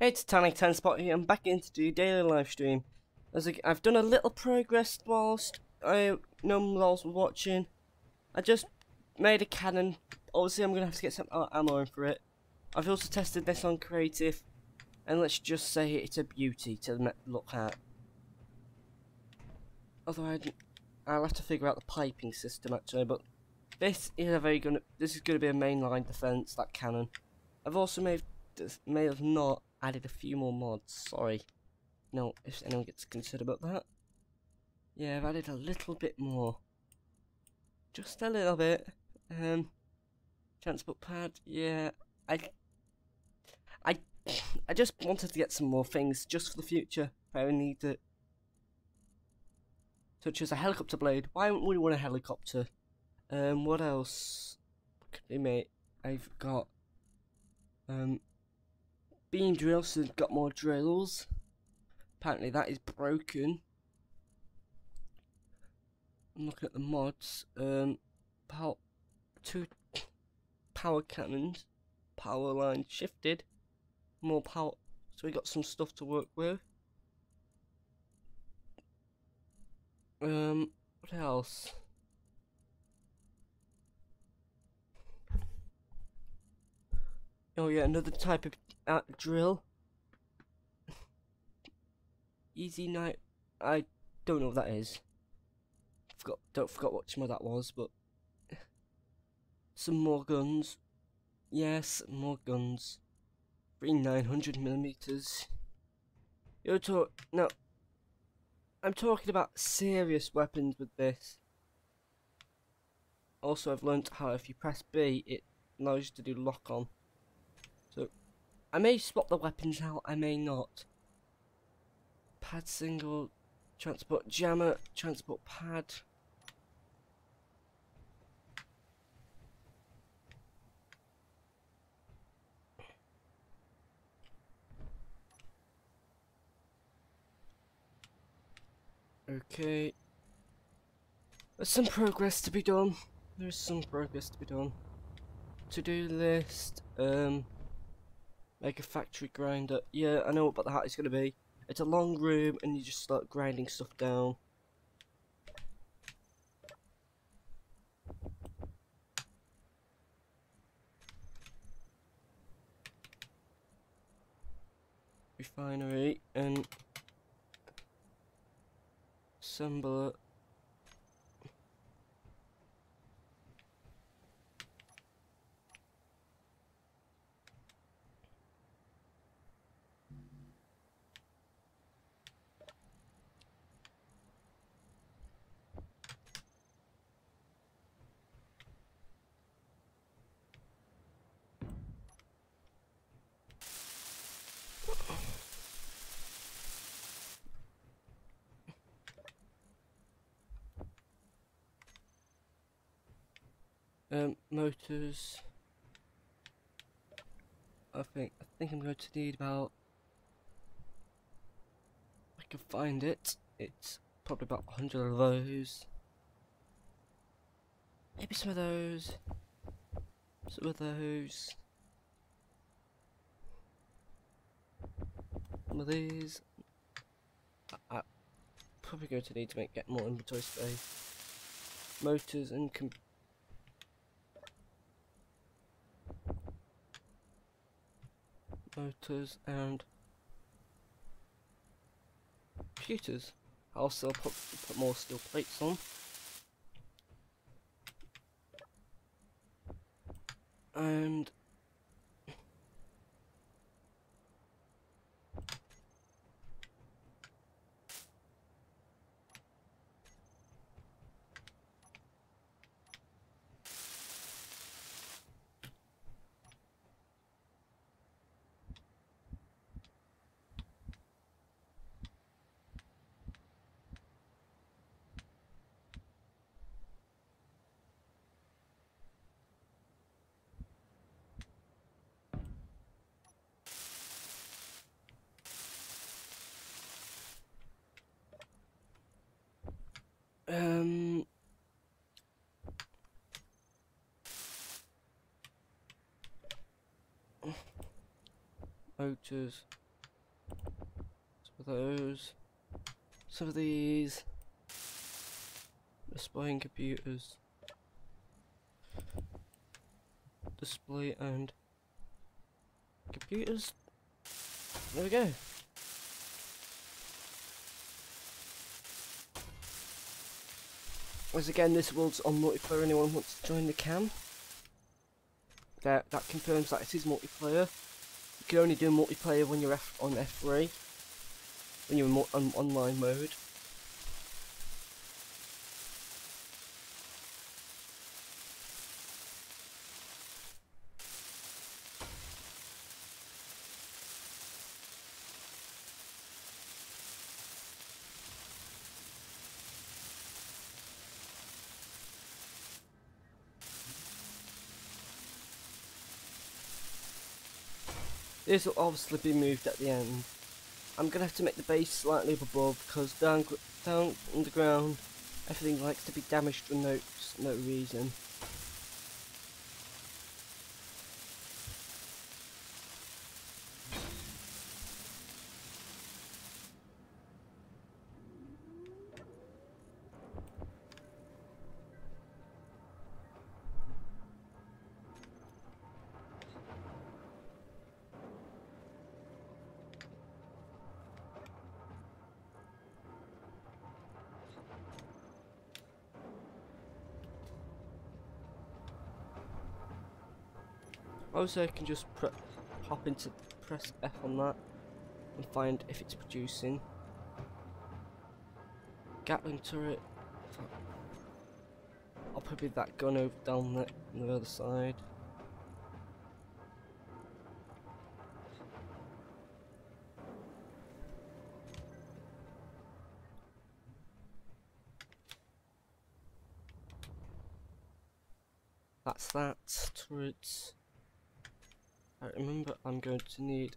It's Tonic10 Spot here. I'm back in to do daily live stream. I've done a little progress whilst no one else was watching. I just made a cannon. Obviously, I'm gonna have to get some ammo in for it. I've also tested this on creative, and let's just say it's a beauty to look at. Although I'll have to figure out the piping system actually, but this is This is gonna be a mainline defense. That cannon. I've also may have not added a few more mods. Sorry. No, if anyone gets concerned about that. Yeah, I've added a little bit more. Just a little bit. Transport pad. Yeah, I just wanted to get some more things just for the future. I need it. Such as a helicopter blade. Why wouldn't we want a helicopter? What else could be made? I've got beam drills, so I've got more drills. Apparently that is broken. I'm looking at the mods. Two power cannons, power line shifted, more power. So we got some stuff to work with. What else? Oh yeah, another type of drill. Easy night. I don't know what that is. Don't forget what mod that was, but some more guns. Yes, more guns. 900mm. No, I'm talking about serious weapons with this. Also, I've learnt how if you press B, it allows you to do lock on. So, I may swap the weapons out, I may not. Pad single, transport jammer, transport pad. Okay. There's some progress to be done. There's some progress to be done. To-do list, make a factory grinder. Yeah, I know what that is going to be. It's a long room and you just start grinding stuff down. Refinery and assembler. Motors. I think I'm going to need about. I can find it. It's probably about 100 of those. Maybe some of those. Some of those. Some of these. I'm probably going to need to get more inventory space. Motors and motors and computers. I'll also put more steel plates on. And motors. of those. Some of these. Displaying computers. Display and computers. There we go. As again, this world's on multiplayer. Anyone wants to join the cam? That confirms that it is multiplayer. You can only do multiplayer when you're on F3. When you're in online mode. This will obviously be moved at the end. I'm gonna have to make the base slightly up above because down underground, everything likes to be damaged for no reason. Also, I can just press F on that and find if it's producing. Gatling turret. I'll probably that gun over down on the other side. That's that. Turrets. I remember I'm going to need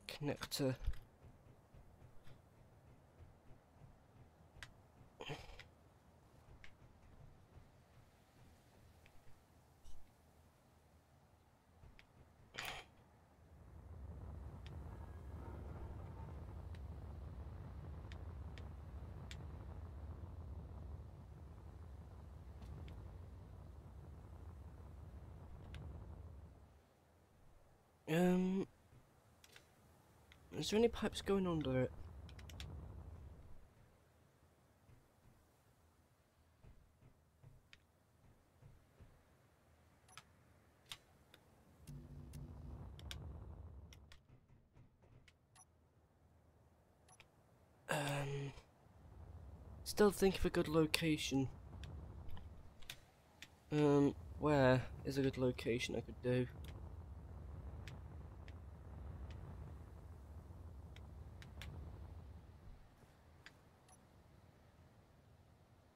connector. Is there any pipes going under it? Still think of a good location. Where is a good location I could do?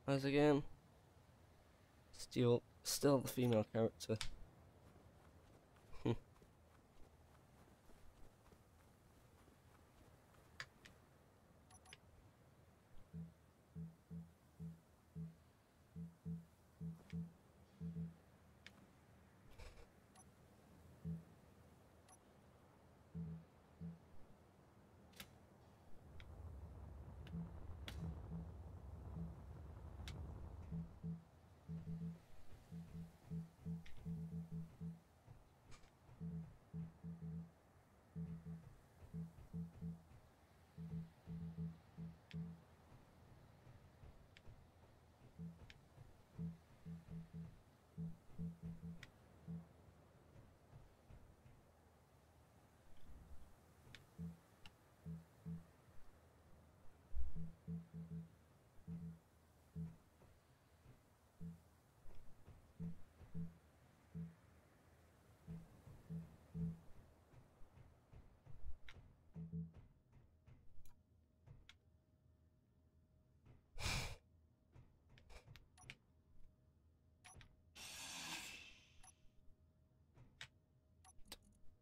As again, still the female character.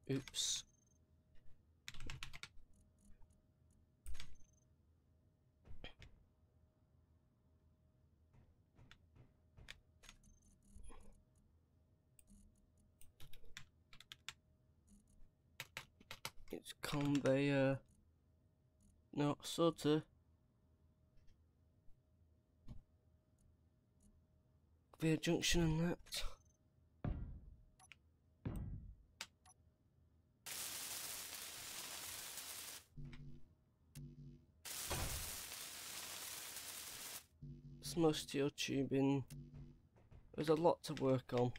Oops. It's conveyor. No, sorta. Conveyor junction and that. Small steel tubing. There's a lot to work on.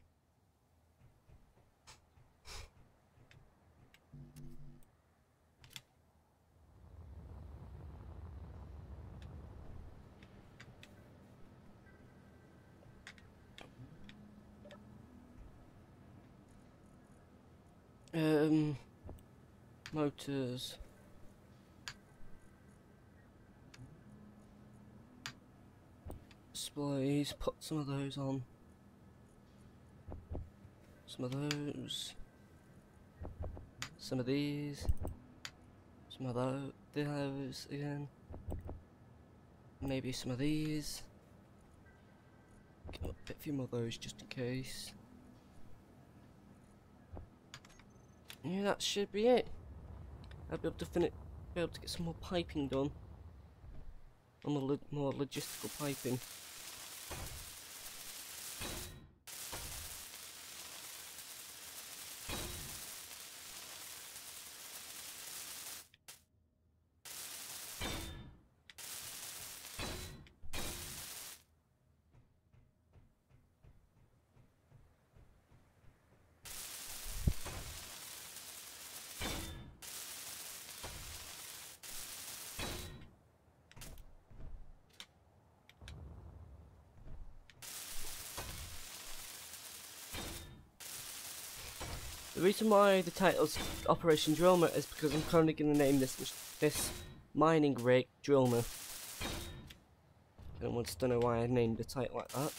Motors. Displays, put some of those on. Some of those. Some of these. Some of those again. Maybe some of these. Get a few more of those just in case. Yeah, that should be it. I'll be able to be able to get some more piping done. And more logistical piping. The reason why the title's Operation Drillma is because I'm currently going to name this mining rig Drillma. Anyone wants to know why I named the title like that?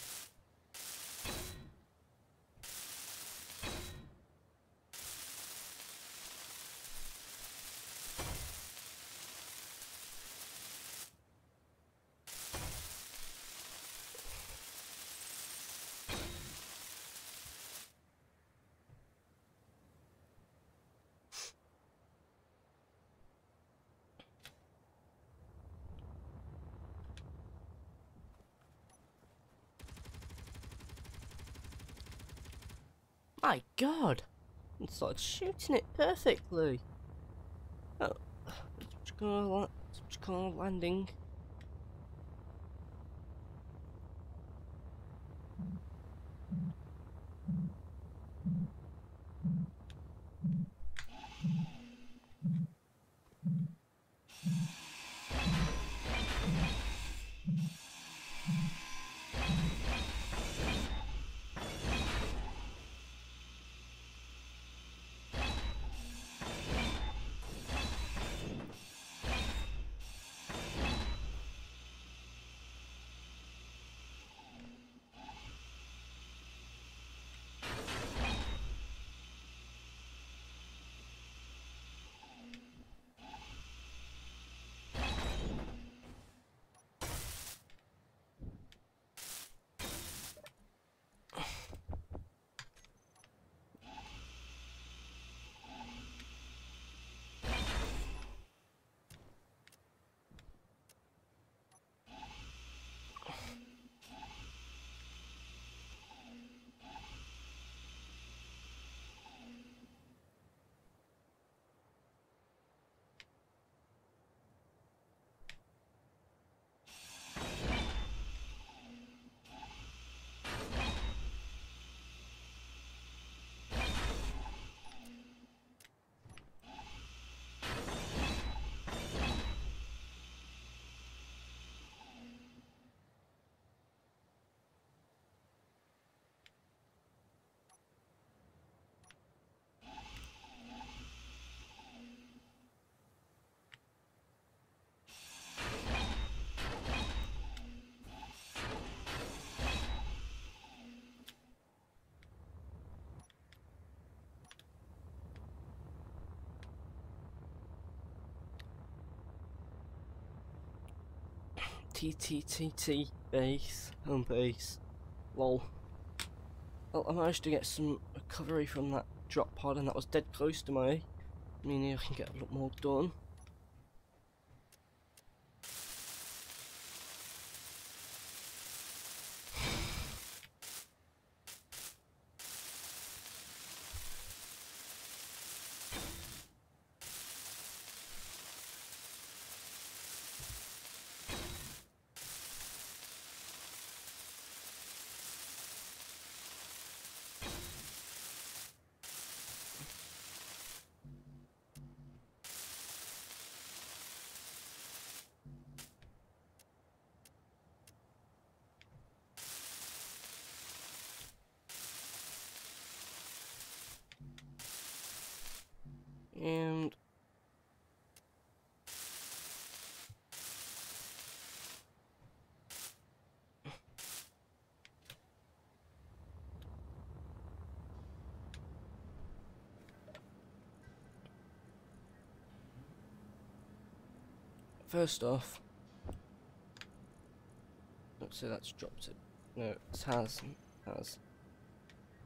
My god! I started shooting it perfectly! Oh, such a landing. TTTT base, home base. Lol. Well, I managed to get some recovery from that drop pod, and that was dead close to my Meaning I can get a lot more done. And first off, let's say that's dropped it. No, it has.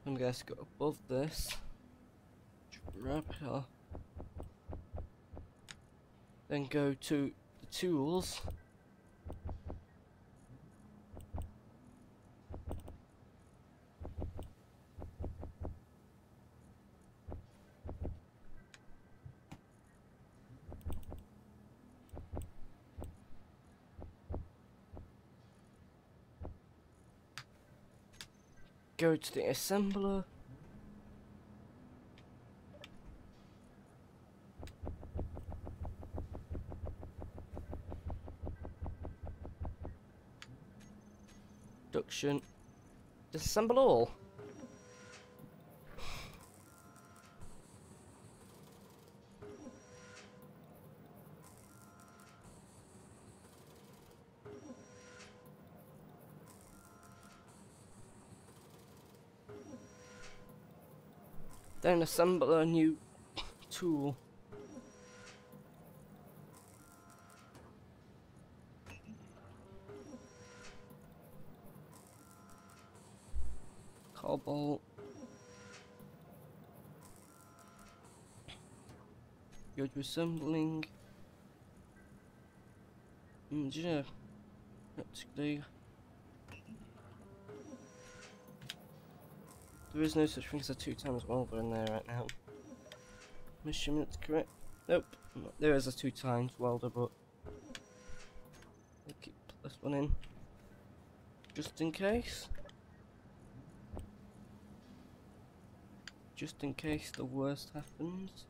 I'm going to go above this, grab it off, then go to the tools. Go to the assembler. Production. Disassemble all. Then assemble a new tool. Cobalt. Go to assembling. Yeah. Let's do. There is no such thing as a 2x welder in there right now. I'm assuming that's correct. Nope. There is a 2x welder, but I'll keep this one in. Just in case. Just in case the worst happens.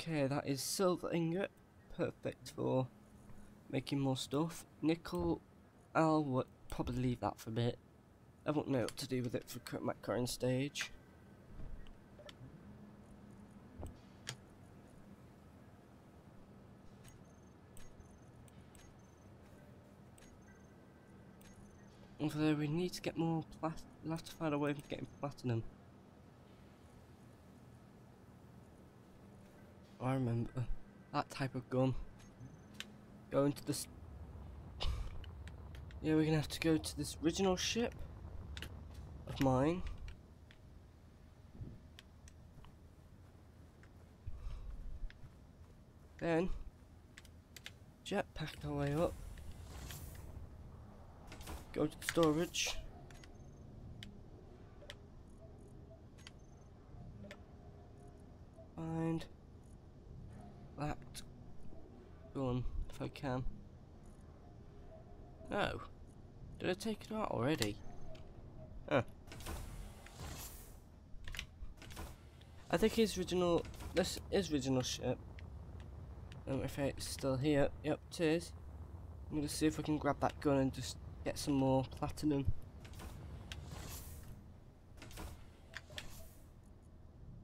Okay, that is silver ingot. Perfect for making more stuff. Nickel, I'll probably leave that for a bit. I won't know what to do with it for my current stage. Although we need to get more we'll have to find a way of getting platinum. I remember that type of gun. Going to this. Yeah, we're gonna have to go to this original ship of mine. Then jetpack our way up. Go to the storage. Find that gun if I can. No. Did I take it out already? Huh. I think his original. This is original ship. If it's still here. Yep, it is. I'm gonna see if I can grab that gun and just get some more platinum.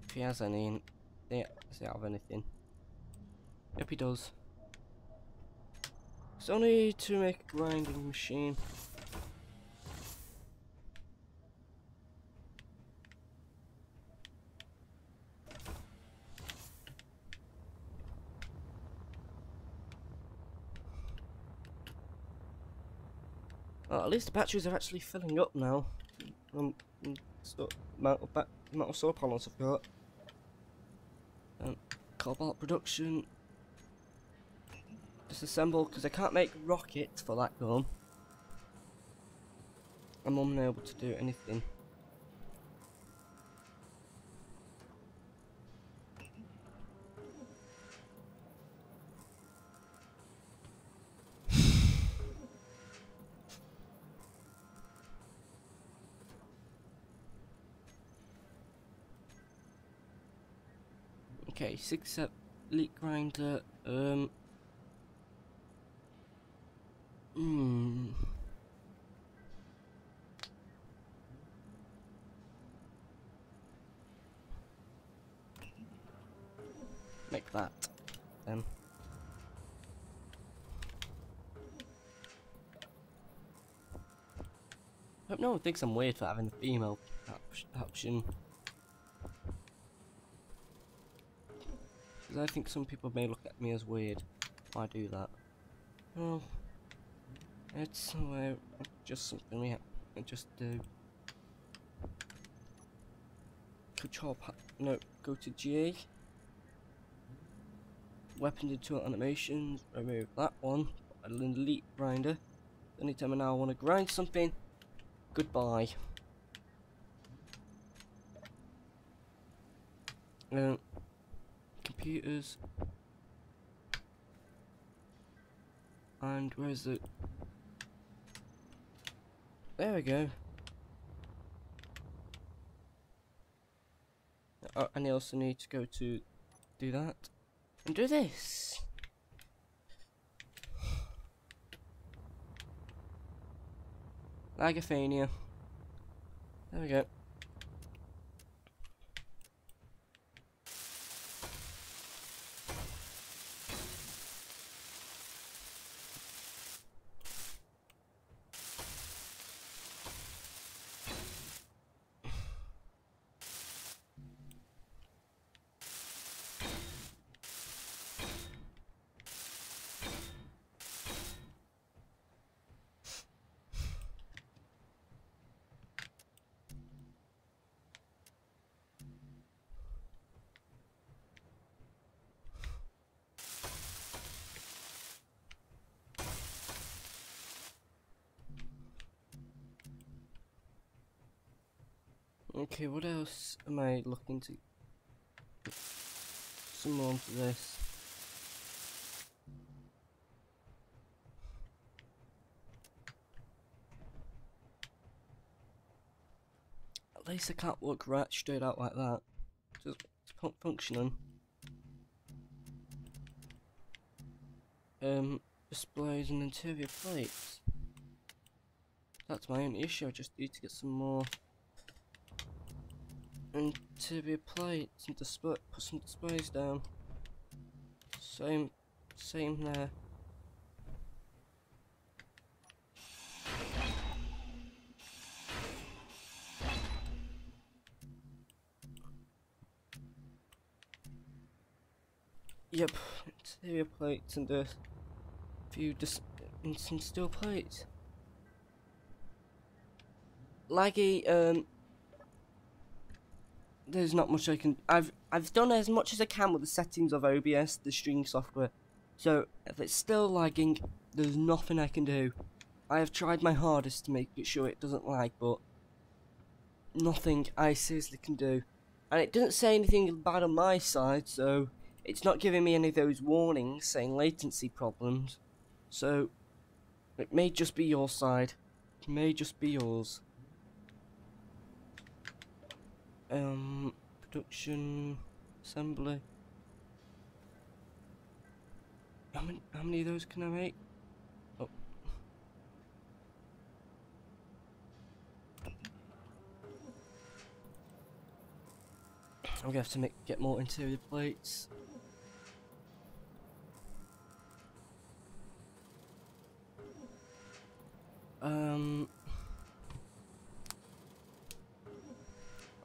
If he has any. Yeah, does he have anything? Yep, he does. It's only to make a grinding machine. Well, at least the batteries are actually filling up now. So, amount of solar panels I've got. Cobalt production. Disassemble, because I can't make rockets for that gun. I'm unable to do anything. Okay, 6 leak grinder. Make that then. Hope no one thinks I'm weird for having the female option. Because I think some people may look at me as weird if I do that. Well, it's just something we just do. Control no, go to G. Weapons and tool animations, remove that one. Add an elite grinder. Anytime I now want to grind something, goodbye. Computers. And where is it? There we go. Oh, and I also need to go to do that. And do this. Lagaphania. There we go. Okay, what else am I looking to? Some more onto this. At least I can't look right straight out like that. Just functioning. Displays and interior plates. That's my only issue. I just need to get some more interior plates and put some displays down. Same there. Yep, interior plates and a few and some steel plates. Laggy, there's not much I can. I've done as much as I can with the settings of OBS, the streaming software. So if it's still lagging, there's nothing I can do. I have tried my hardest to make sure it doesn't lag, but nothing I seriously can do. And it doesn't say anything bad on my side, so it's not giving me any of those warnings saying latency problems. So it may just be your side. It may just be yours. Production, assembly. How many of those can I make? Oh. I'm gonna have to get more interior plates.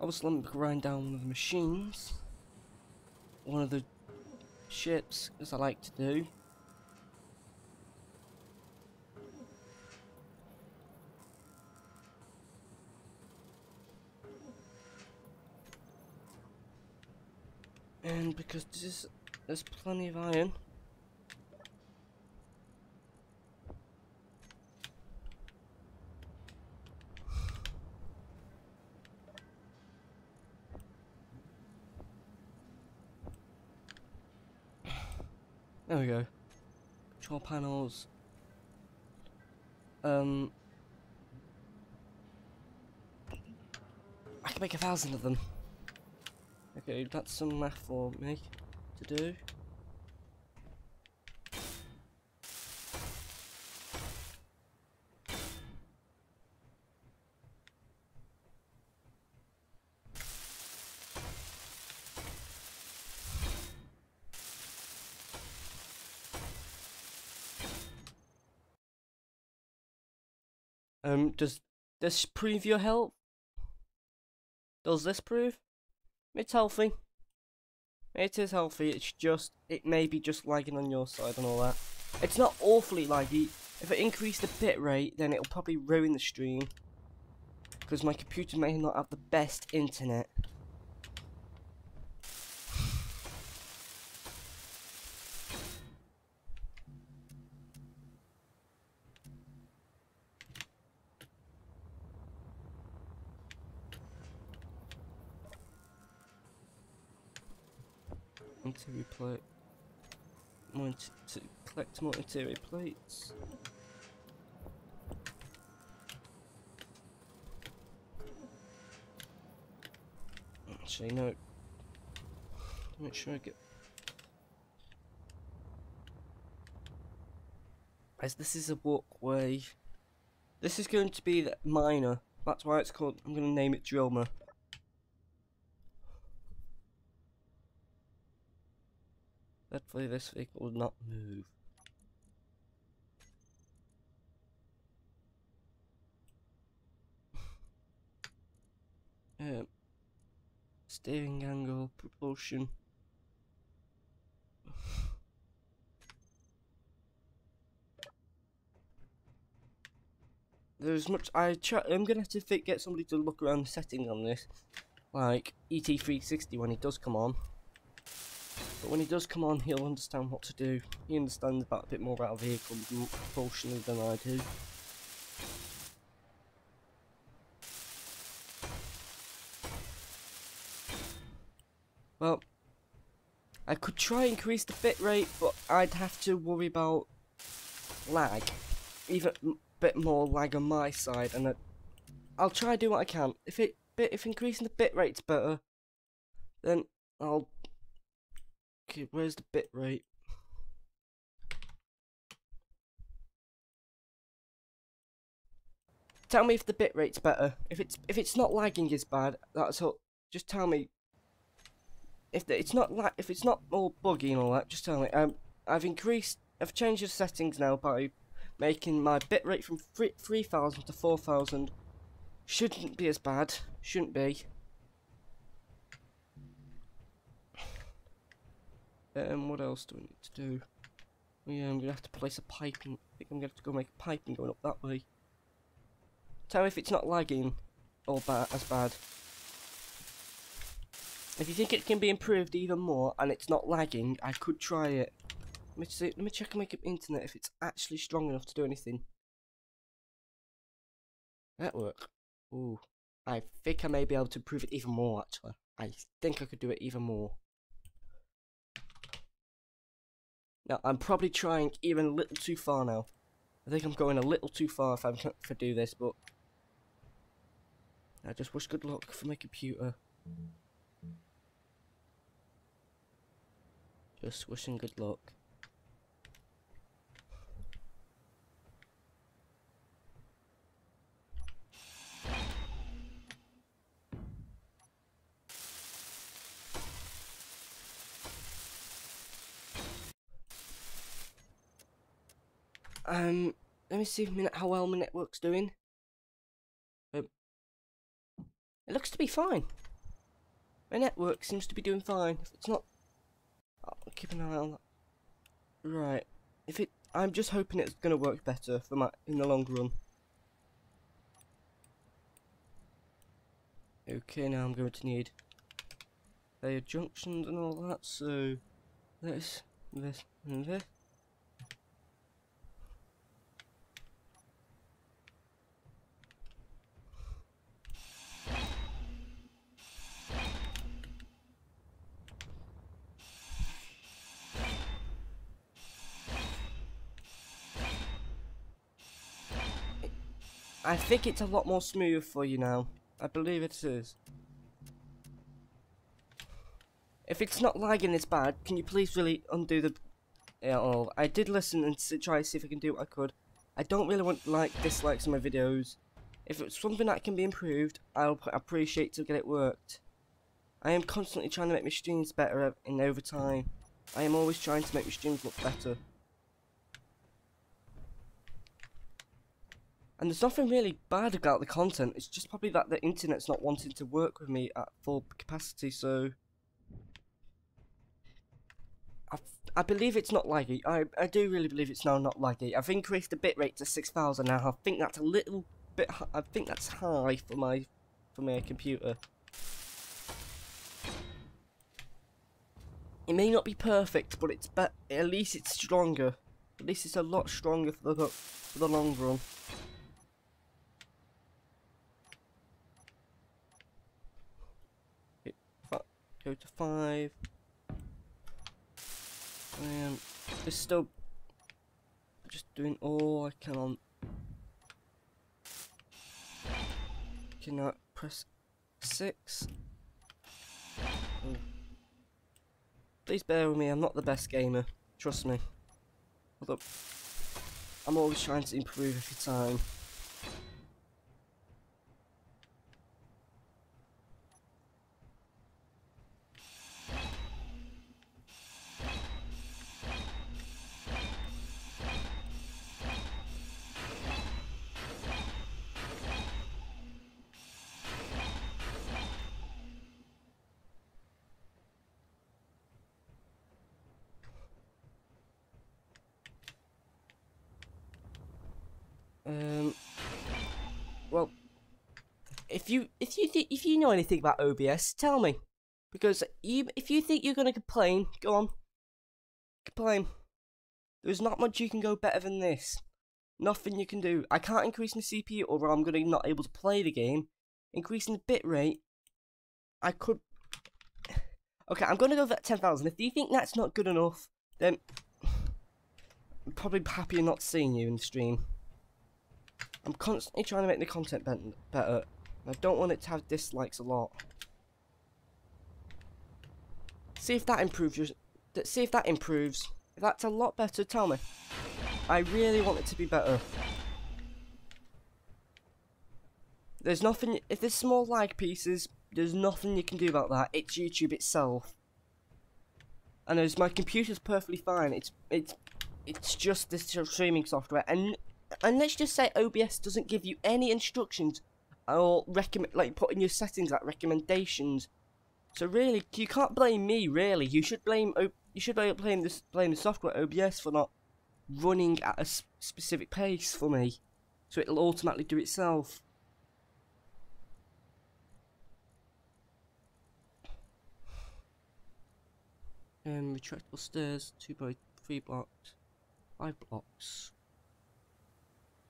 Obviously, let me grind down one of the machines, one of the ships, as I like to do. Because there's plenty of iron. There we go. Control panels. I can make 1,000 of them. Okay, that's some math for me to do. Does this prove your health? Does this prove? It's healthy. It is healthy, it's just, it may be just lagging on your side and all that. It's not awfully laggy. If I increase the bitrate, then it'll probably ruin the stream. Because my computer may not have the best internet. Interior plate. To collect more interior plates. Actually, no. Make sure I get. As this is a walkway. This is going to be the miner. That's why it's called. I'm going to name it Drillma. Hopefully this vehicle will not move. Steering angle, propulsion. There's much. I'm gonna have to get somebody to look around the settings on this, like ET360 when he does come on. But when he does come on, he'll understand what to do. He understands about a bit more about vehicle propulsion than I do. Well, I could try and increase the bitrate, but I'd have to worry about lag, even a bit more lag on my side, and I'll try to do what I can. If increasing the bitrate's better, then I'll. Okay, where's the bitrate? Tell me if the bitrate's better. If it's not lagging as bad, that's all. Just tell me. If it's not all buggy and all that, just tell me. I've changed the settings now by making my bitrate from 3,000 to 4,000. Shouldn't be as bad. Shouldn't be. What else do I need to do? Oh, yeah, I'm gonna have to place a piping. I think I'm gonna have to go make a piping going up that way. Tell me if it's not lagging or as bad. If you think it can be improved even more and it's not lagging, I could try it. Let me check my internet if it's actually strong enough to do anything. Network. Ooh. I think I may be able to improve it even more actually. I think I could do it even more. Now, I'm probably trying even a little too far now. I think I'm going a little too far if I do this, but I just wish good luck for my computer. Just wishing good luck. Let me see how well my network's doing. It looks to be fine. My network seems to be doing fine. If it's not, I'll keep an eye on that. Right. I'm just hoping it's gonna work better for in the long run. Okay, now I'm going to need their junctions and all that. So this, and this. I think it's a lot more smooth for you now. I believe it is. If it's not lagging this bad, can you please really undo the... I did listen and try to see if I can do what I could. I don't really want dislikes on my videos. If it's something that can be improved, I'll appreciate to get it worked. I am constantly trying to make my streams better in over time. I am always trying to make my streams look better. And there's nothing really bad about the content, it's just probably that the internet's not wanting to work with me at full capacity, so... I believe it's not laggy. I do really believe it's now not laggy. I've increased the bitrate to 6,000 now. I think that's a little bit... I think that's high for my computer. It may not be perfect, but it's at least it's stronger. At least it's a lot stronger for the long run. Go to 5. And just still just doing all I can on. Cannot press 6. Oh. Please bear with me, I'm not the best gamer, trust me. Although I'm always trying to improve every time. Well, if you know anything about OBS, tell me, because if you think you're gonna complain, go on, complain. There's not much you can go better than this. Nothing you can do. I can't increase my CPU, or I'm gonna not able to play the game. Increasing the bitrate, I could. Okay, I'm gonna go for 10,000. If you think that's not good enough, then I'm probably happier not seeing you in the stream. I'm constantly trying to make the content better. I don't want it to have dislikes a lot. See if that improves. See if that improves. If that's a lot better, tell me. I really want it to be better. There's nothing. If there's small lag pieces, there's nothing you can do about that. It's YouTube itself. And as my computer's perfectly fine, it's just this streaming software. And let's just say OBS doesn't give you any instructions or recommend, like, put in your settings like recommendations. So really, you can't blame me. Really, you should blame blame the software OBS for not running at a specific pace for me, so it'll automatically do itself. Retractable stairs, 2 by 3 blocks, 5 blocks.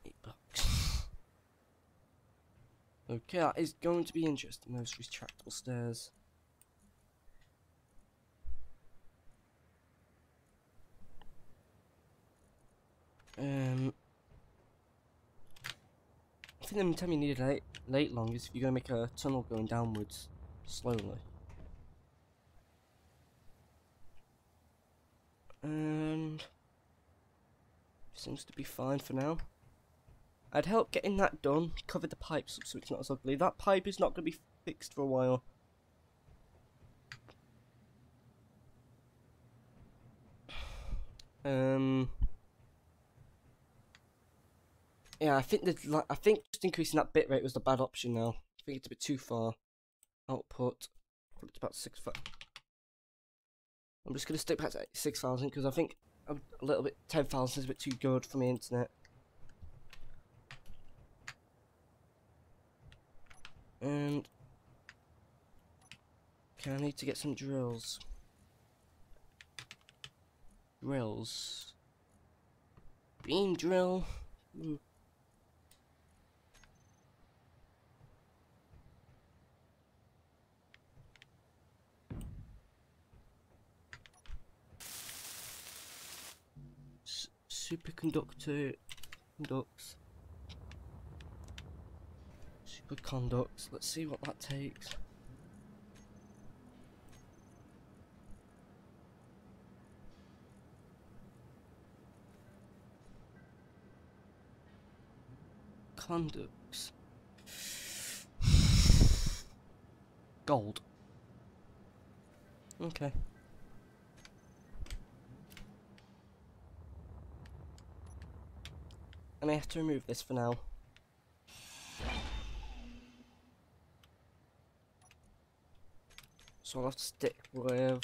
8 bucks. Okay, that is going to be interesting, those retractable stairs. I think the only time you need a late long is if you're going to make a tunnel going downwards slowly. And seems to be fine for now. I'd help getting that done, cover the pipes up so it's not as ugly. That pipe is not going to be fixed for a while. Yeah, I think just increasing that bitrate was the bad option now. I think it's a bit too far. Output, put it to about 6,000. I'm just going to stick back to 6,000 because I think a little bit 10,000 is a bit too good for my internet. And Okay, I need to get some drills. Drills. Beam drill. Ooh. Superconductor conducts. Superconducts. Let's see what that takes. Conducts. Gold. Okay. And I have to remove this for now. So I'll have to stick with...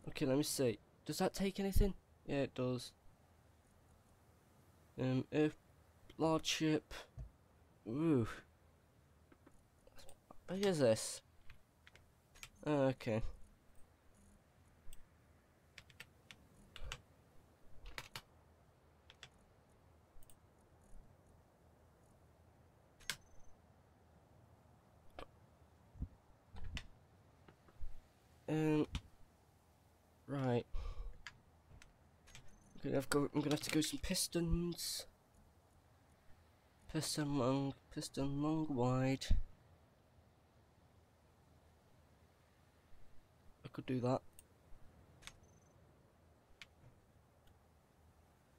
Okay, let me see. Does that take anything? Yeah, it does. Earth, large ship. Ooh. How big is this? Okay. Right. I'm gonna have to go some pistons. Piston long, wide. I could do that.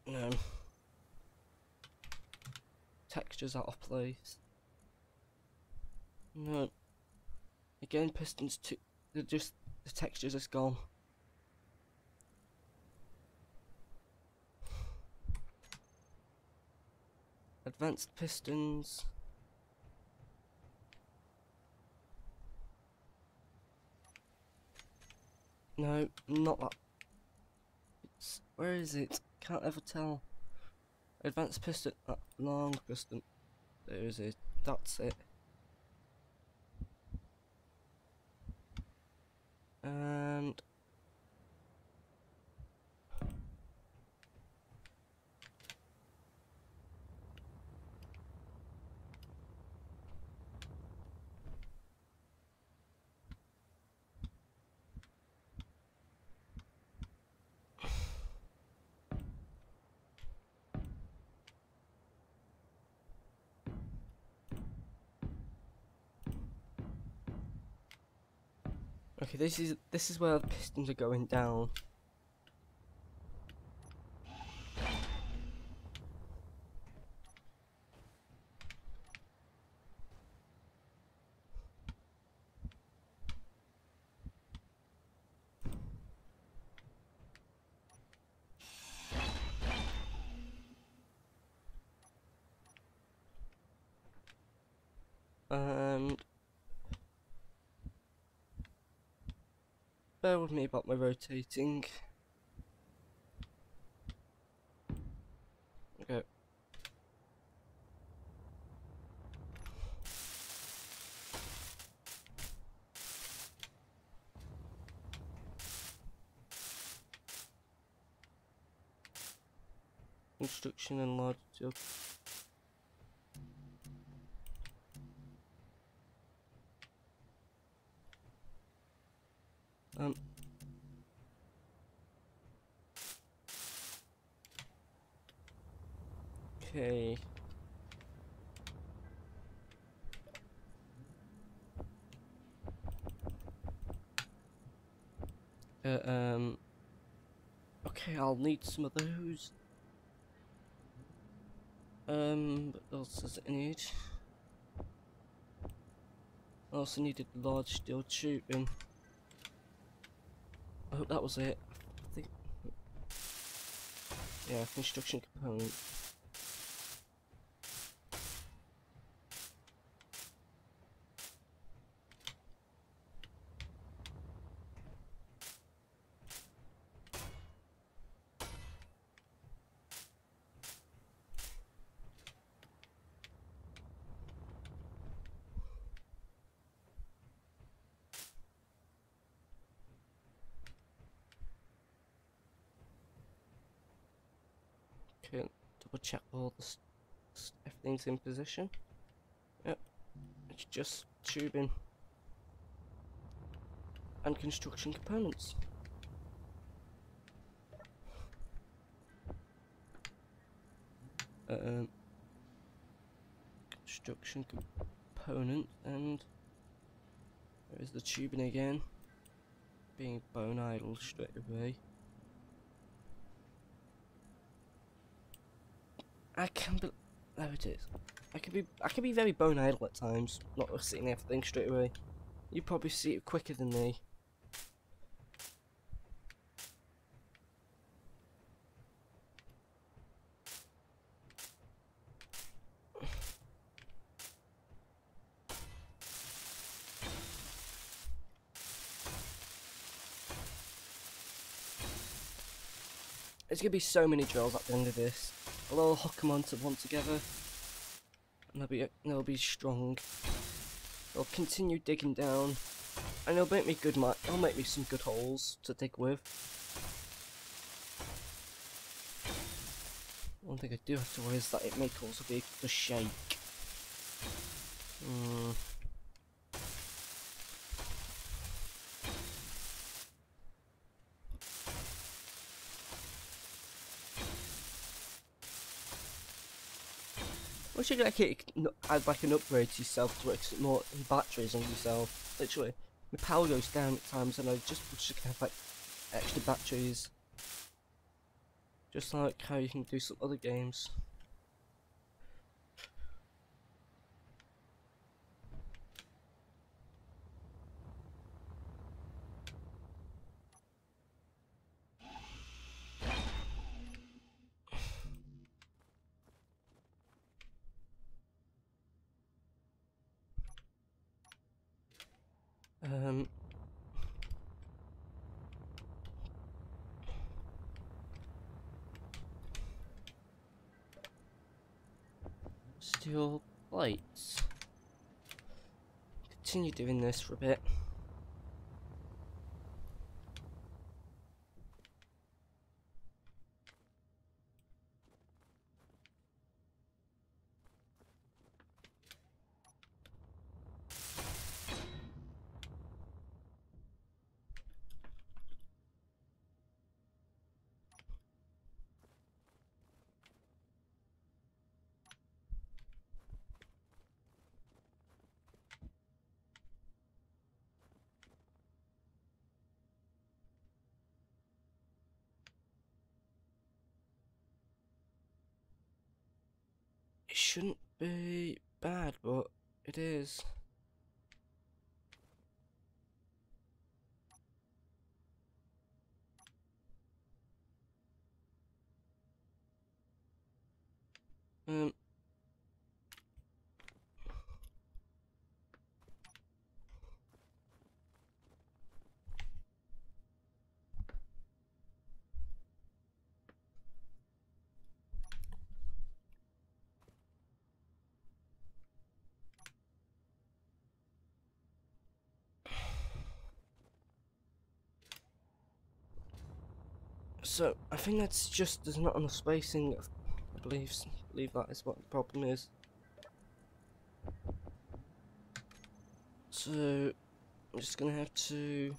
No. Textures out of place. No. Again, pistons too. They're just, the textures is gone. Advanced pistons. No, not that. Where is it? Can't ever tell. Advanced piston. Long piston. There is it. That's it. And okay, this is where the pistons are going down. And bear with me about my rotating. Okay. Construction and large job. Okay. Okay, I'll need some of those. What else does it need? I also needed large steel tubing. I hope that was it. I think. Yeah, construction component. Okay, double check all the everything's in position. Yep, it's just tubing and construction components. Construction component, and there's the tubing again, being bone idle straight away. There it is. I can be very bone idle at times, not seeing everything straight away. You probably see it quicker than me. There's gonna be so many drills at the end of this. I'll hook them onto one together, and they'll be strong. They'll continue digging down, and they'll make me some good holes to dig with. One thing I do have to worry is that it may also be the shake. Wish you could add like an upgrade to yourself to work more batteries on yourself. Literally, my power goes down at times, and I just wish I could have like extra batteries, just like how you can do some other games. Steel plates. Continue doing this for a bit. It shouldn't be bad, but it is. So I think that's just there's not enough spacing. I believe that is what the problem is. So I'm just gonna have to.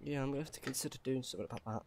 Yeah, I'm gonna have to consider doing something about that.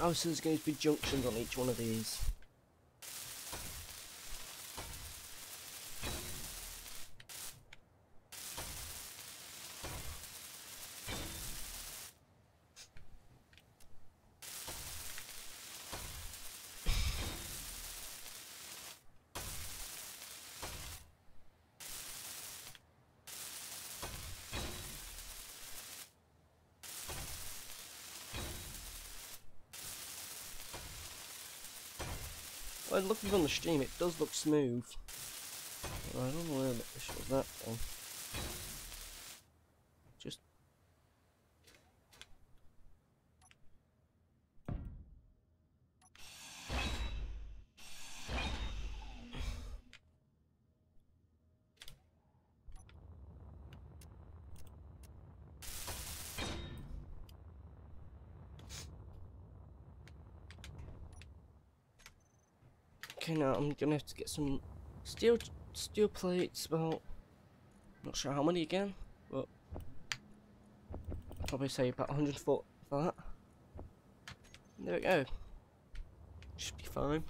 Oh, so there's going to be junctions on each one of these. Well, looking on the stream, it does look smooth. Well, I don't know where the issue was that from. Just... Okay, now I'm gonna have to get some steel plates. About, not sure how many again, but I'll probably say about 100 foot for that. There we go. Should be fine.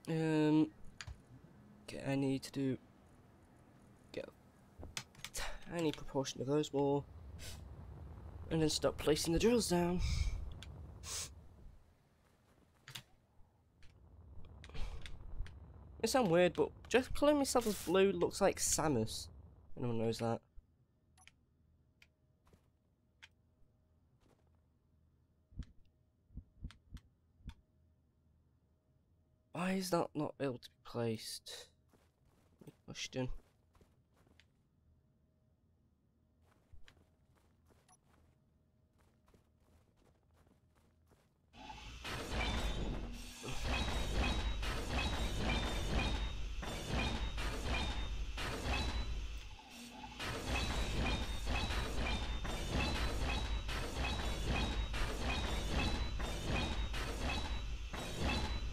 Okay, I need to get a tiny proportion of those more, and then start placing the drills down. It sounds weird, but just calling myself as blue looks like Samus. Anyone knows that? Why is that not able to be placed? Question.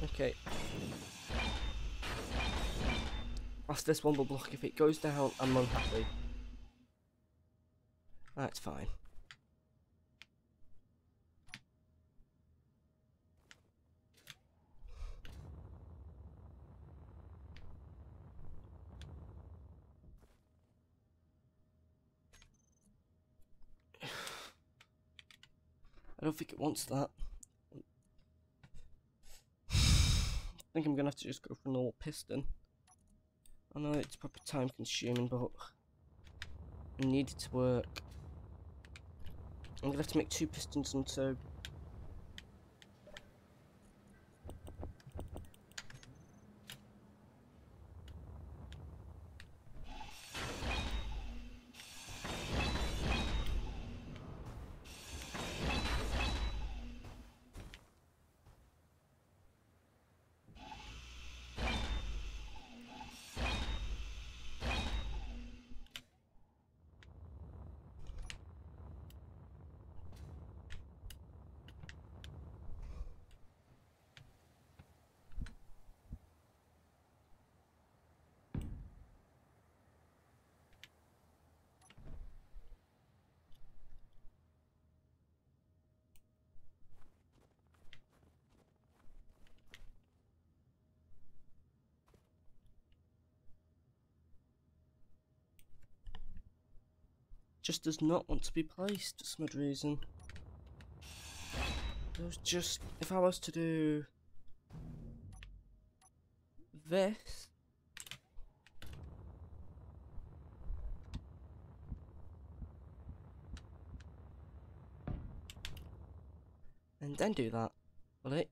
Okay. That's this one will block. If it goes down, I'm unhappy. That's fine. I don't think it wants that. I think I'm gonna have to just go for a normal piston. I know it's probably time consuming, but I need it to work. I'm gonna have to make 2 pistons and 2. just does not want to be placed for some odd reason. It was just, if I was to do this, and then do that, will it?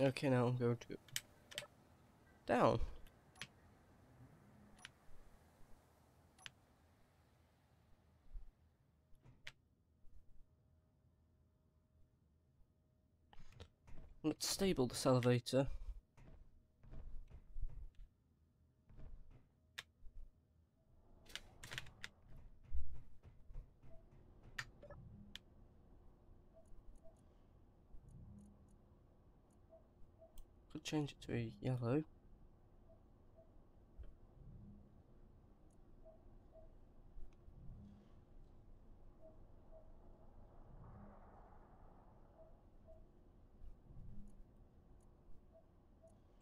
Okay, now I'm going to down. Let's stable this elevator. Could change it to a yellow.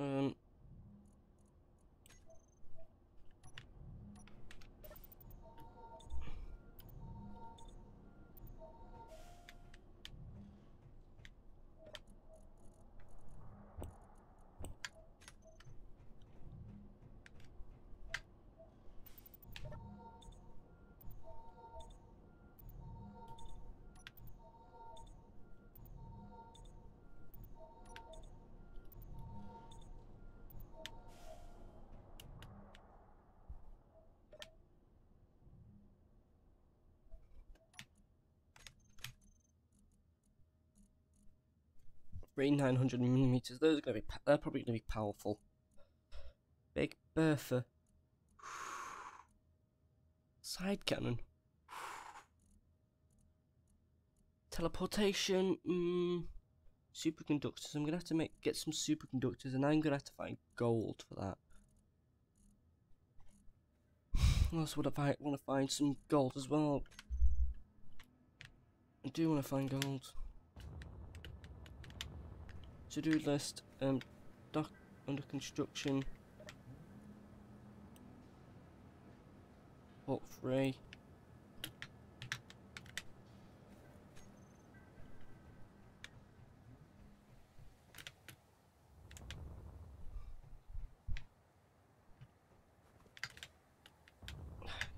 Um, three 900mm. Those are gonna be. They're probably gonna be powerful. Big Bertha. Side cannon. Teleportation. Superconductors. I'm gonna have to get some superconductors, and I'm gonna have to find gold for that. Also, would I want to find some gold as well? I do want to find gold. To-do list. Dock under construction. Port 3.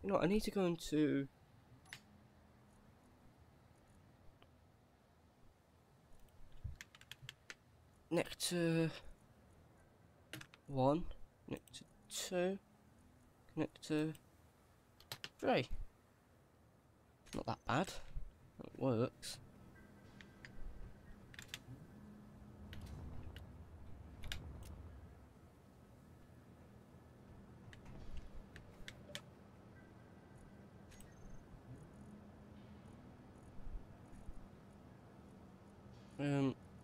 You know what, I need to go into Nectar 1, Nectar 2, Nectar 3. Not that bad. It works.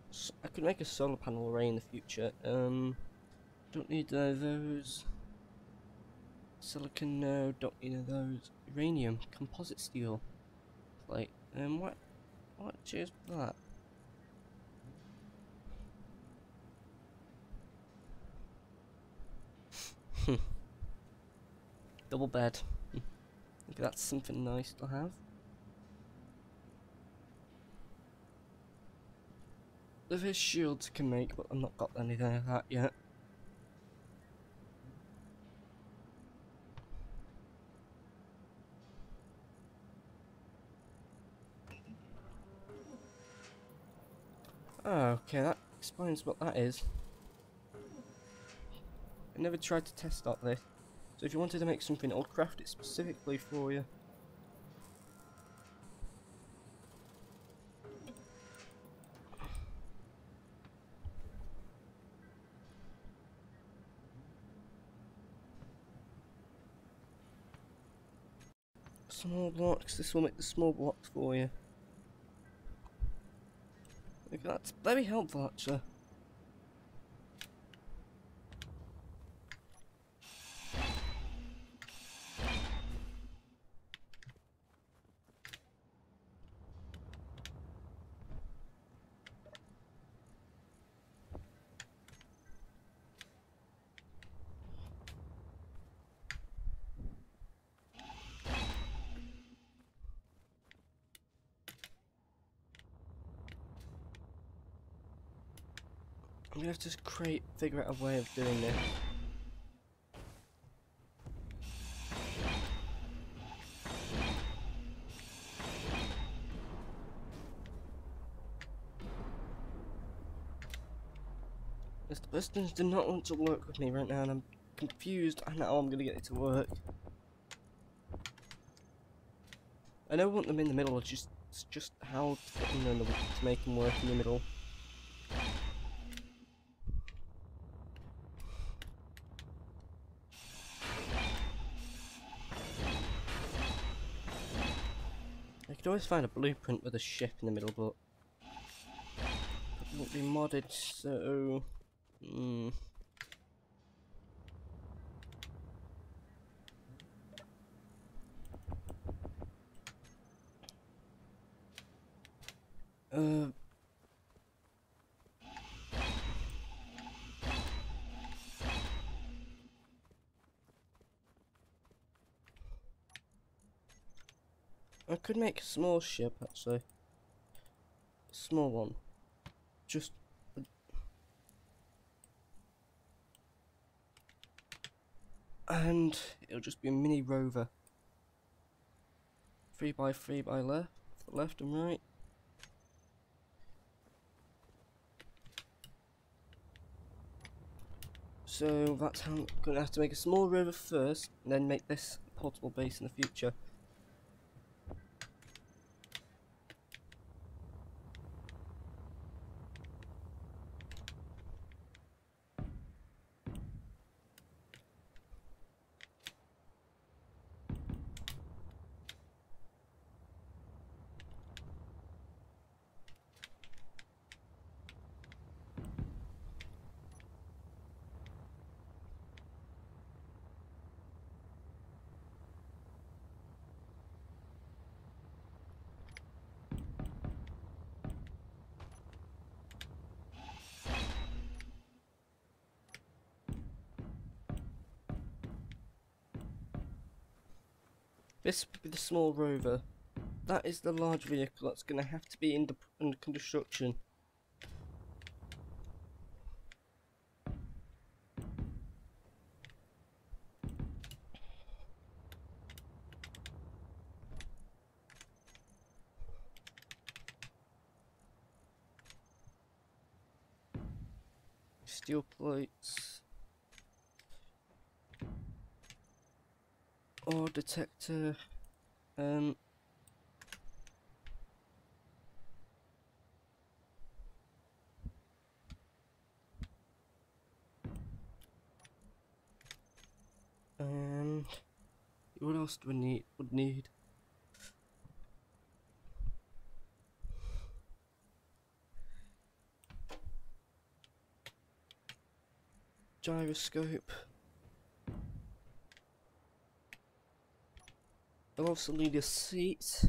So I could make a solar panel array in the future. Don't need those. Silicon, no. Don't need those. Uranium, composite steel, plate. What? Cheers for that. Double bed. Maybe that's something nice to have. There's shields I can make, but I've not got anything of that yet. Oh, okay, that explains what that is. I never tried to test out this. So if you wanted to make something, I'll craft it specifically for you. Small blocks. This will make the small blocks for you. Okay, that's very helpful, actually. I'm gonna have to figure out a way of doing this. Yes, the pistons do not want to work with me right now, and I'm confused on how I'm gonna get it to work. I don't want them in the middle, it's just how to get them in the to make them work in the middle. I could always find a blueprint with a ship in the middle, but it won't be modded, so I could make a small ship, actually. A small one. Just... And it'll just be a mini rover. 3x3 by left and right. So that's how I'm gonna have to make a small rover first, and then make this a portable base in the future. This would be the small rover. That is the large vehicle that's going to have to be under construction. Steel plates. Ore detector. And what else do we need? Gyroscope. I'll also need a seat.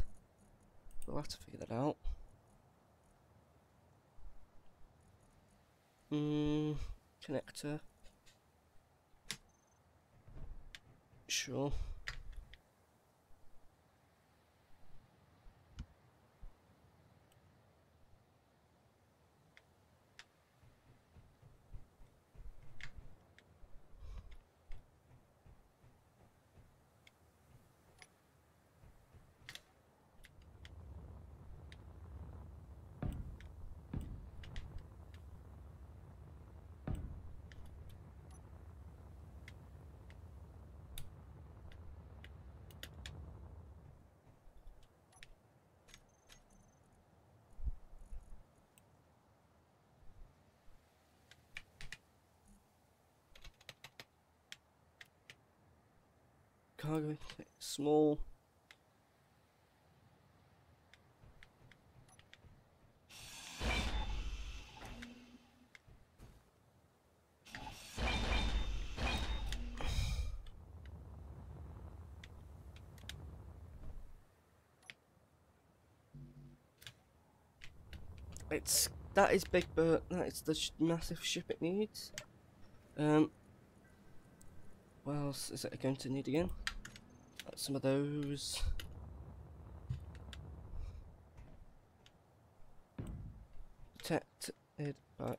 We'll have to figure that out. Connector. Sure. Cargo small. that is big, but that is the massive ship it needs. What else is it going to need again? Some of those. Protected by.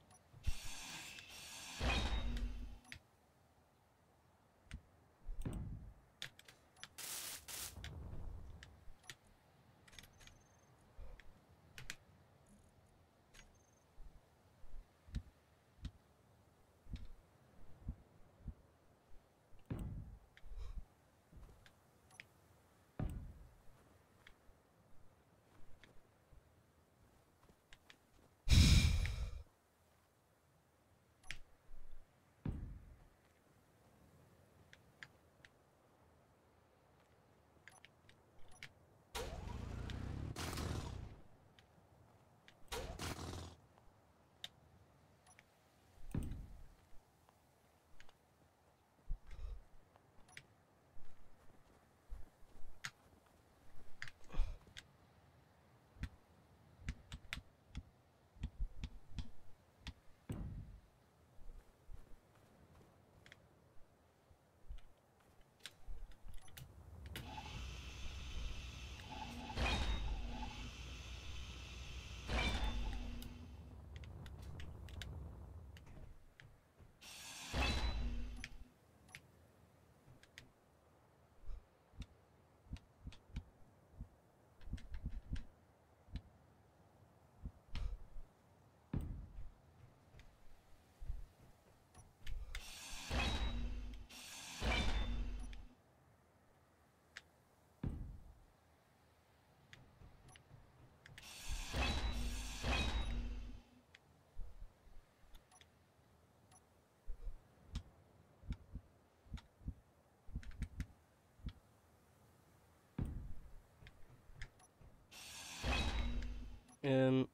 Um,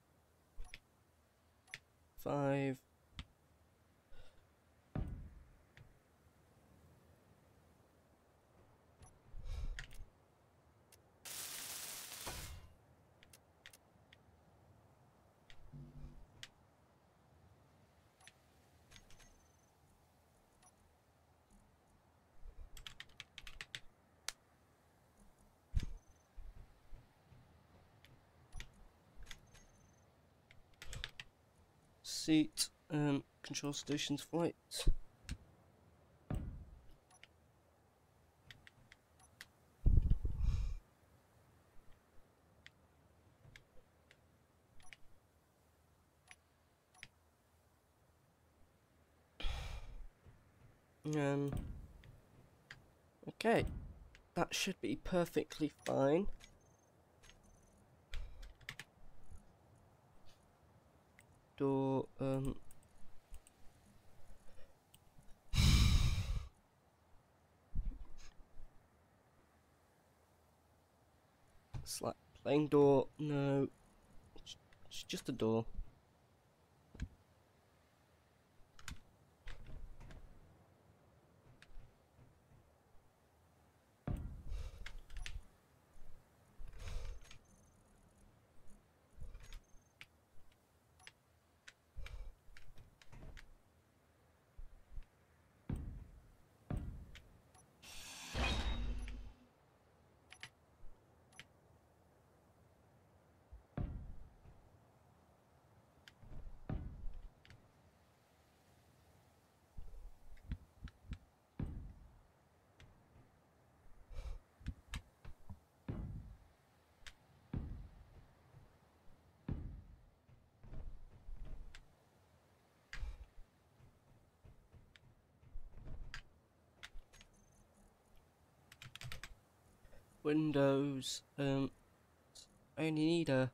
5. Seat, control stations flight. Okay, that should be perfectly fine. Door, plain door, no, it's just a door. Windows, I only need a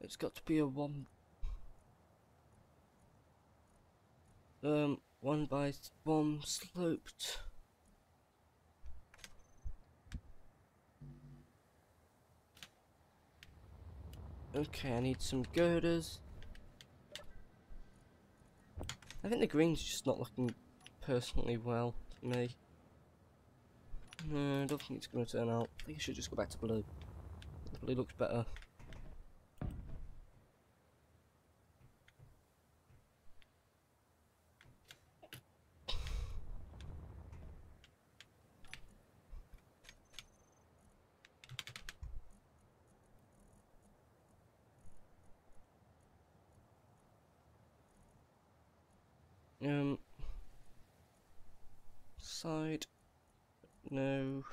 it's got to be a one by one sloped. Okay, I need some girders. I think the green's just not looking personally well to me. No, I don't think it's going to turn out. I think I should just go back to blue. Blue looks better. Side, no.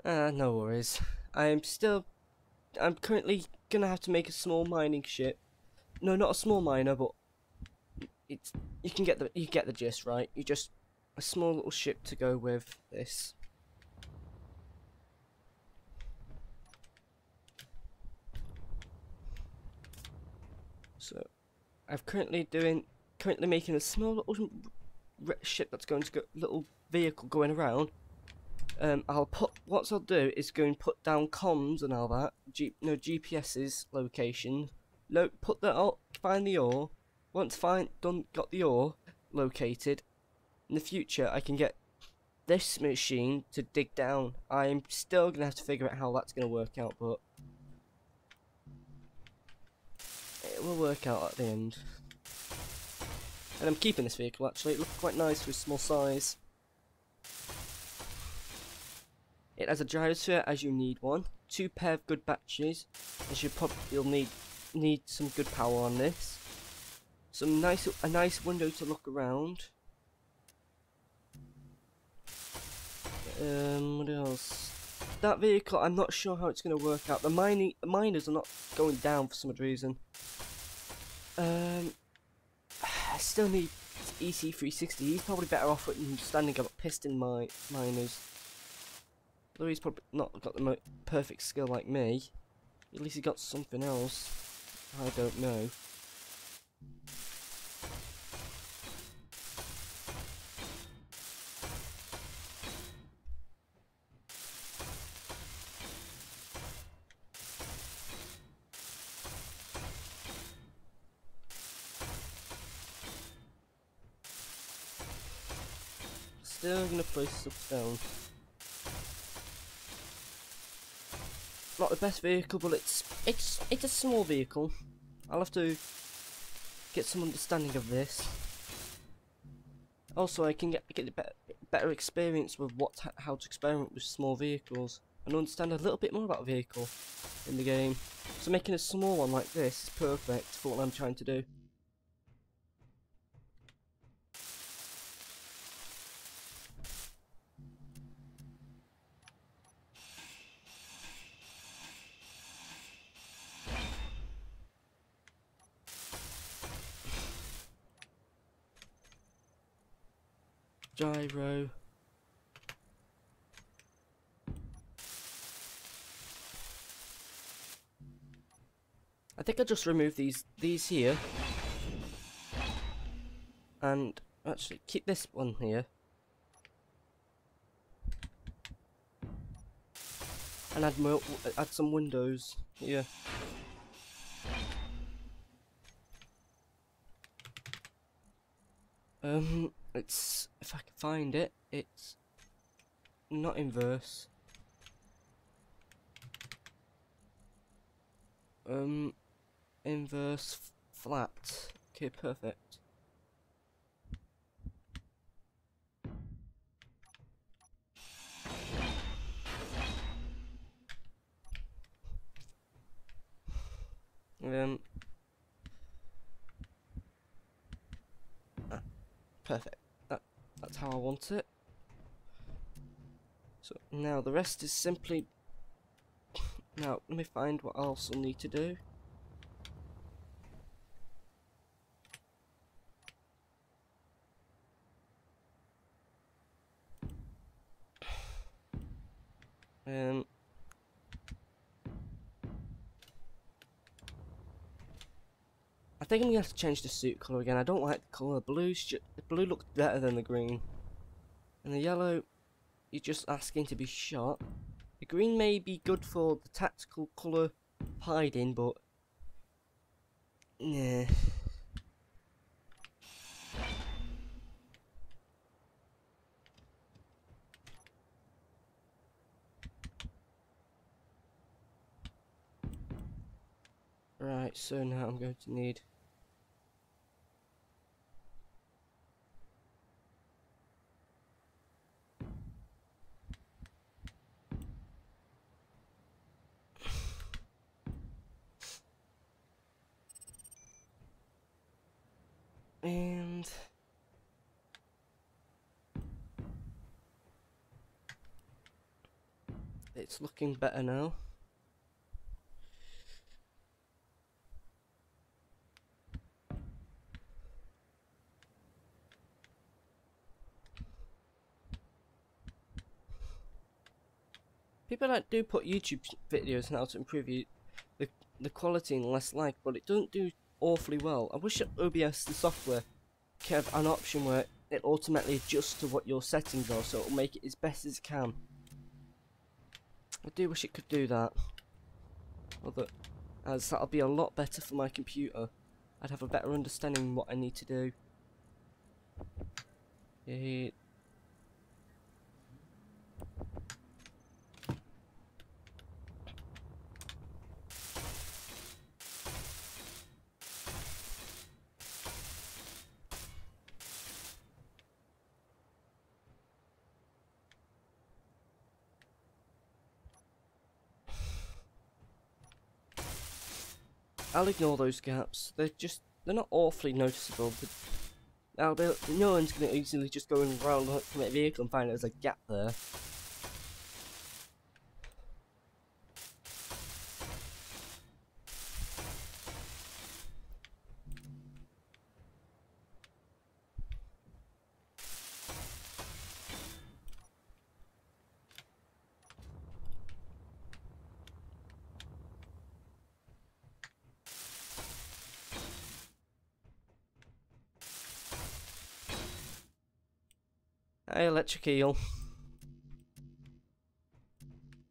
No worries. I'm currently gonna have to make a small mining ship. No, not a small miner, but you get the gist, right? You just a small little ship to go with this. So, currently making a small little ship that's going to go, little vehicle going around. What I'll do is go and put down comms and all that, GPS's location. Put that out, find the ore. Once got the ore located, in the future I can get this machine to dig down. I'm still gonna have to figure out how that's gonna work out, but it will work out at the end. And I'm keeping this vehicle actually. It looks quite nice for a small size. It has a gyrosphere as you need one, 2 pair of good batteries, as you'll need some good power on this. A nice window to look around. What else? That vehicle, I'm not sure how it's going to work out. The miners are not going down for some odd reason. I still need EC360. He's probably better off with standing up piston miners. Though he's probably not got the perfect skill like me. At least he got something else. I don't know. Still gonna place stuff down. Not the best vehicle, but it's a small vehicle. I'll have to get some understanding of this. Also, I can get better experience with how to experiment with small vehicles and understand a little bit more about a vehicle in the game. So making a small one like this is perfect for what I'm trying to do. Gyro. I think I'll just remove these here, and actually keep this one here, and add some windows here. It's, if I can find it, it's not inverse. Inverse flat. Okay, perfect. Perfect. That's how I want it. So now the rest is simply. Now let me find what else I'll need to do. Um, I think I'm gonna have to change the suit colour again. I don't like the colour. The blue looks better than the green. And the yellow, you're just asking to be shot. The green may be good for the tactical colour hiding, but yeah. Right, so now I'm going to need and it's looking better now. People that do put YouTube videos on how to improve the quality and less lag, but it doesn't do awfully well. I wish that OBS, the software, could have an option where it automatically adjusts to what your settings are, so it'll make it as best as it can. I do wish it could do that. Although, as that'll be a lot better for my computer. I'd have a better understanding what I need to do. Yeah. I'll ignore those gaps. They're not awfully noticeable, but no one's gonna easily just go around from a vehicle and find there's a gap there. Hey, electric eel.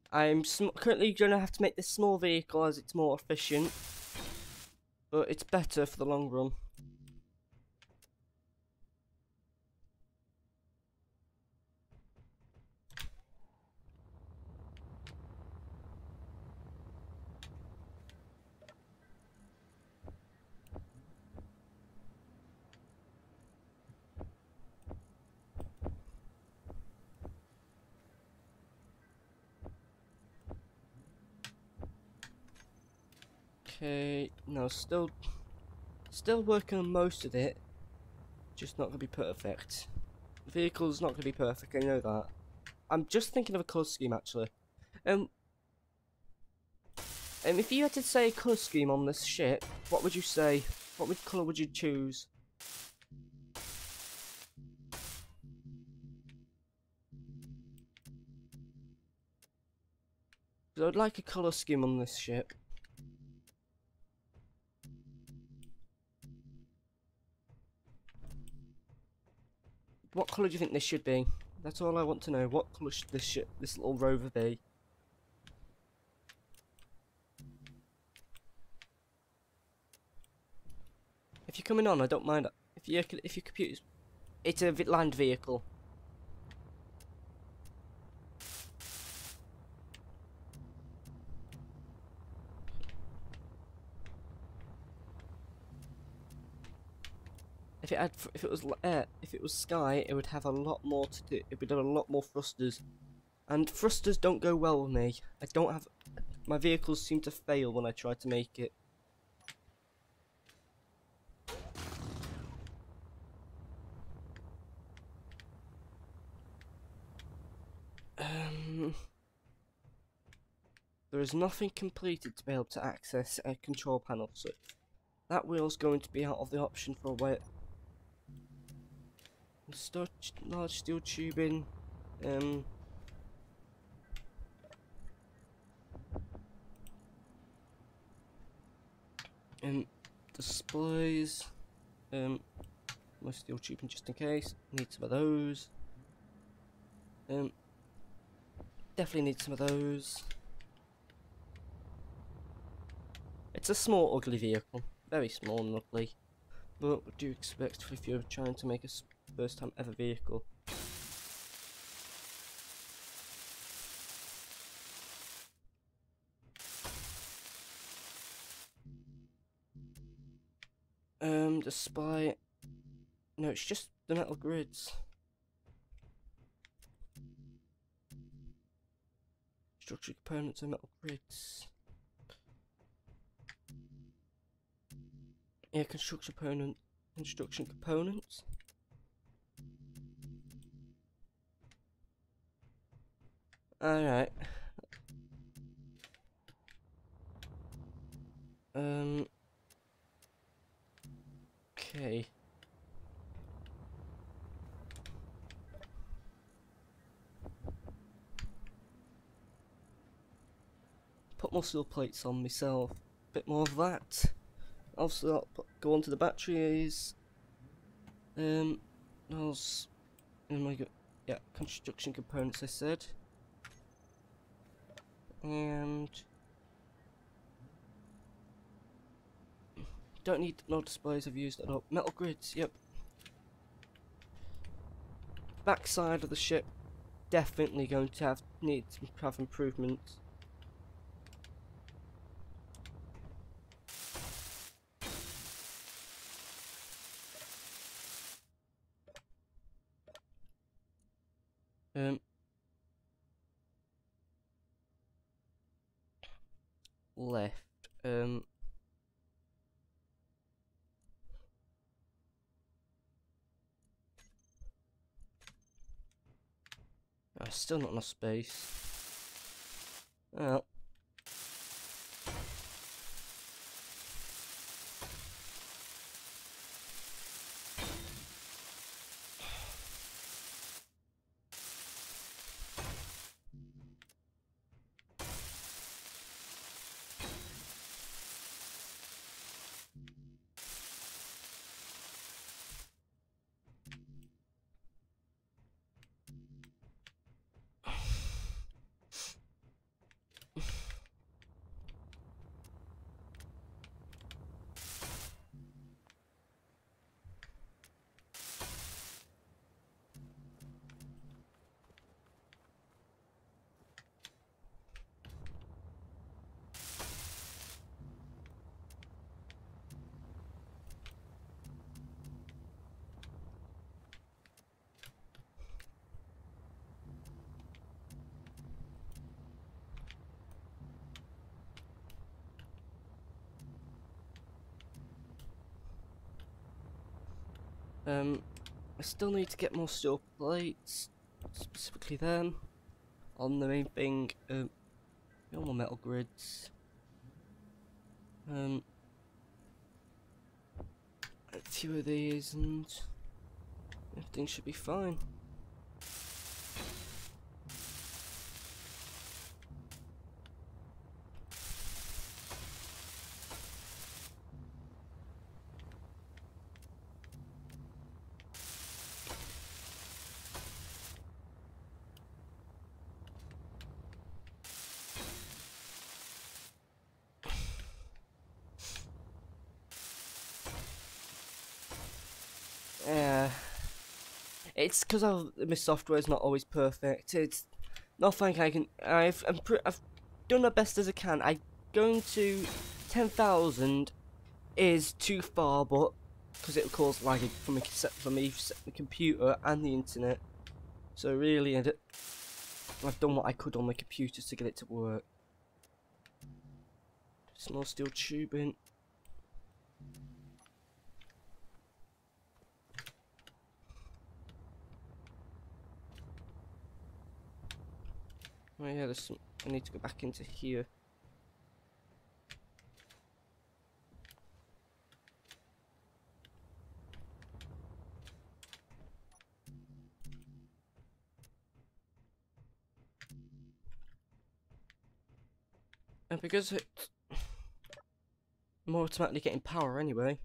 I'm currently going to have to make this small vehicle as it's more efficient, but it's better for the long run. Okay, no, still working on most of it, just not going to be perfect. The vehicle's not going to be perfect, I know that. I'm just thinking of a colour scheme actually. If you had to say a colour scheme on this ship, what would you say? What colour would you choose? Because I'd like a colour scheme on this ship. What colour do you think this should be? That's all I want to know. What colour should this little rover be? If you're coming on, I don't mind. If your computer's, it's a land vehicle. If it was sky, it would have a lot more to do. It would have a lot more thrusters, and thrusters don't go well with me. I don't have. My vehicles seem to fail when I try to make it. There is nothing completed to be able to access a control panel, so that wheel's going to be out of the option for a while. Large steel tubing. Displays. My steel tubing just in case. Need some of those. Definitely need some of those. It's a small, ugly vehicle. Very small and ugly. But what do you expect if you're trying to make a first time ever vehicle? Despite... No, it's just the metal grids. Structural components and metal grids. Yeah, construction components. Alright. Okay. Put more steel plates on myself. Bit more of that. Also, I'll go on to the batteries. Those. Yeah, construction components. I said. And don't need no displays. I've used it up. Metal grids. Yep. Backside of the ship. Definitely going to need to have improvements. Left. Still not enough space. Well. I still need to get more steel plates, specifically then, on the main thing, no more metal grids, a few of these and everything should be fine. Yeah, it's because my software is not always perfect. It's nothing I can. I've done my best as I can. I going to 10,000 is too far, but because it will cause lagging from me, the computer and the internet. So really, I've done what I could on my computer to get it to work. Small steel tubing. Oh yeah, there's some. I need to go back into here. And because I'm automatically getting power anyway.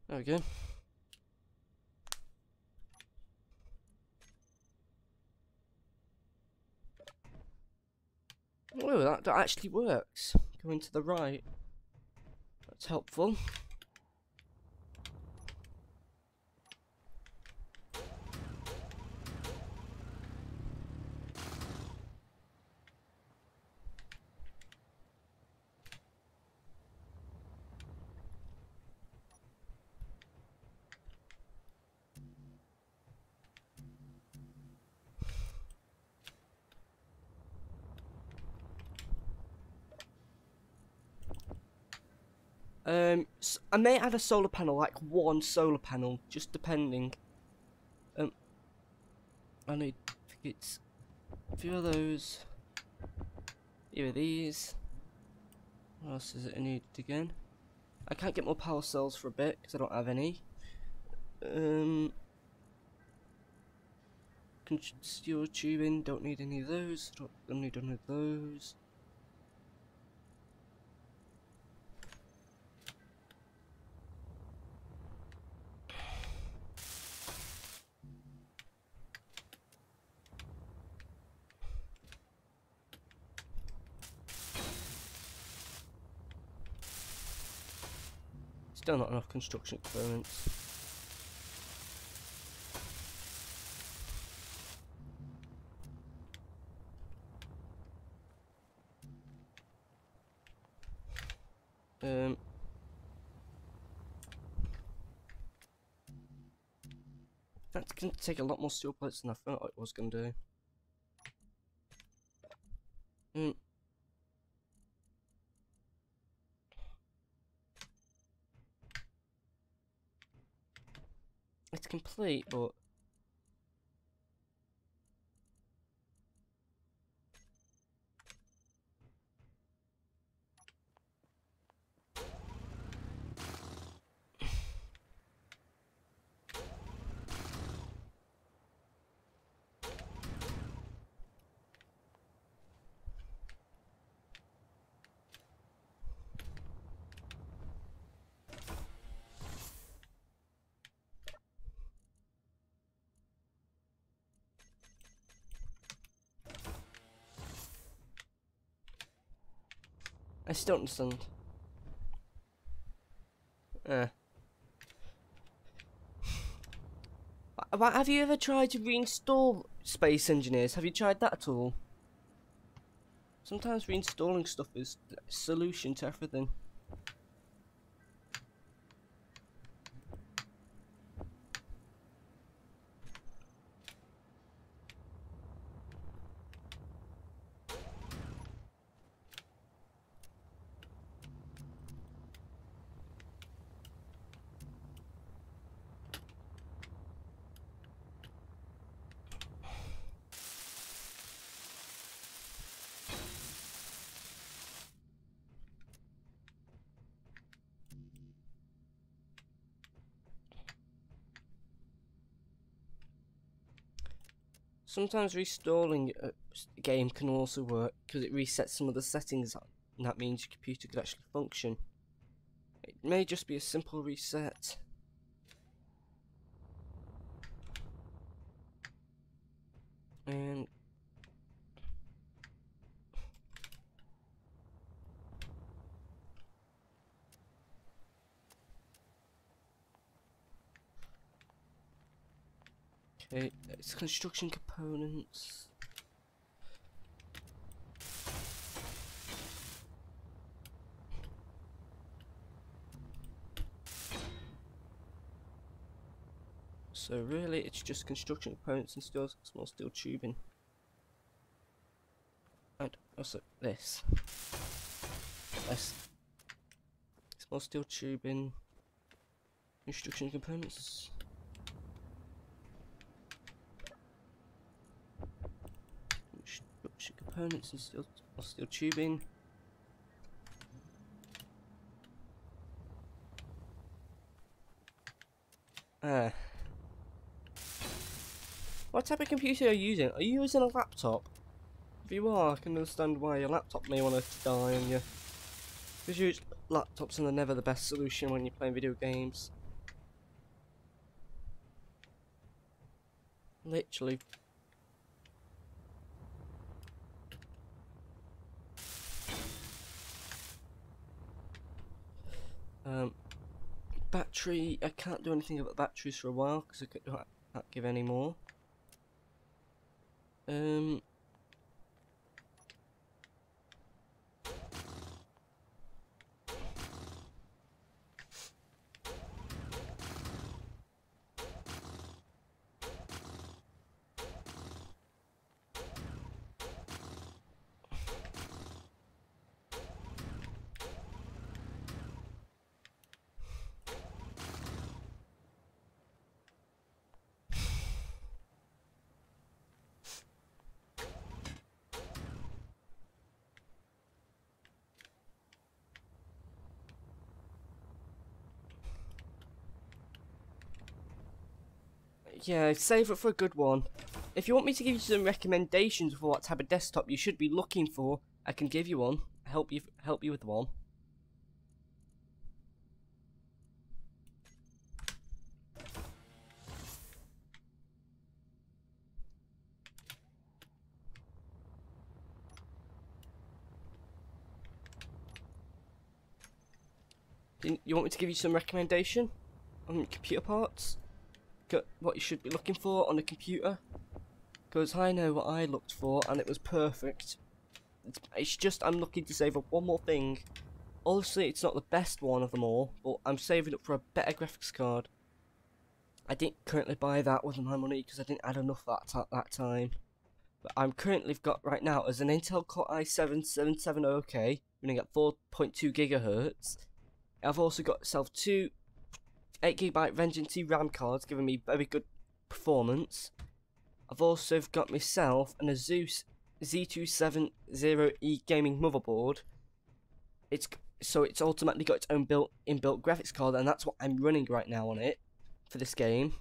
There we go. Oh, that actually works. Going to the right. That's helpful. I may add a solar panel, like one solar panel, just depending. I think it's a few of those. Here are these. What else is it I needed again? I can't get more power cells for a bit because I don't have any. Steel tubing, don't need any of those. Don't need any of those. Still not enough construction components. That's going to take a lot more steel plates than I thought it was going to do. It's complete, but I still don't understand. Have you ever tried to reinstall Space Engineers? Have you tried that at all? Sometimes reinstalling stuff is the solution to everything. Sometimes reinstalling a game can also work because it resets some of the settings, and that means your computer could actually function. It may just be a simple reset. And okay, it's construction components. So really, it's just construction components and small steel tubing. And also this. Small steel tubing, construction components. Construction components and small steel tubing. What type of computer are you using? Are you using a laptop? If you are, I can understand why your laptop may want to die on you. Because laptops are never the best solution when you're playing video games. Literally. Battery, I can't do anything about batteries for a while because I can't give any more. Yeah, save it for a good one. If you want me to give you some recommendations for what type of desktop you should be looking for, I can give you one. Help you with one. You want me to give you some recommendation on computer parts? What you should be looking for on a computer? Because I know what I looked for and it was perfect. It's just I'm looking to save up one more thing. Obviously it's not the best one of them all, but I'm saving up for a better graphics card. I didn't currently buy that with my money because I didn't add enough at that time. But I'm currently got right now as an Intel Core i7-7700K running at 4.2 GHz. I've also got myself two 8GB Vengeance RAM cards giving me very good performance. I've also got myself an Asus Z270E gaming motherboard. It's ultimately got its own inbuilt graphics card, and that's what I'm running right now on it for this game.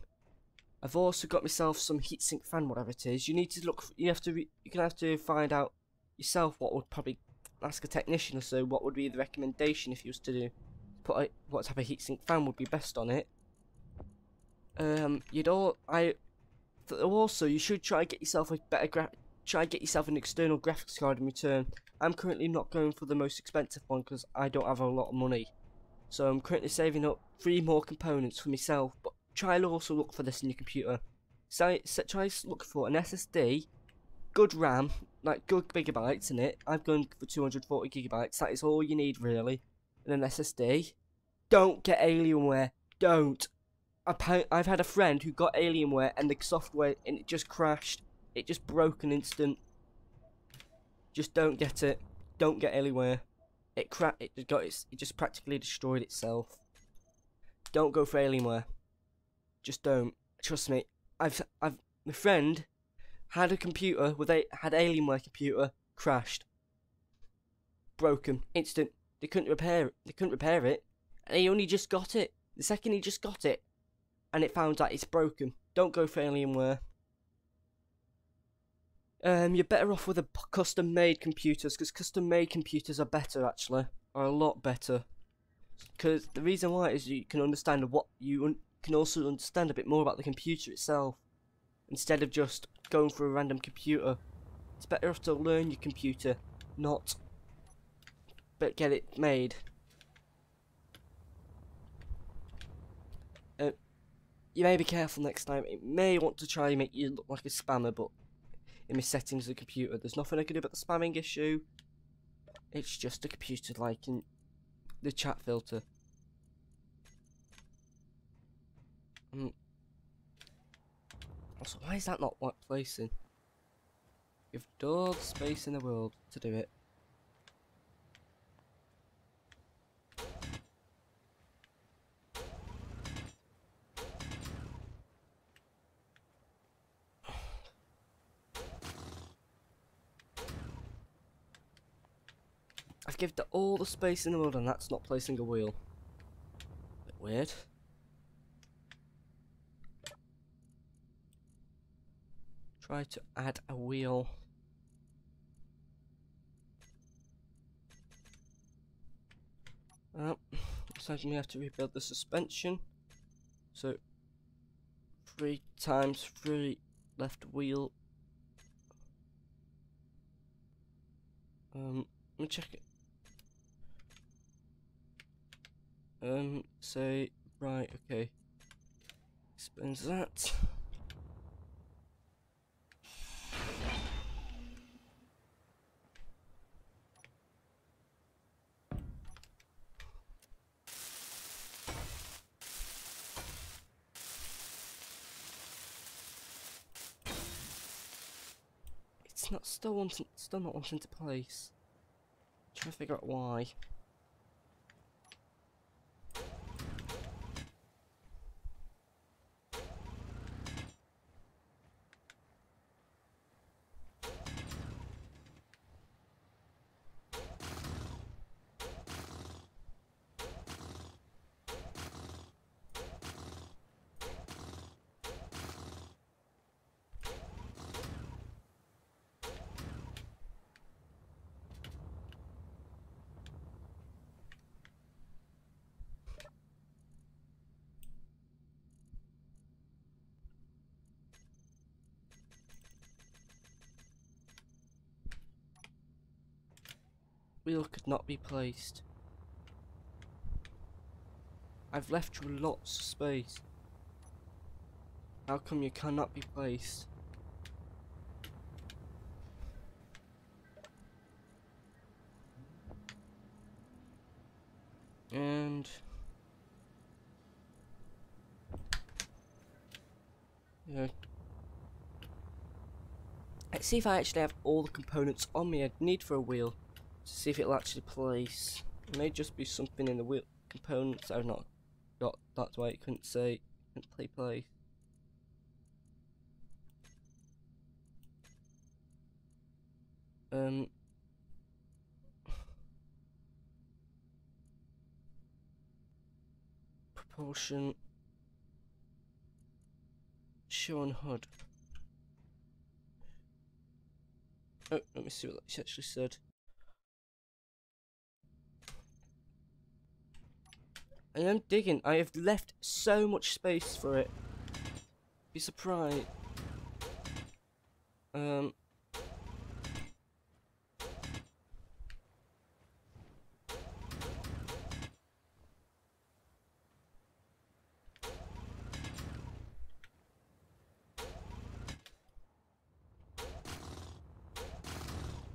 I've also got myself some heatsink fan, whatever it is. You need to look. You're gonna have to find out yourself what would probably ask a technician or so. What would be the recommendation if you was to do what type of heatsink fan would be best on it. Also you should try and get yourself a try and get yourself an external graphics card in return. I'm currently not going for the most expensive one because I don't have a lot of money. So I'm currently saving up 3 more components for myself, but try and also look for this in your computer. So try to look for an SSD, good RAM, like good gigabytes in it. I've gone for 240 gigabytes. That is all you need really. And an SSD. Don't get Alienware. Don't. I've had a friend who got Alienware and the software and it just crashed. It just broke an instant. Just don't get it. Don't get Alienware. It just practically destroyed itself. Don't go for Alienware. Just don't. Trust me. My friend had a computer had Alienware computer, crashed. Broken. Instant. They couldn't repair it. And he only just got it. The second he just got it, and it found that it's broken. Don't go for Alienware. You're better off with a custom-made computers, because custom-made computers are better actually, are a lot better. Because the reason why is you can understand can also understand a bit more about the computer itself, instead of just going for a random computer. It's better off to learn your computer, but get it made. You may be careful next time. It may want to try and make you look like a spammer, but in my settings of the computer, there's nothing I can do about the spamming issue. It's just a computer, like in the chat filter. Also, why is that not placing? You've all the space in the world to do it. I've given it all the space in the world and that's not placing a wheel. Bit weird. Try to add a wheel. Looks like we have to rebuild the suspension. So 3 times 3 left wheel. Let me check it. Say right, okay. Explains that. It's not still not wanting to place. Trying to figure out why. Wheel could not be placed. I've left you lots of space. How come you cannot be placed? And yeah. Let's see if I actually have all the components on me I'd need for a wheel. To see if it'll actually place. It may just be something in the wheel components I've not got. That's why it couldn't play. Propulsion. Show on HUD. Oh, let me see what she actually said. And I'm digging. I have left so much space for it. Be surprised. I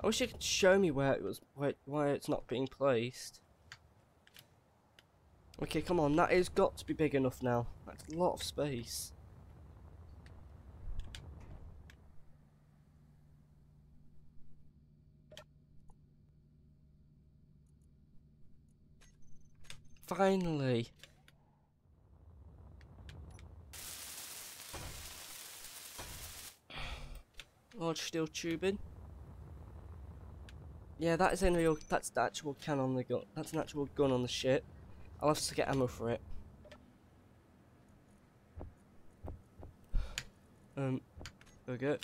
wish you could show me where it was, why it's not being placed. Okay, come on, that has got to be big enough now. That's a lot of space. Finally. Large steel tubing. Yeah, that is unreal. That's the actual cannon on the gun. That's an actual gun on the ship. I'll have to get ammo for it. There we go.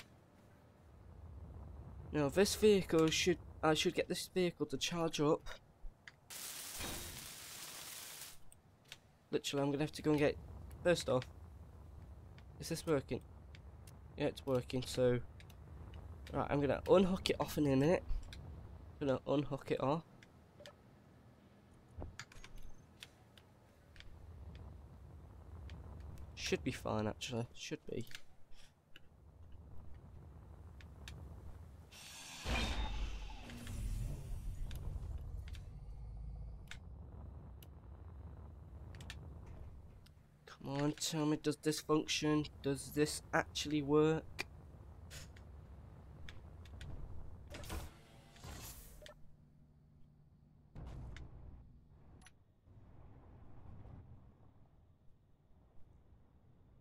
Now this vehicle I should get this vehicle to charge up. Literally, I'm gonna have to go and get. First off, is this working? Yeah, it's working. So, right, I'm gonna unhook it off in a minute. Gonna unhook it off. Should be fine, actually. Should be. Come on, tell me, does this function? Does this actually work?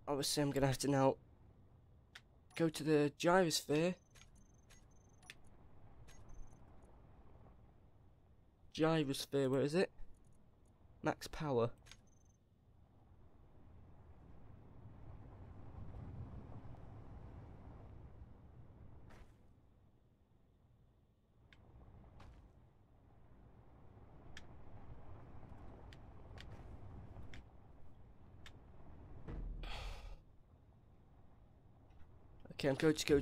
Obviously, I'm gonna have to now go to the gyrosphere. Gyrosphere, where is it? Max power. Okay, I'm going to go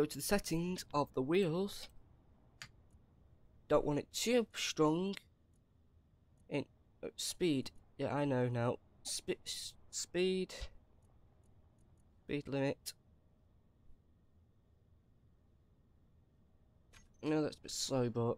to the settings of the wheels. Don't want it too strong. In speed. Yeah, I know now. Speed limit. No, that's a bit slow, but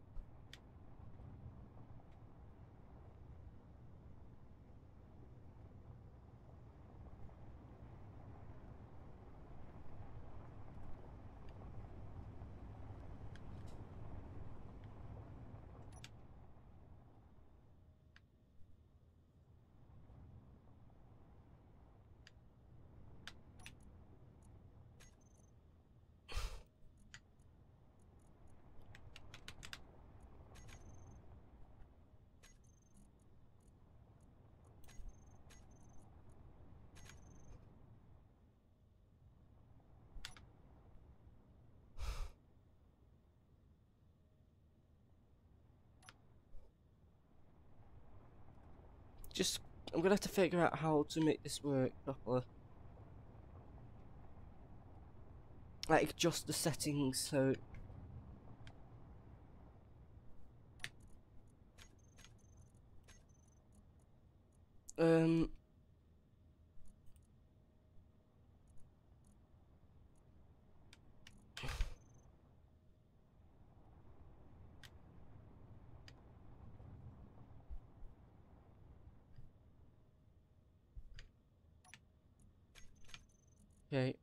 I'm gonna have to figure out how to make this work properly. Like adjust the settings so um okay.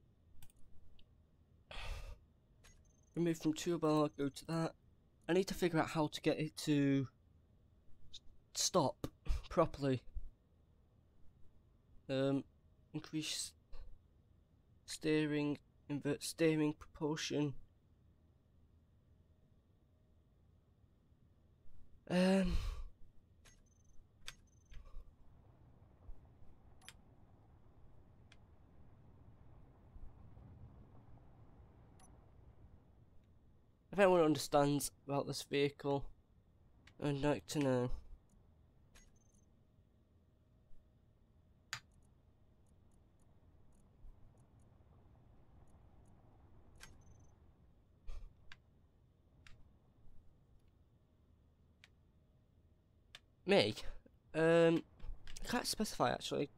Remove from toolbar, go to that. I need to figure out how to get it to stop properly. Increase steering, invert steering proportion. If anyone understands about this vehicle, I'd like to know. Me? I can't specify actually.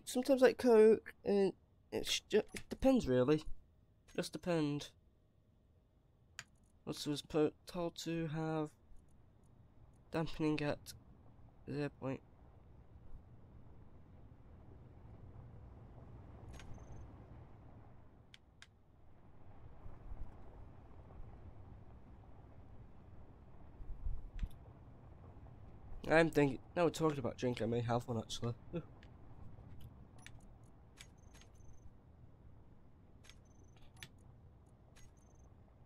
Sometimes like Coke, and it depends really. Just depend. Also was told to have dampening at 0 point. I'm thinking, now we're talking about drink, I may have one actually. Ooh.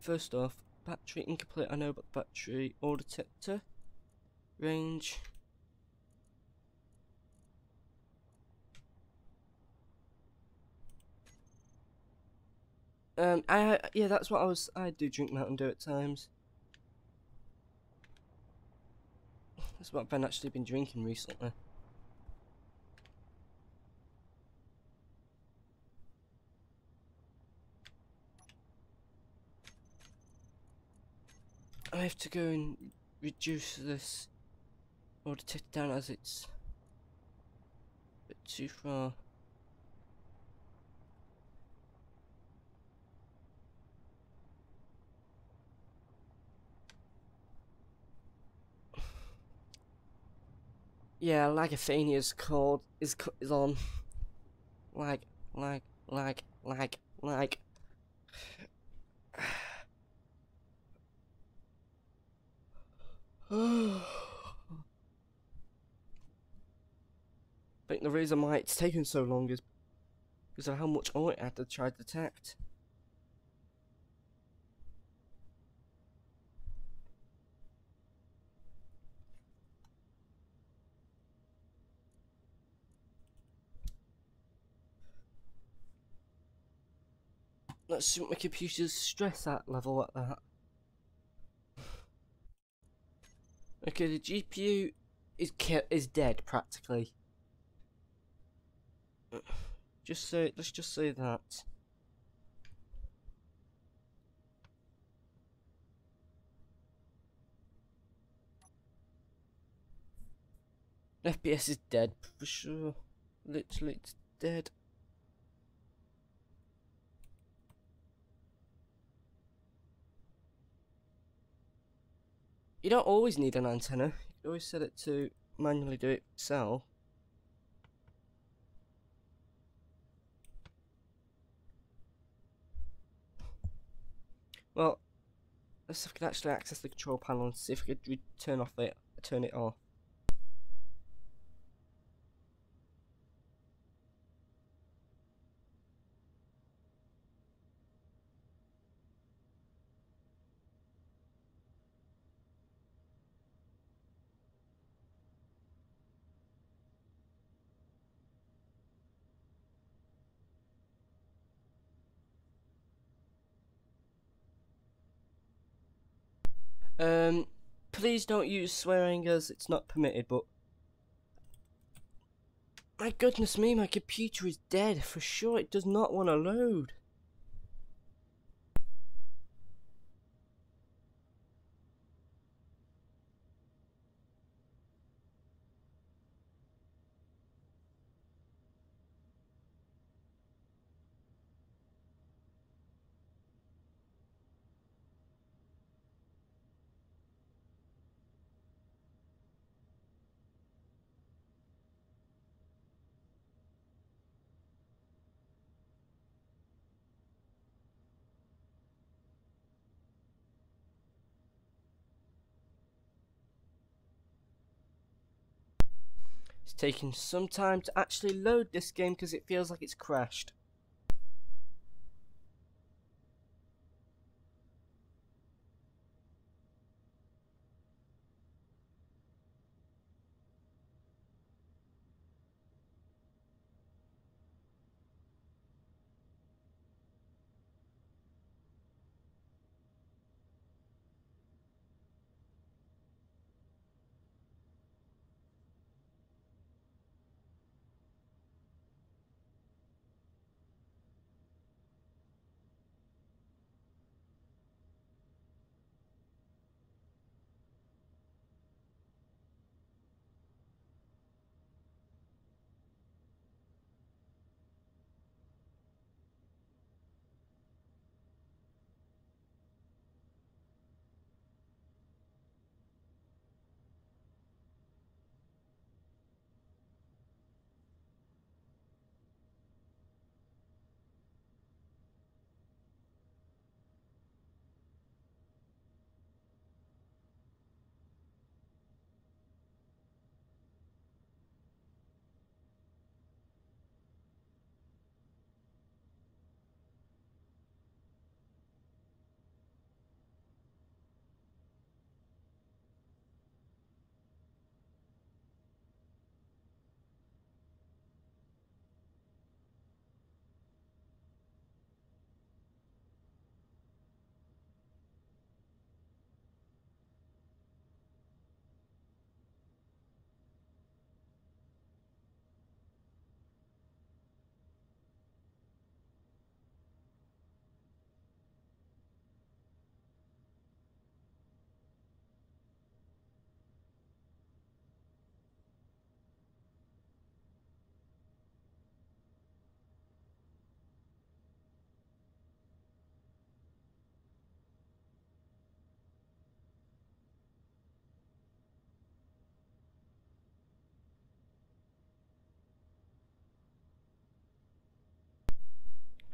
First off, battery incomplete, I know about the battery, ore detector, range. Yeah, that's what I do drink Mountain Dew at times. That's what I've actually been drinking recently. I have to go and reduce this or detect it down as it's a bit too far. Yeah, Lagathania's called is on. Lag. I think the reason why it's taken so long is because of how much oil it had to try to detect. Let's see what my computer's stress at level at that. Okay, the GPU is dead practically. Let's just say that. FPS is dead for sure. Literally, it's dead. You don't always need an antenna. You can always set it to manually do it itself. Well, let's see if we can actually access the control panel and see if we could turn it off. Please don't use swearing as it's not permitted, but my goodness me, my computer is dead for sure. It does not want to load. It's taking some time to actually load this game because it feels like it's crashed.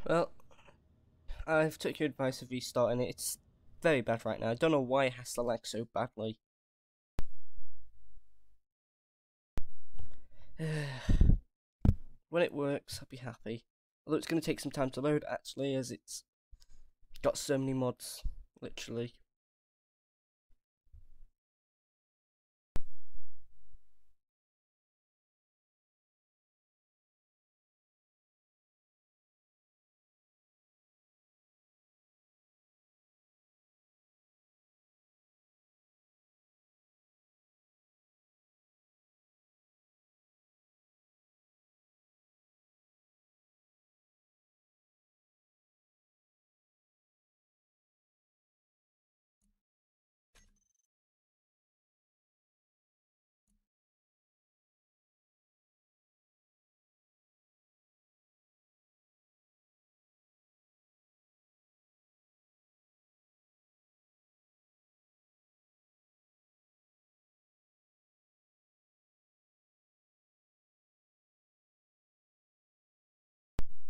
Well, I've took your advice of restarting it. It's very bad right now. I don't know why it has to lag so badly. When it works, I'll be happy. Although it's going to take some time to load, actually, as it's got so many mods, literally.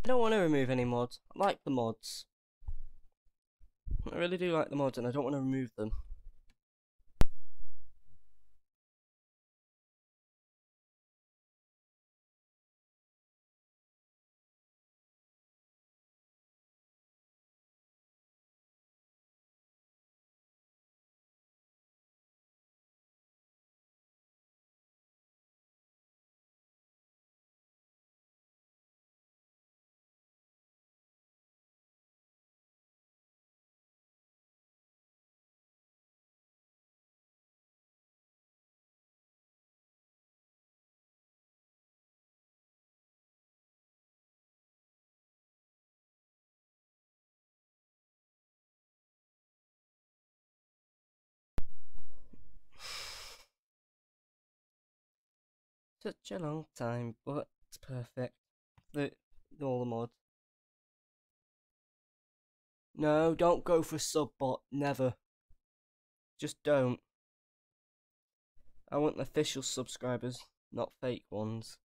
I don't want to remove any mods. I like the mods. I really do like the mods and I don't want to remove them. Such a long time, but it's perfect. All the mods. No, don't go for subbot. Never. Just don't. I want official subscribers, not fake ones.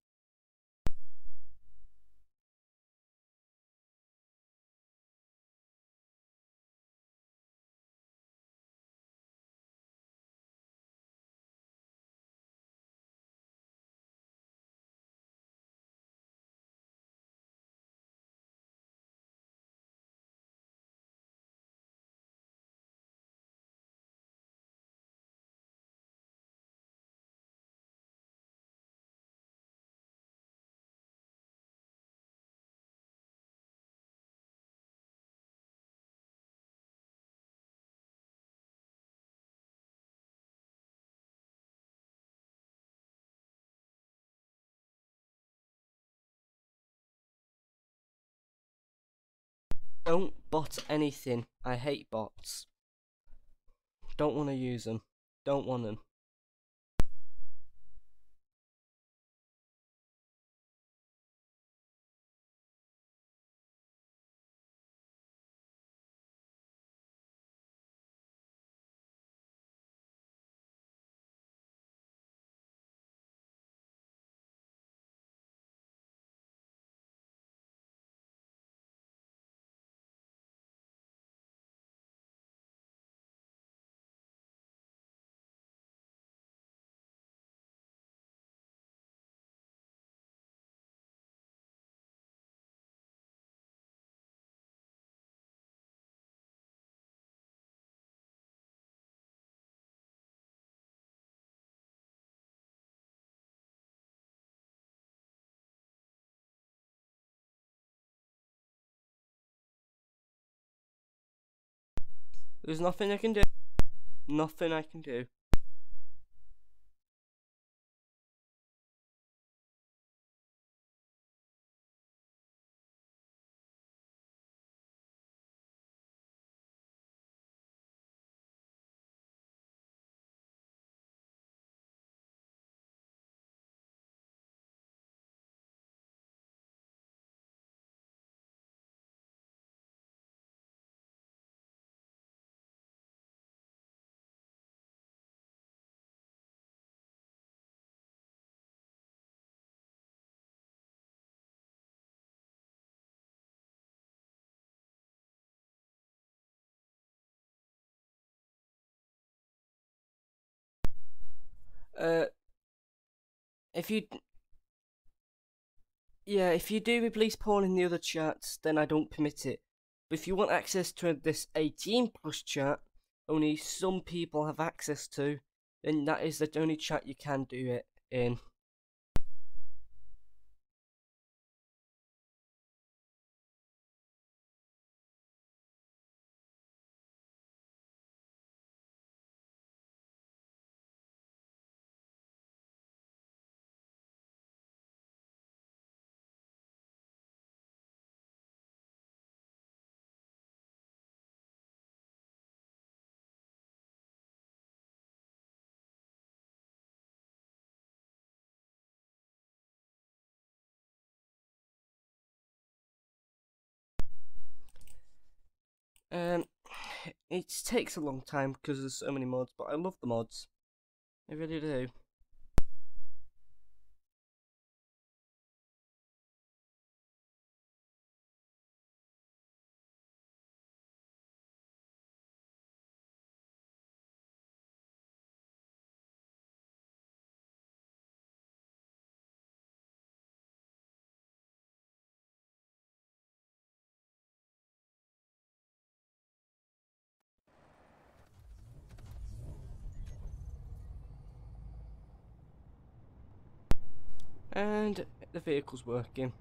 Don't bot anything. I hate bots. Don't want to use them. Don't want them. There's nothing I can do. Nothing I can do. Uh, if you, yeah, if you do release porn in the other chats, then I don't permit it. But if you want access to this 18 plus chat, only some people have access to, then that is the only chat you can do it in. Um, it takes a long time because there's so many mods, but I love the mods. I really do. And the vehicle's working.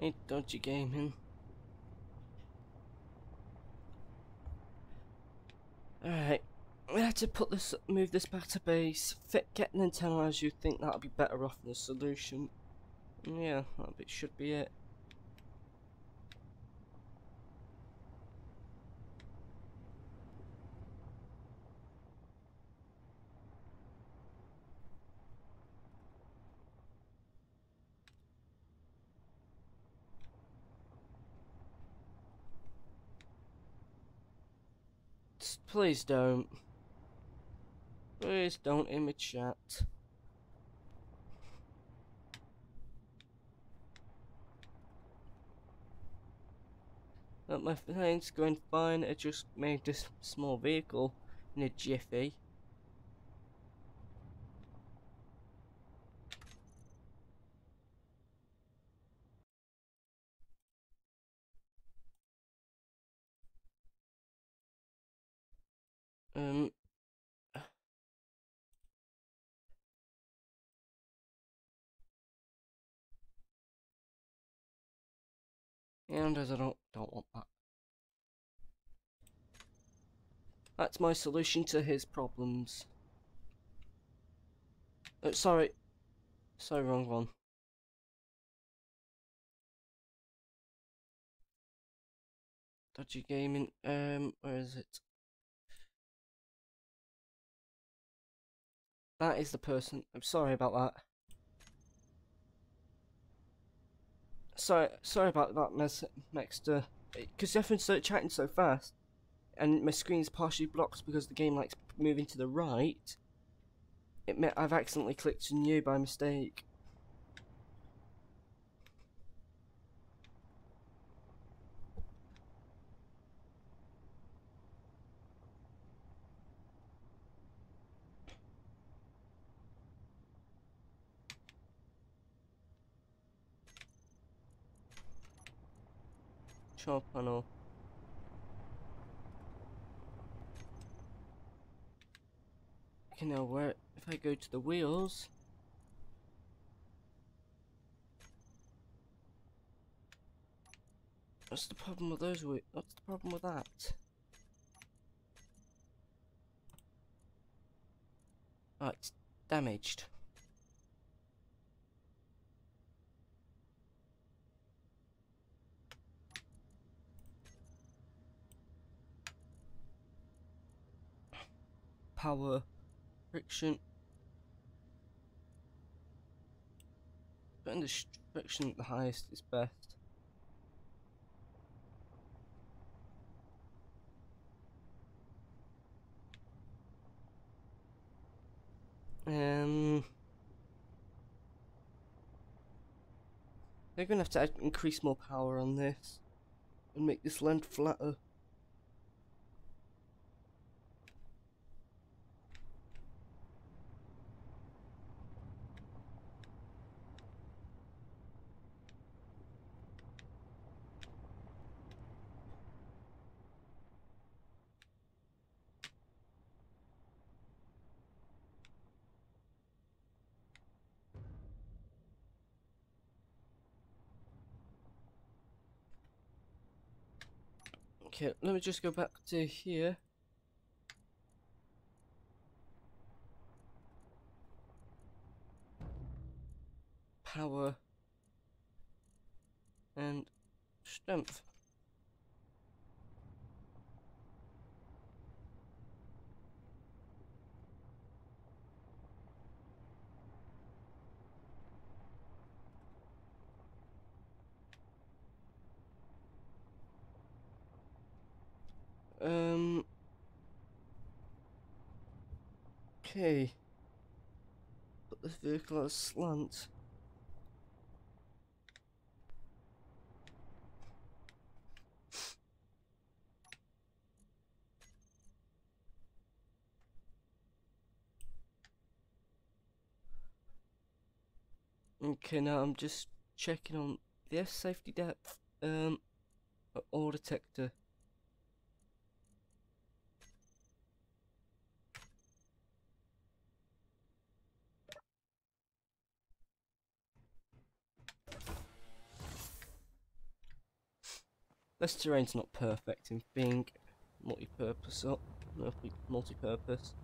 Ain't dodgy gaming. Alright, we had to move this back to base. Get an antenna as you think that'll be better off than a solution. Yeah, that should be it. Please don't. Please don't in the chat. My plane's going fine. I just made this small vehicle in a jiffy. And as I don't want that. That's my solution to his problems. Sorry, wrong one. Dodgy gaming. Where is it? That is the person. I'm sorry about that. Sorry about that, Mexter. Because everyone started chatting so fast, and my screen's partially blocked because the game likes moving to the right. I've accidentally clicked on you by mistake. Control panel. Okay, now where? If I go to the wheels. What's the problem with those wheels? What's the problem with that? Oh, it's damaged. Power, friction. Putting the friction at the highest is best. They're gonna have to increase more power on this and make this land flatter. Okay, let me just go back to here. Power and strength. Okay. this vehicle at a slant. Okay, now I'm just checking on the safety depth, ore detector. This terrain's not perfect in being multi-purpose, multi-purpose.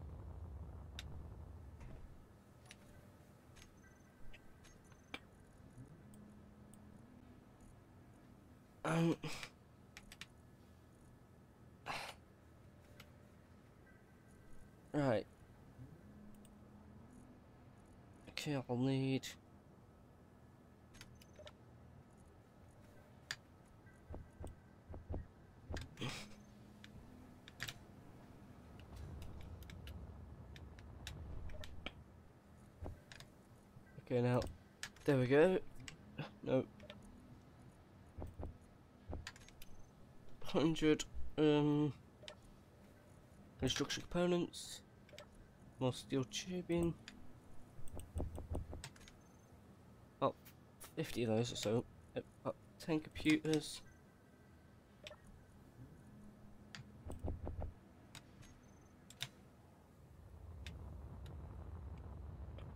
Right. Okay, I'll need. Okay, now, there we go. No. 100, construction components. More steel tubing. About 50 of those or so. About 10 computers.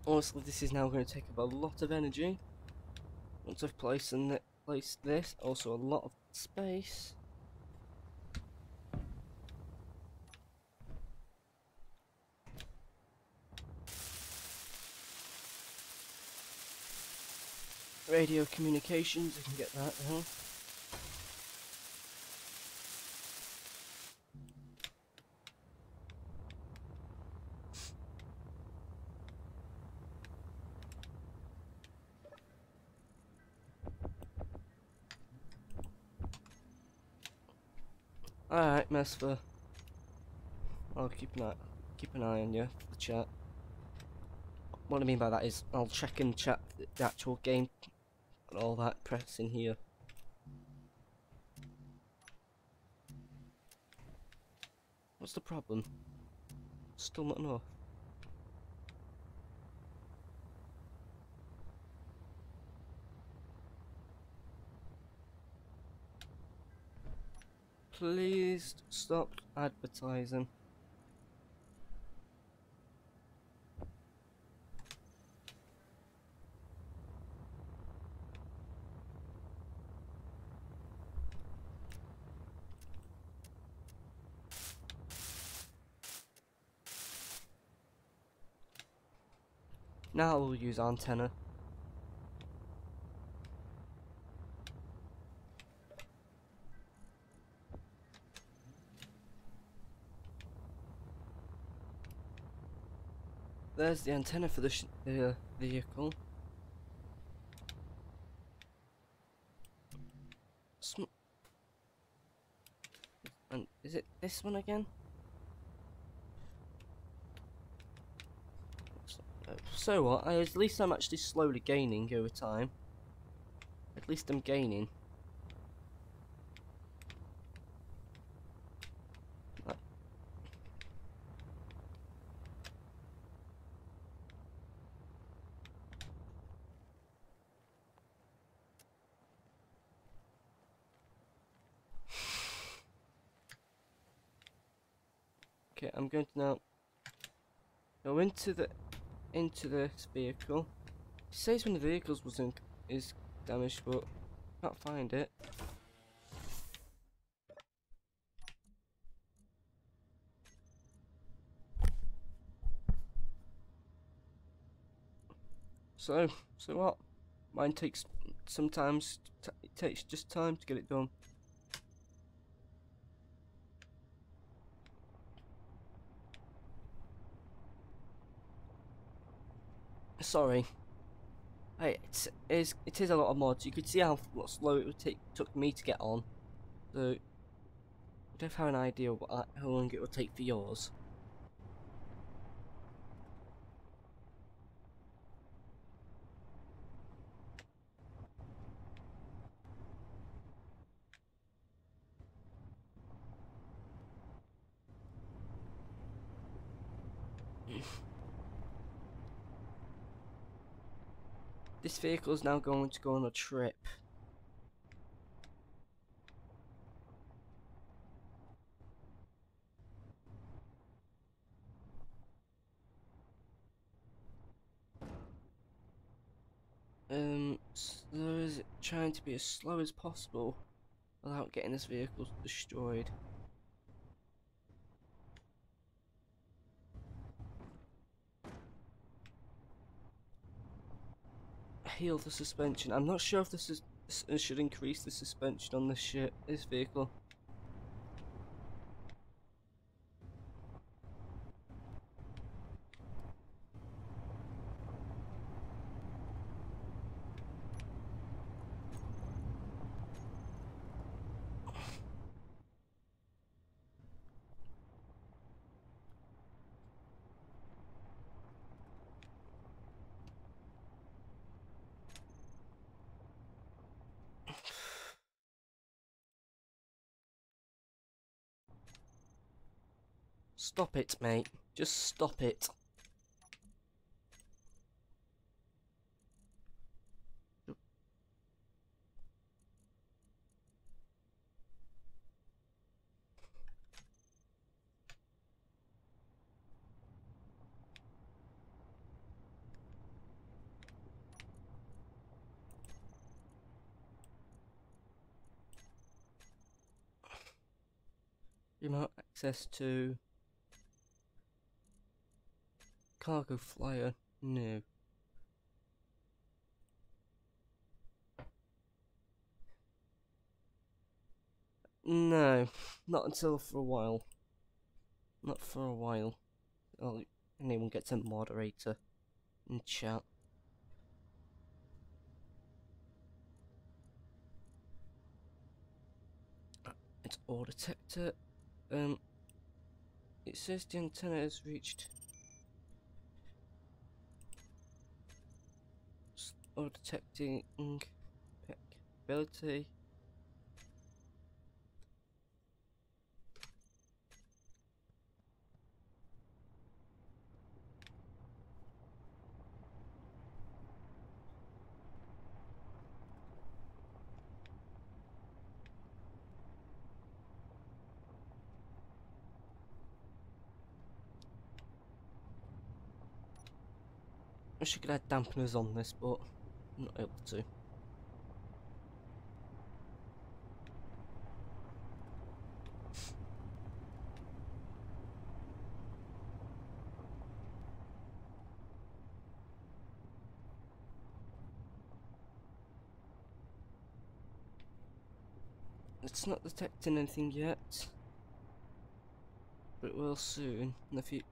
Honestly, this is now going to take up a lot of energy. Once I've placed this, also a lot of space. Radio communications, I can get that now. Alright, Mesfer. I'll keep an eye on you for the chat. What I mean by that is I'll check and chat the actual game and all that pressing here. What's the problem? Still not enough. Please stop advertising. Now we'll use antenna. There's the antenna for the vehicle. And is it this one again? So what? At least I'm actually slowly gaining over time. At least I'm gaining. Okay, I'm going to now go into this vehicle. It says when the vehicles is damaged, but I can't find it. So what? Mine takes sometimes it takes just time to get it done. Sorry. Hey, it is a lot of mods. You could see how slow it took me to get on. So you don't have an idea how long it will take for yours. This vehicle is now going to go on a trip. So is it trying to be as slow as possible without getting this vehicle destroyed? Heal the suspension. I'm not sure if this should increase the suspension on this vehicle. Stop it, mate. Just stop it. Remote access to cargo flyer. No. No, not until for a while. Not for a while. Oh, anyone gets a moderator in chat. It's all detector. It says the antenna has reached or detecting capability. I wish I could add dampeners on this, but I'm not able to. It's not detecting anything yet, but it will soon. And if you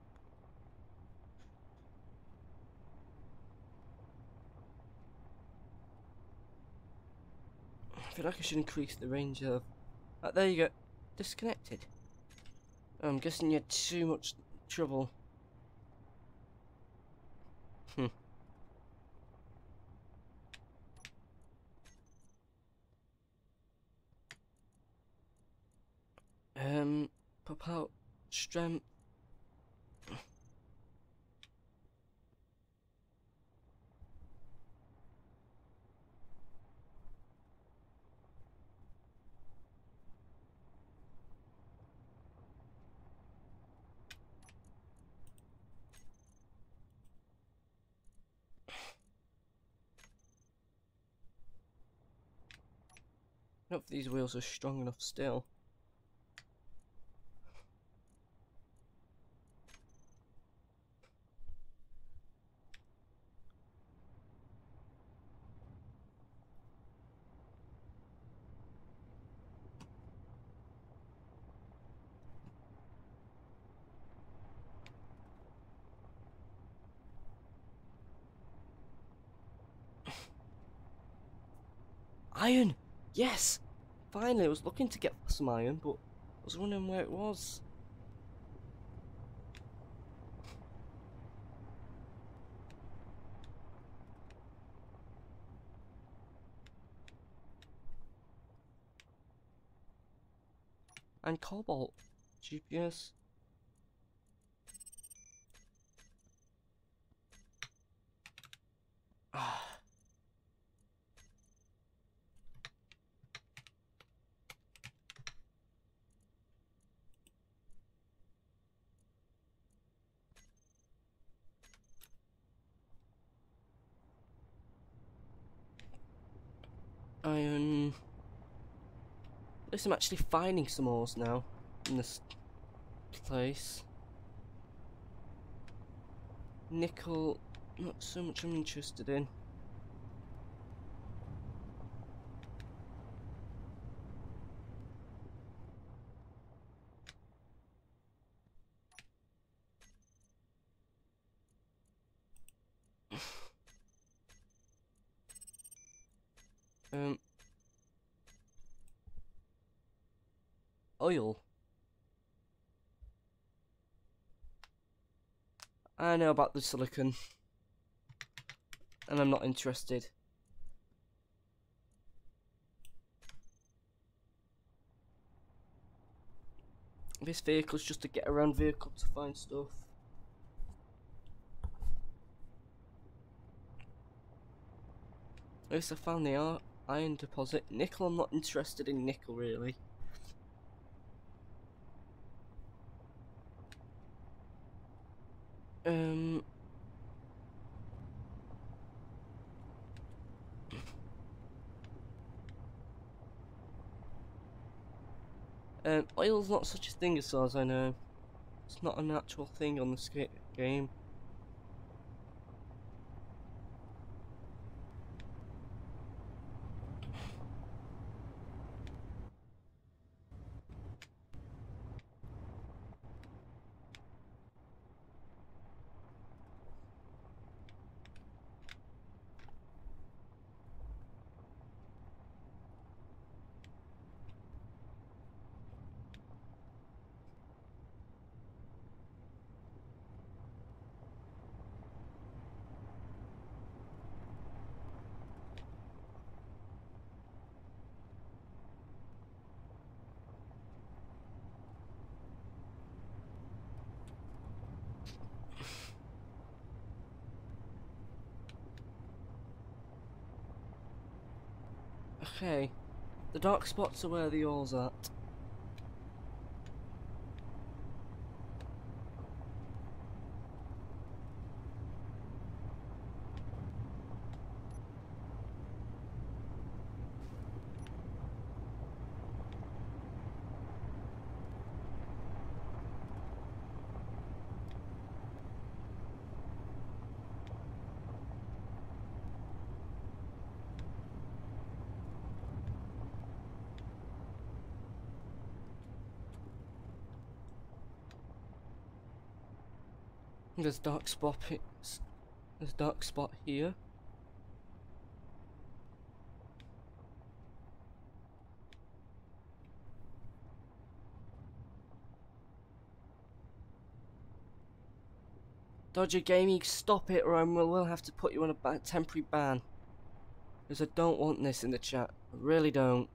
I feel like I should increase the range of. There you go. Disconnected. I'm guessing you had too much trouble. Pop out strength. I don't know if these wheels are strong enough still. Iron! Yes! Finally, I was looking to get some iron, but I was wondering where it was. And cobalt. GPS. Iron. At least I'm actually finding some ores now in this place. Nickel, not so much I'm interested in. Oil. I know about the silicon, and I'm not interested. This vehicle's just a get around vehicle to find stuff. At least I found the iron deposit. Nickel, I'm not interested in nickel really. Oil's not such a thing as far as I know. It's not a natural thing on this game. Okay, the dark spots are where the ore's at. There's dark spot. There's dark spot here. Dodger Gaming, stop it, or I will have to put you on a temporary ban. Because I don't want this in the chat. I really don't.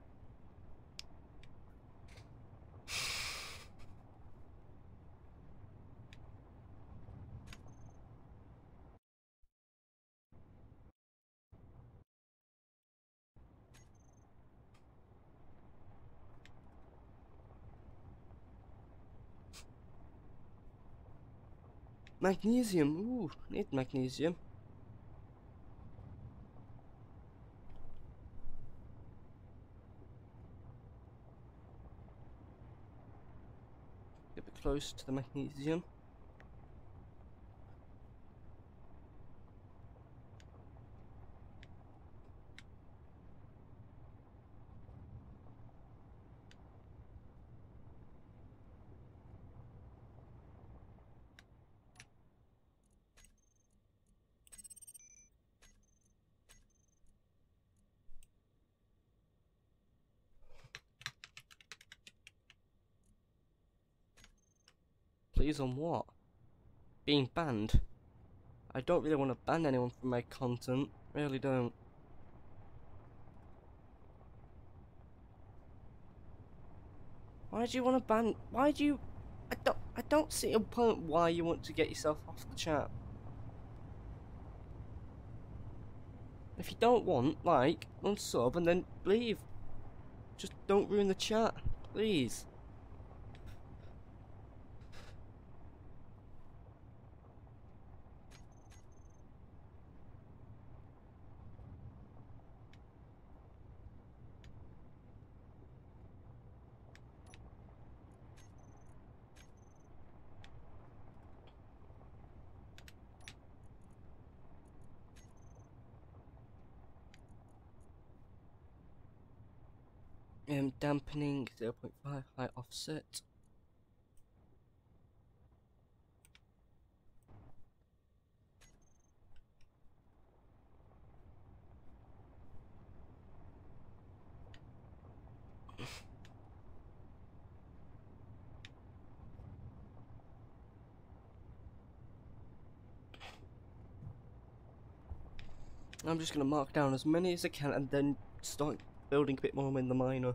Magnesium. Ooh, need magnesium. Get a bit close to the magnesium. Please, on what? Being banned? I don't really want to ban anyone from my content. Really don't. Why do you want to ban? Why do you? I don't see a point why you want to get yourself off the chat. If you don't want, like, unsub and then leave. Just don't ruin the chat, please. Dampening 0.5 high offset. I'm just going to mark down as many as I can and then start building a bit more in the minor.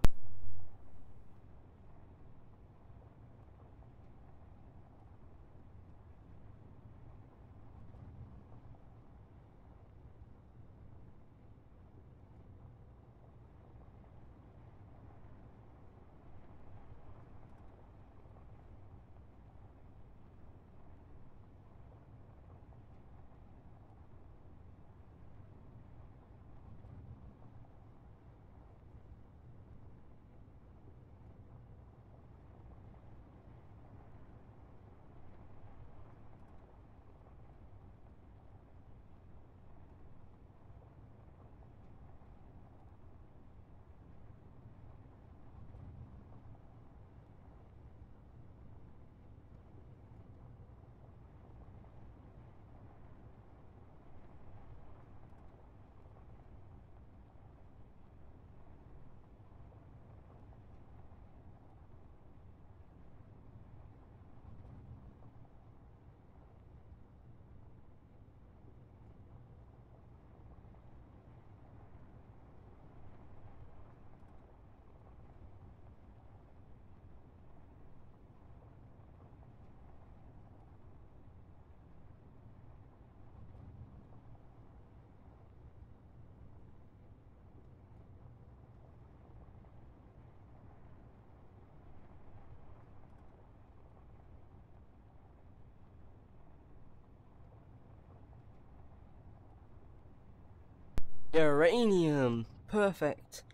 Uranium! Perfect.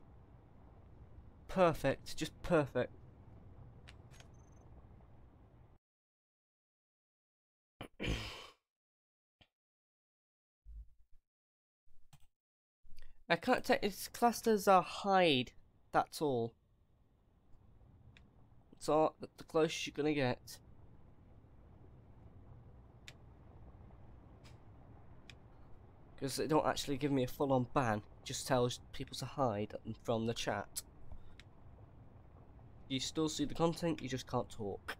Perfect, just perfect. I can't take its classed as a hide, that's all. It's all the closest you're gonna get. Because they don't actually give me a full-on ban, it just tells people to hide from the chat. You still see the content, you just can't talk.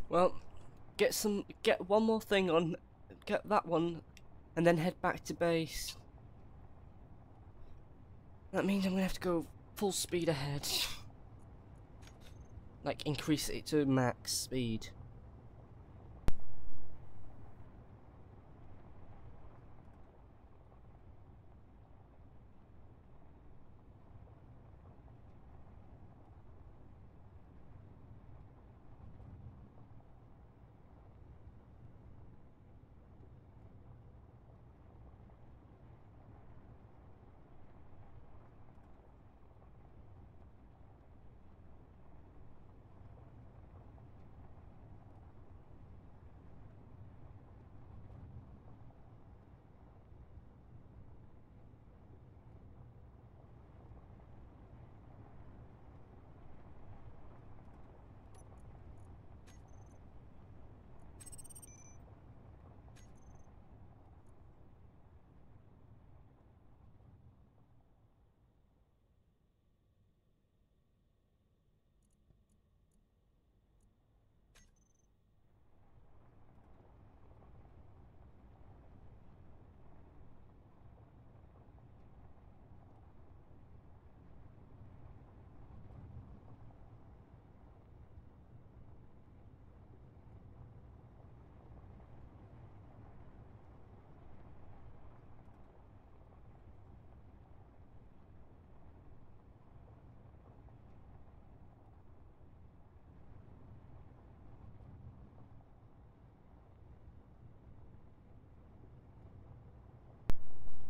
Well, get one more thing on, get that one, and then head back to base. That means I'm gonna have to go full speed ahead. Like, increase it to max speed.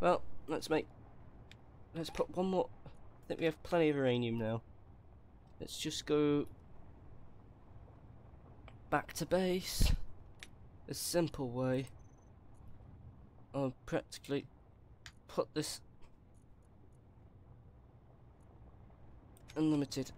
Well, let's put one more. I think we have plenty of uranium now. Let's just go back to base. A simple way. I'll practically put this unlimited.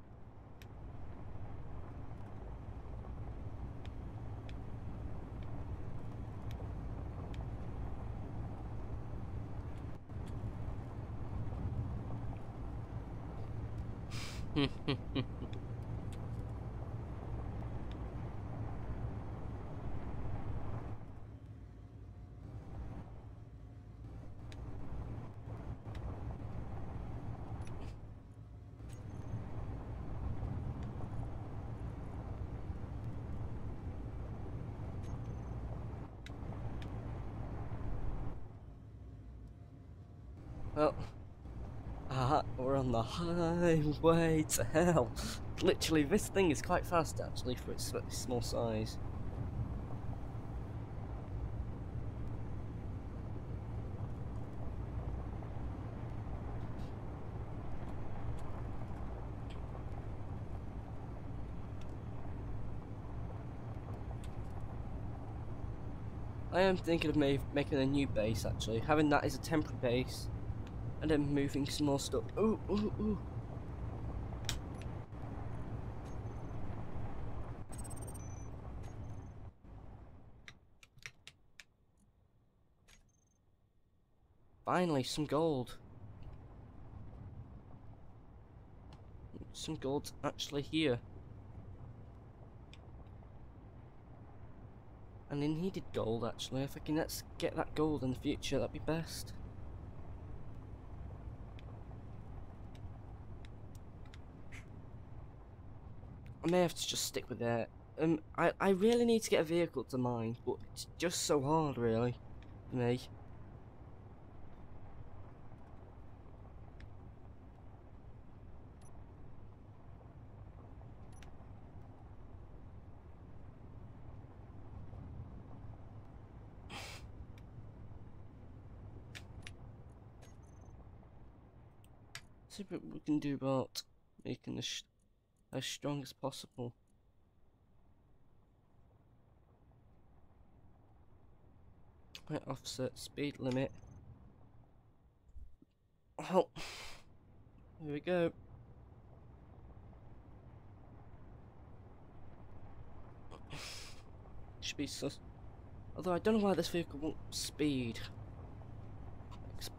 Well, we're on the highway to hell. Literally, this thing is quite fast actually for its small size. I am thinking of making a new base actually, having that as a temporary base, and then moving some more stuff. Ooh, ooh, ooh. Finally, some gold. Some gold's actually here. And I needed gold actually. If I can get that gold in the future, that'd be best. I may have to just stick with that. I really need to get a vehicle to mine, but it's just so hard really for me. See what we can do about making this as strong as possible. Right, offset speed limit. Oh, here we go. Should be sus. Although I don't know why this vehicle won't speed.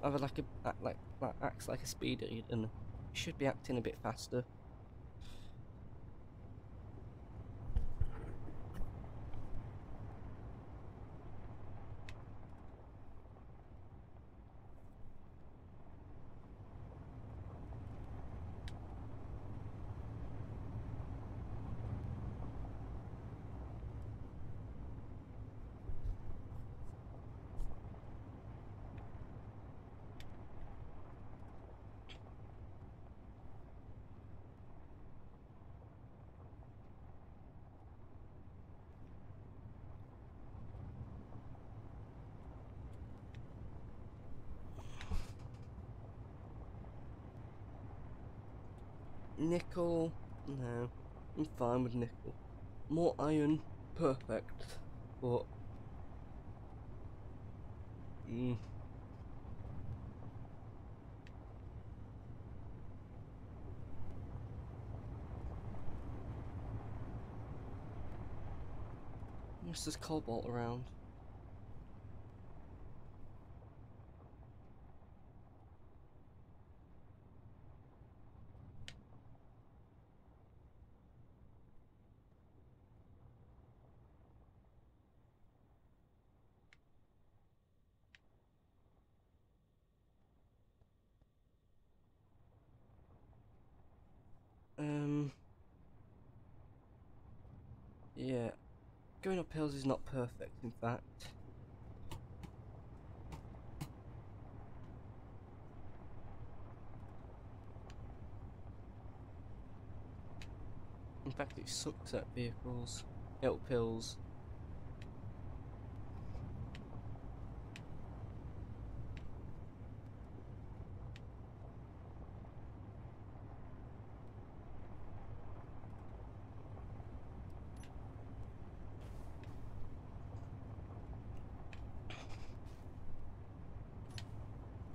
Either acts like a speeder, and should be acting a bit faster. Nickel? No. I'm fine with nickel. More iron? Perfect. But... What's this cobalt around? Yeah. Going up hills is not perfect, in fact. In fact, it sucks at vehicles. Up hills.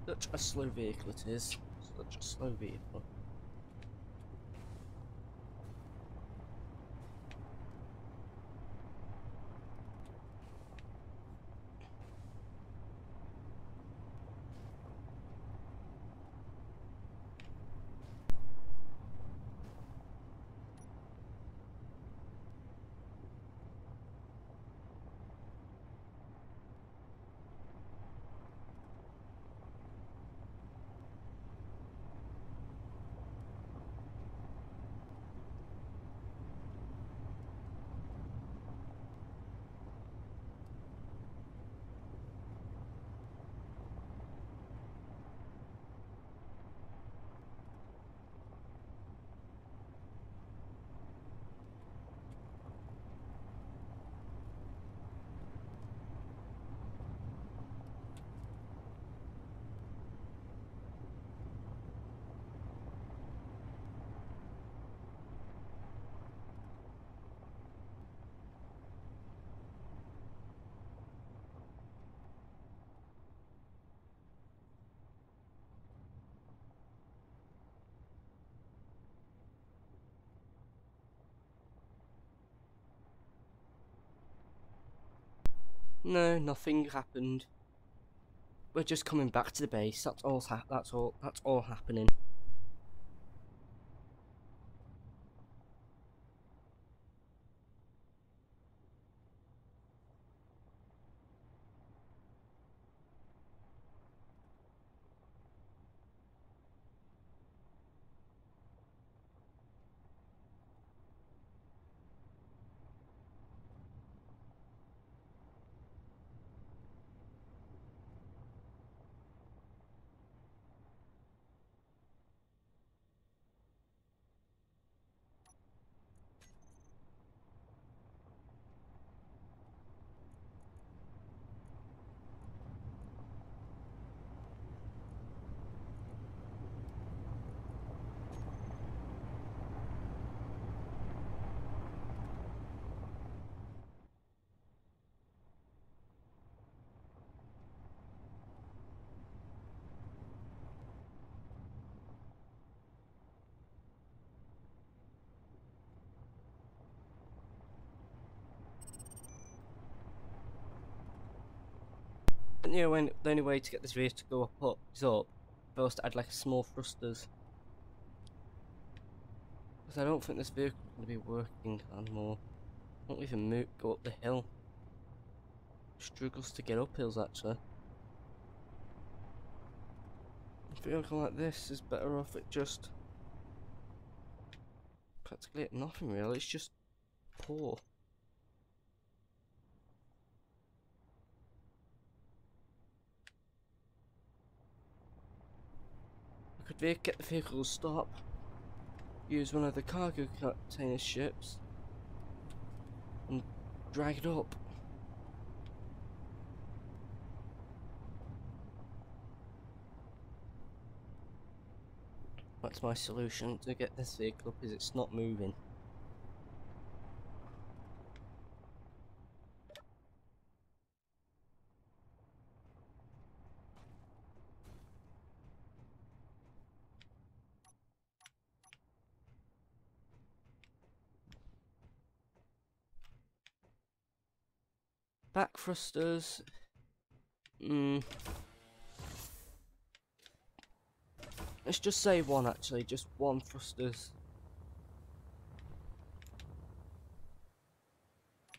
Such a slow vehicle it is. Such a slow vehicle. No, nothing happened. We're just coming back to the base. That's all happening. But you know, when the only way to get this vehicle to go up is up, first to add like a small thrusters. Because I don't think this vehicle is going to be working anymore. Won't even go up the hill. Struggles to get up hills actually. A vehicle like this is better off at just practically at nothing really. It's just poor. I could get the vehicle to stop. Use one of the cargo container ships and drag it up. That's my solution to get this vehicle up, is it's not moving. Back thrusters. Let's just say one actually, just one thrusters.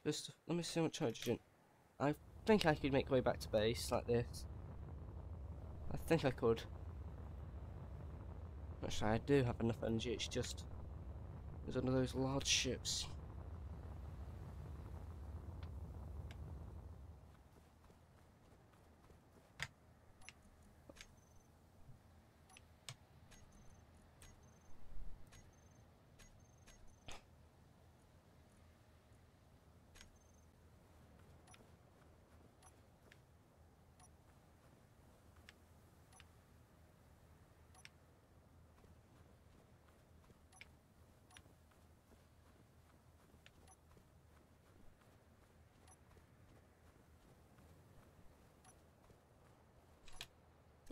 Just let me see how much hydrogen. I think I could make my way back to base like this. I think I could. Actually, I do have enough energy. It's just there's one of those large ships.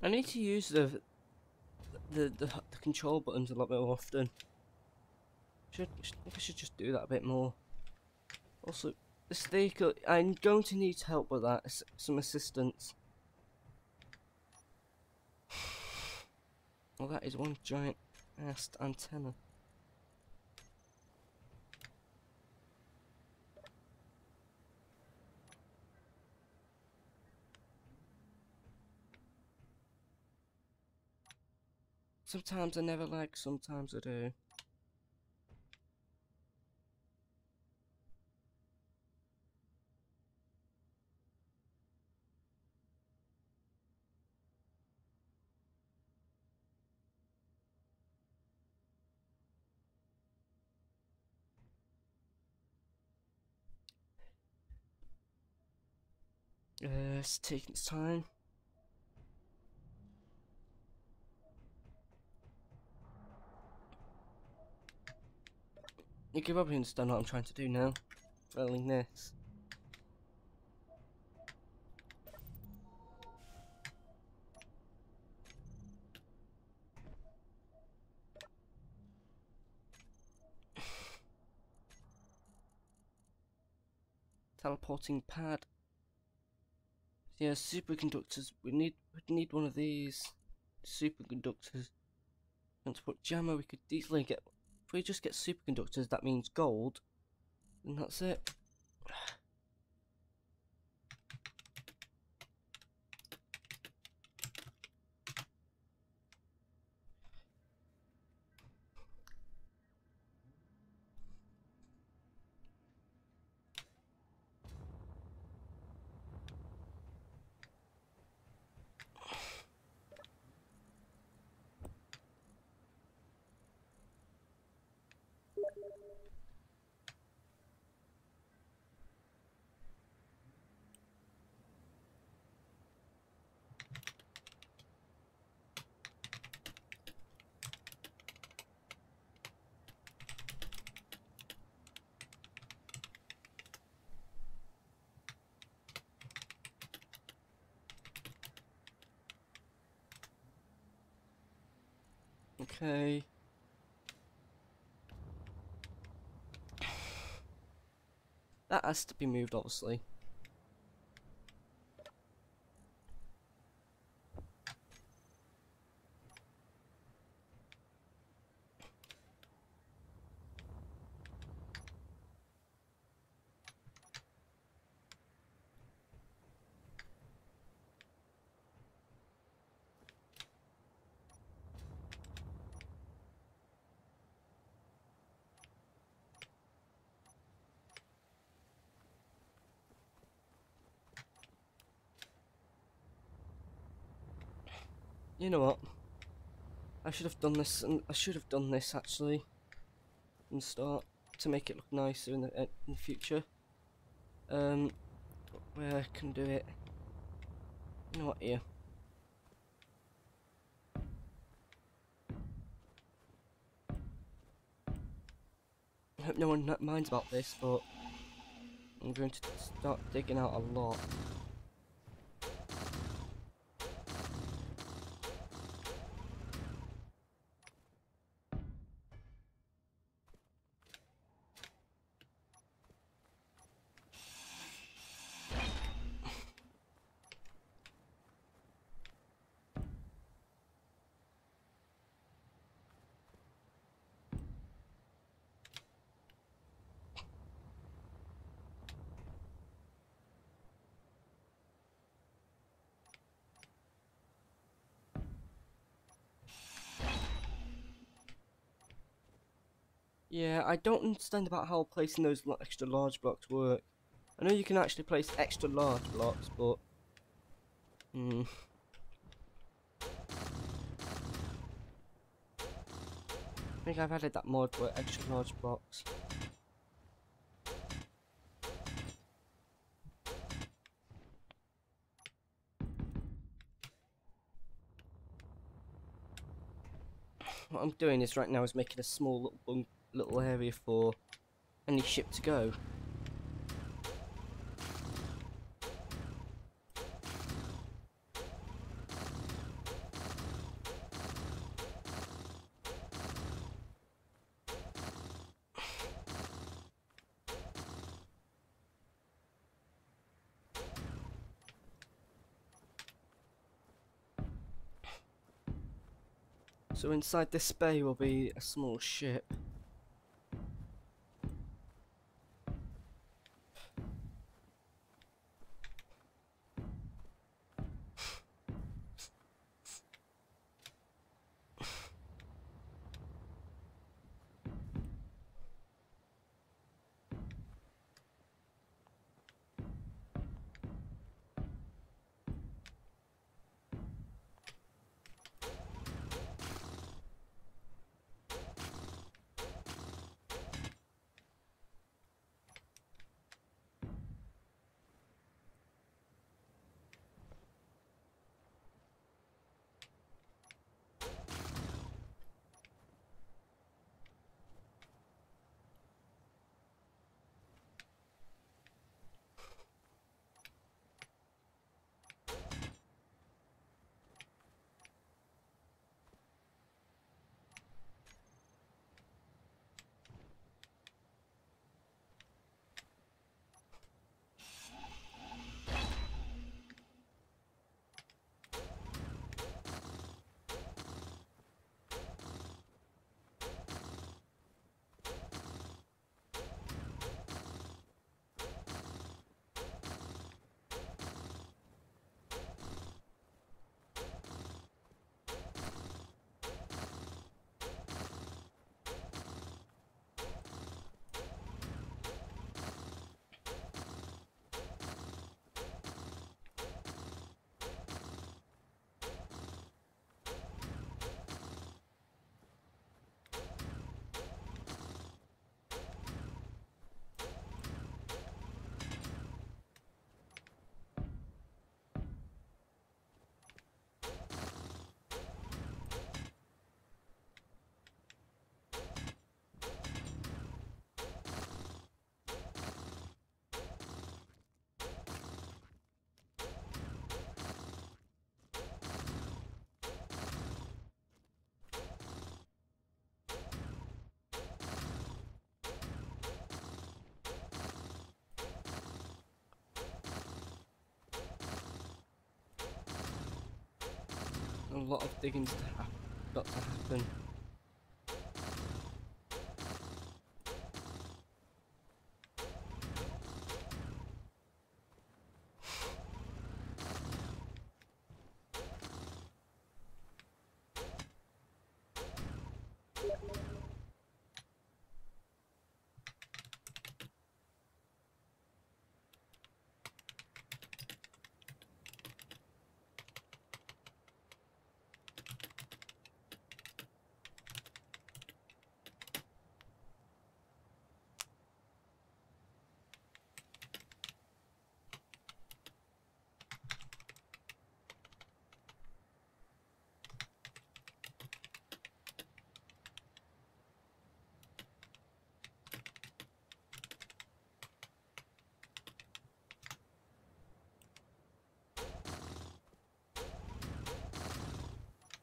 I need to use the control buttons a lot more often. I think I should just do that a bit more. Also, this vehicle, I'm going to need help with that, some assistance. Well, that is one giant ass antenna. Sometimes I never like, sometimes I do. It's taking its time. You can probably understand what I'm trying to do now. Rolling this. Teleporting pad. Yeah, superconductors. We need one of these superconductors. And to put jammer, we could easily get. If we just get superconductors, that means gold. And that's it. Okay. That has to be moved, obviously. You know what? I should have done this, and I should have done this actually, and start to make it look nicer in the future. Where I can do it. You know what? Here. hope no one minds about this, but I'm going to start digging out a lot. Yeah, I don't understand about how placing those extra large blocks work. I know you can actually place extra large blocks, but... I think I've added that mod with extra large blocks. What I'm doing is right now is making a small little area for any ship to go. So inside this bay will be a small ship. A lot of digging's got to happen.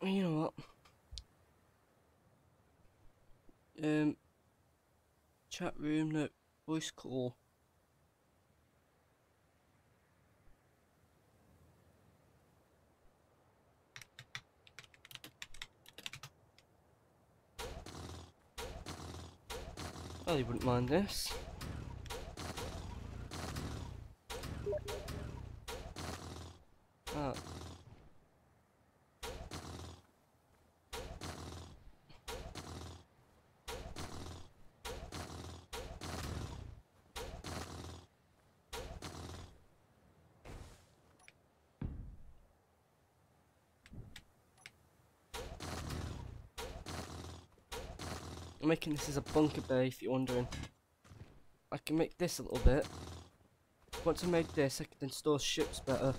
You know what? Chat room, no, voice call. Well, you wouldn't mind this. Ah. I'm making this as a bunker bay, if you're wondering. I can make this a little bit. Once I made this, I can then store ships better.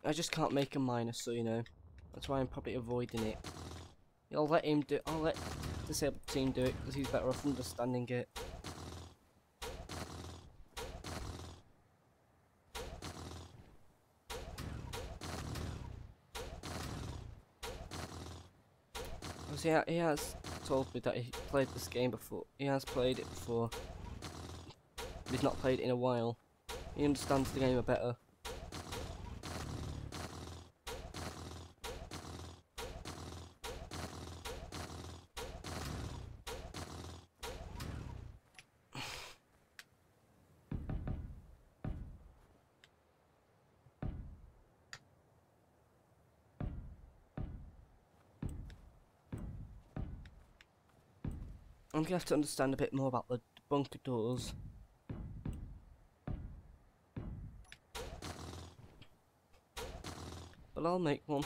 I just can't make a miner, so you know. That's why I'm probably avoiding it. I'll let him do. I'll let the disabled team do it because he's better off understanding it. Because he has told me that he played this game before. He has played it before. But he's not played it in a while. He understands the game better. I'm gonna have to understand a bit more about the bunker doors. But I'll make one.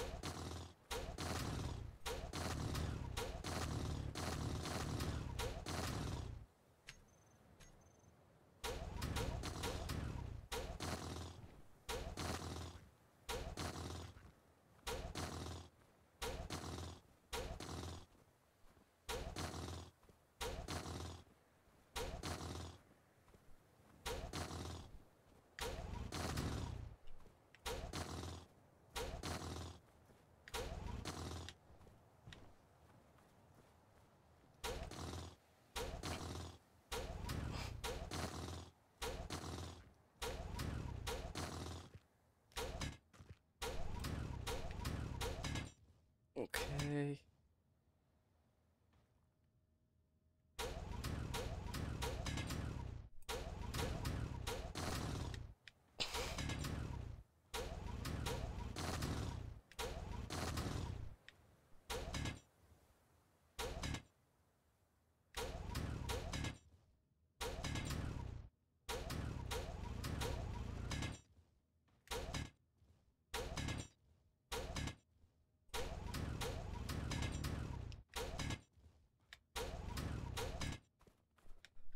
Okay.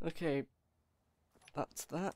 Okay. That's that.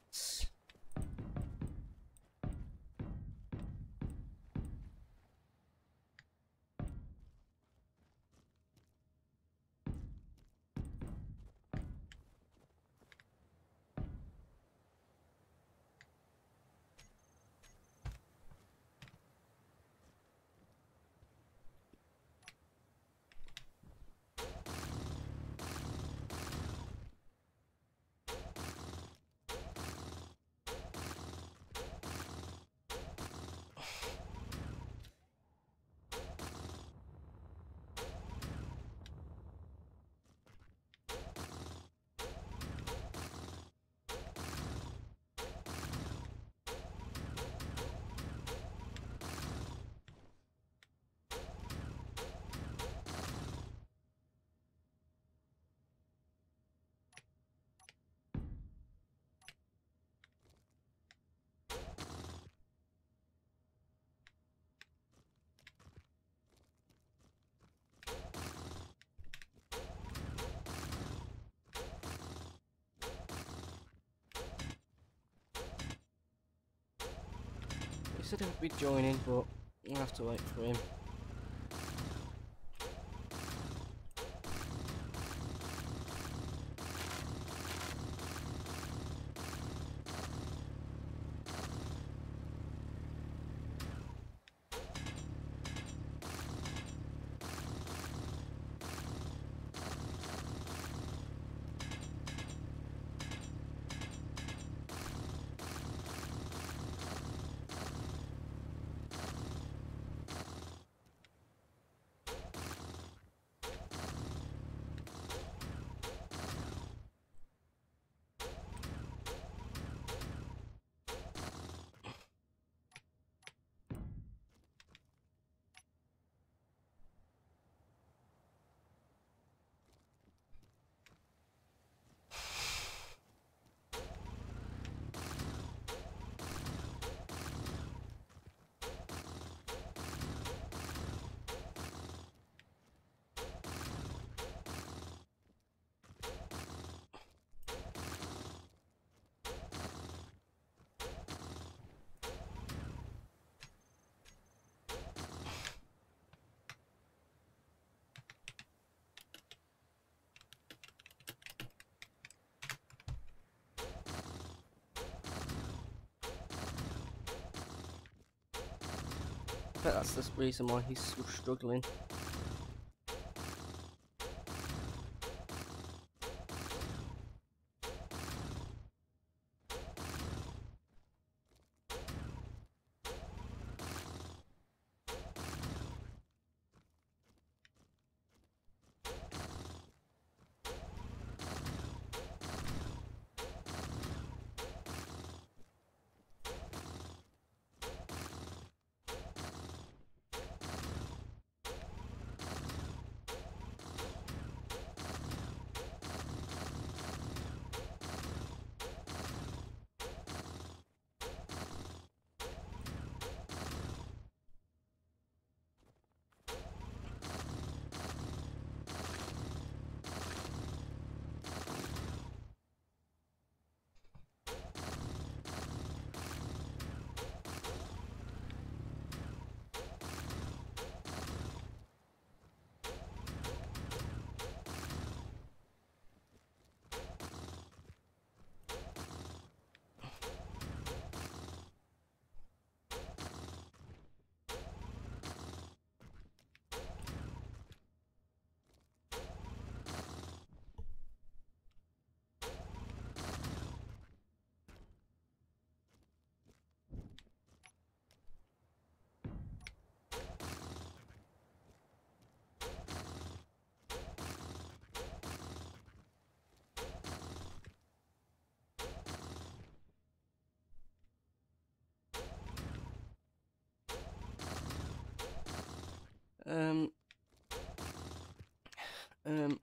He said he'd be joining, but we'll have to wait for him. bet that's the reason why he's still struggling.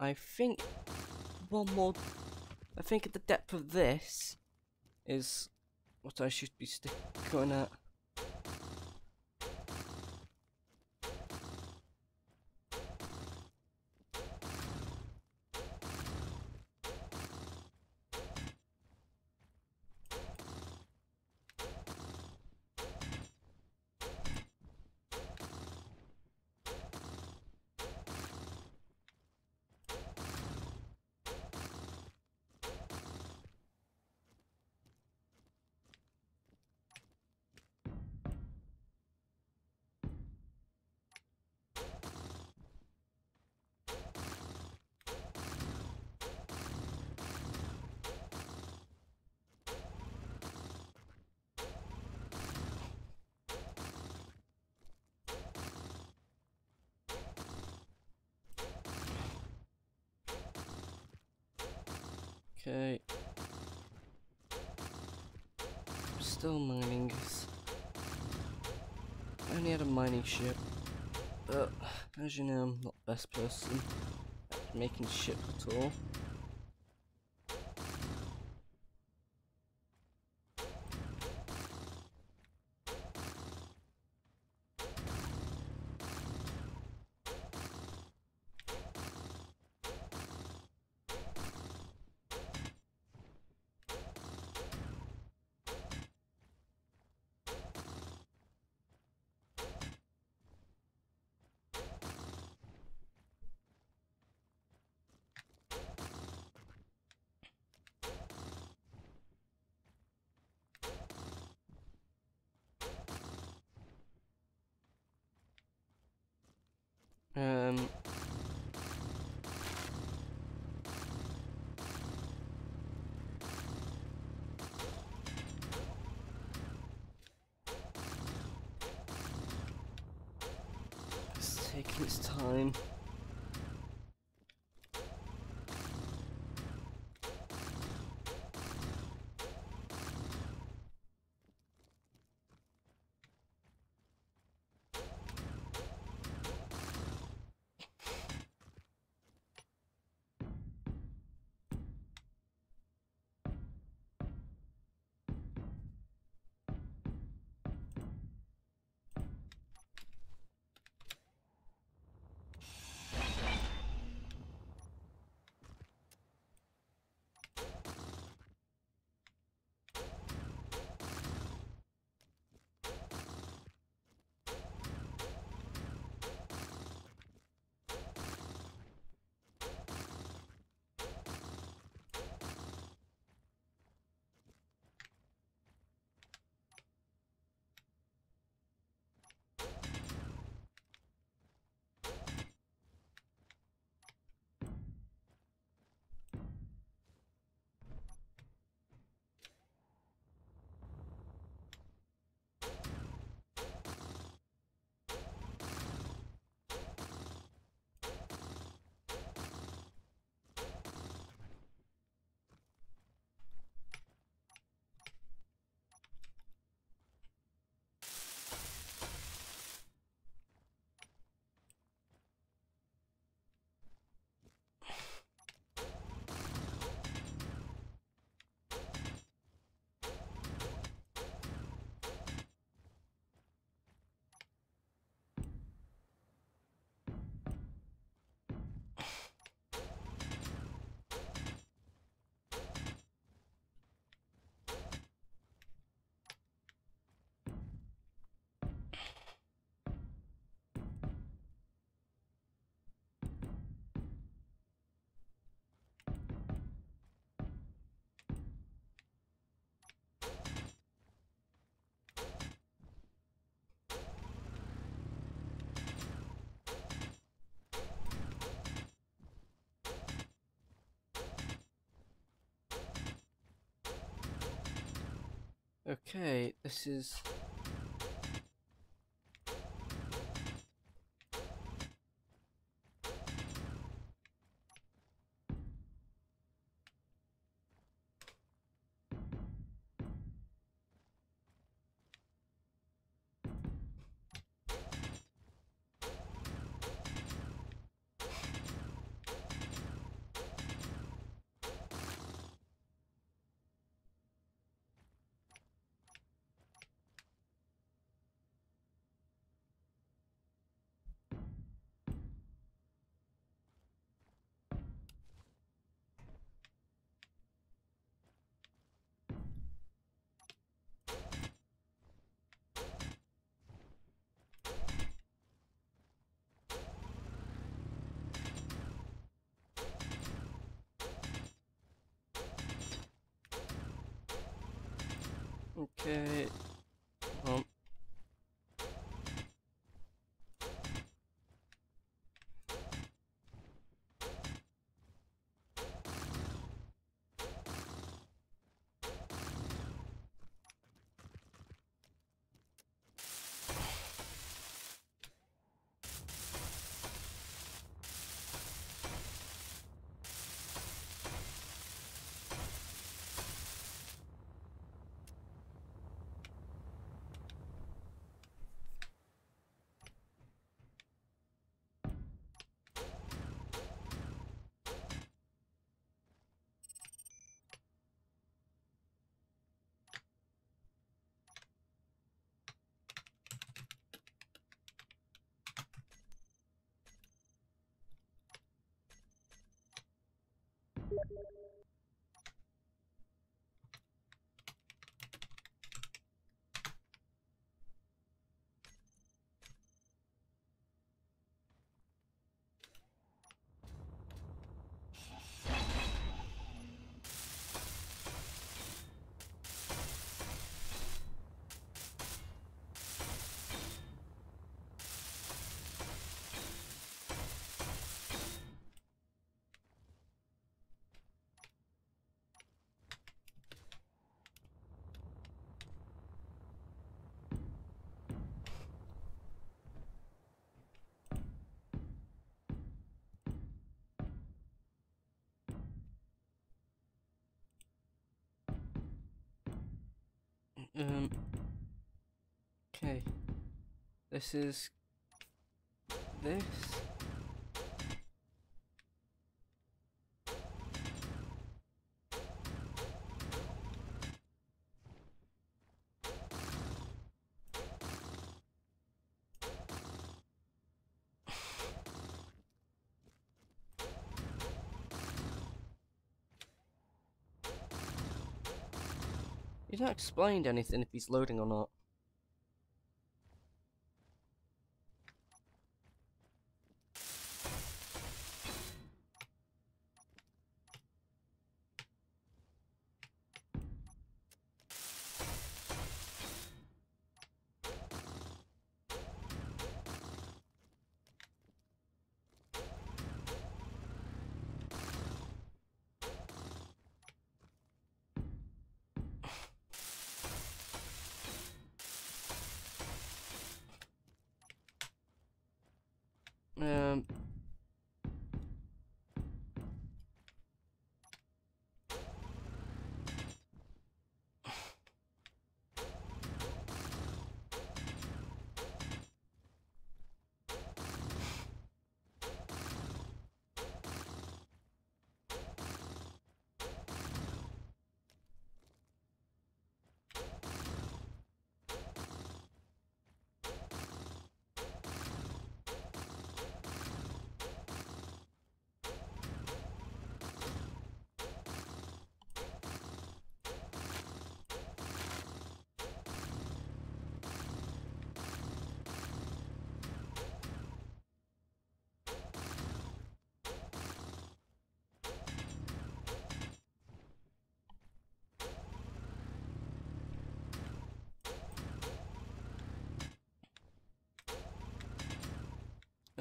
I think one more. I think at the depth of this is what I should be going at. Okay. Still mining. I only had a mining ship. But as you know, I'm not the best person at making ship at all. Um, it's taking its time. Okay, this is... Okay, well, okay. This is... this? He's not explained anything if he's loading or not. Um...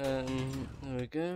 there we go.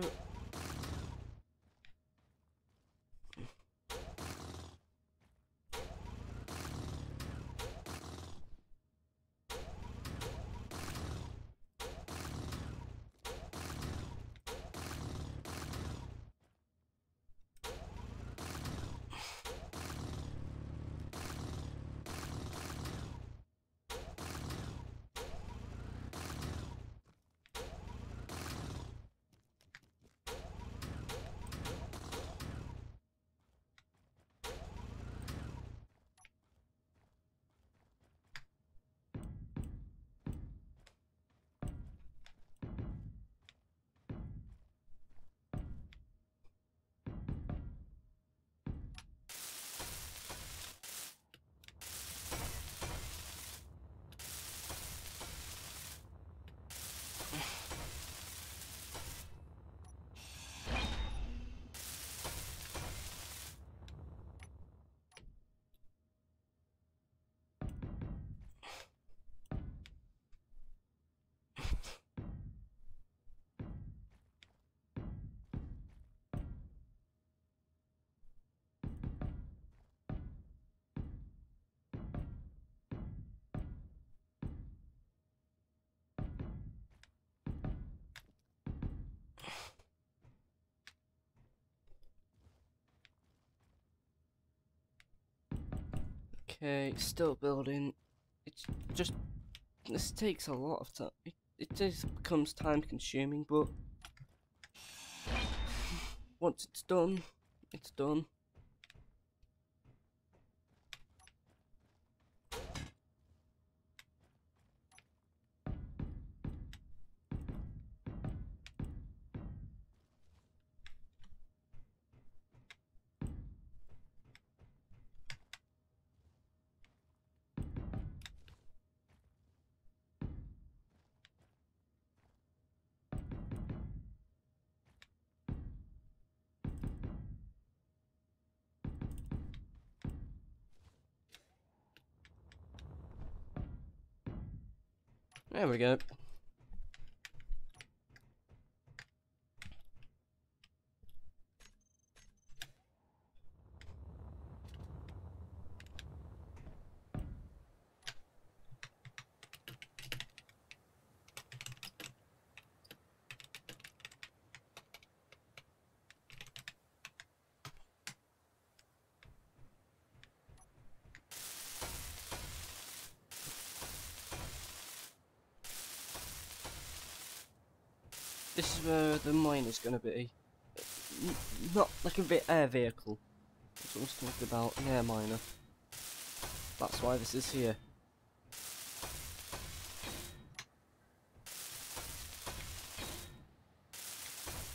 Okay, still building. It's just, this takes a lot of time. It just becomes time consuming, but once it's done, it's done. There we go. This is where the mine is going to be. Not like a air vehicle. That's what I was talking about, an air miner. That's why this is here.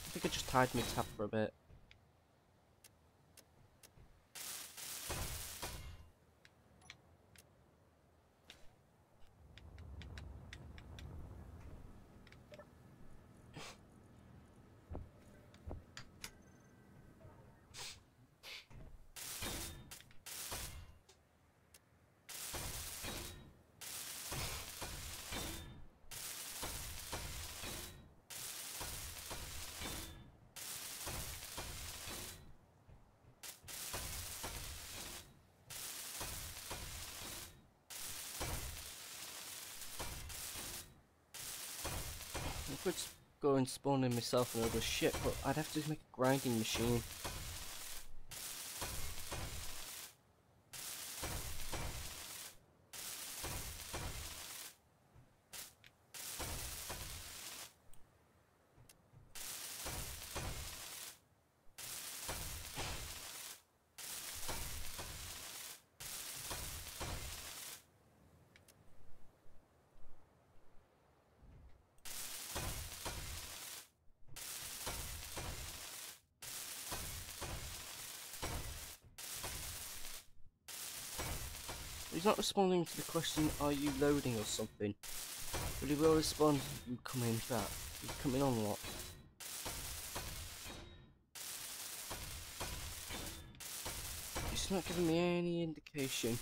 I think I just tied my tab for a bit. I could go and spawn in myself and all this shit, but I'd have to make a grinding machine. He's not responding to the question, are you loading or something? But he will respond, you coming back. You're coming on a lot. He's not giving me any indication.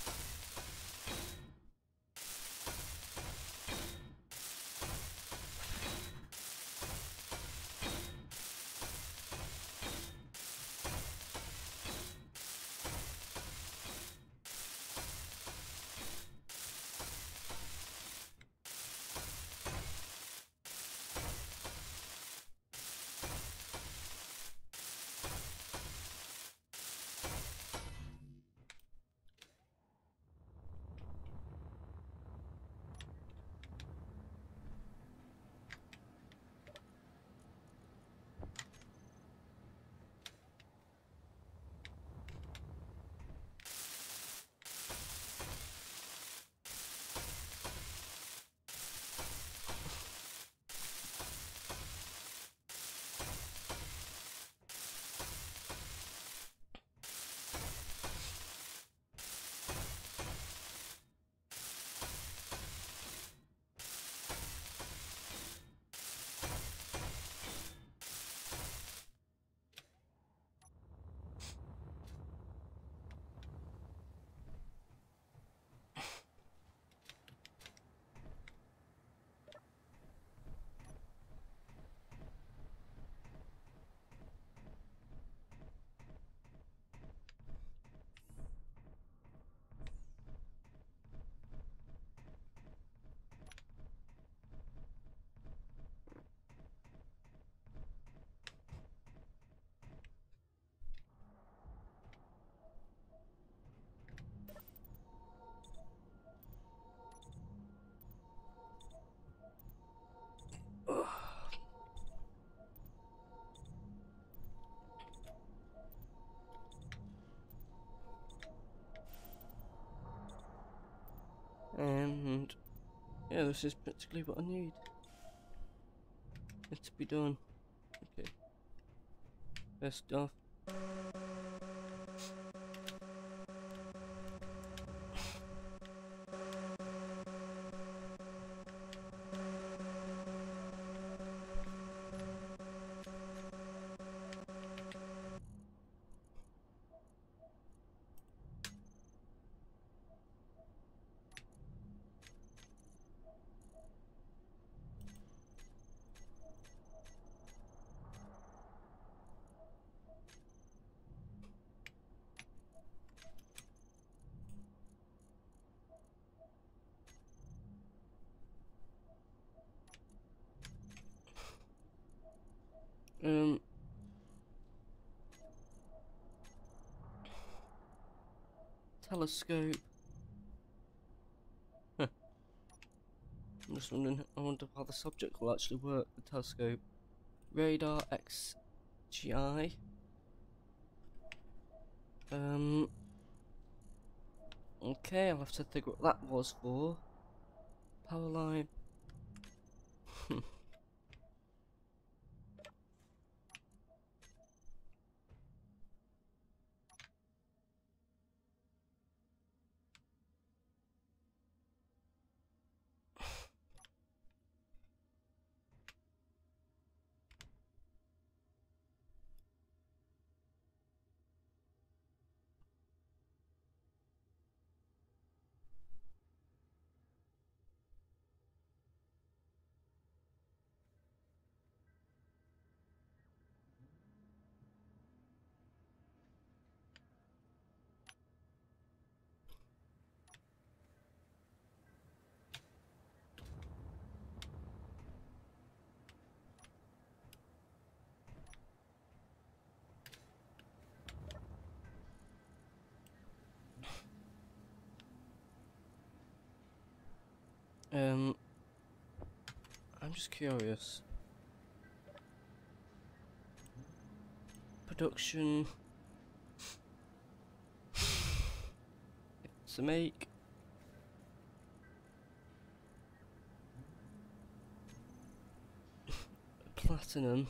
Yeah, this is practically what I need. It to be done. Okay. First off. Telescope. Huh. I'm just wondering, I wonder how the subject will actually work, the telescope. Radar XGI. Okay, I'll have to figure what that was for. Power line. I'm just curious. Production. To make platinum.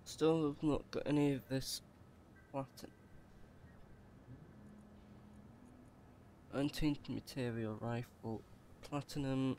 Still have not got any of this platinum. Untainted material rifle. Platinum.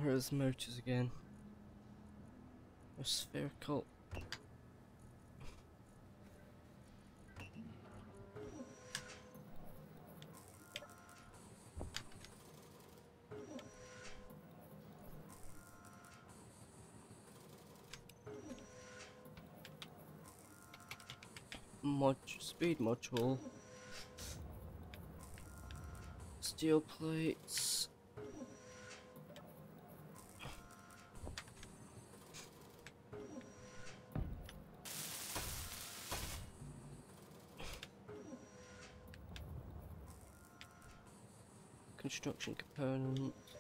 Here's motors again. A spherical. Speed module. Steel plates. Construction components.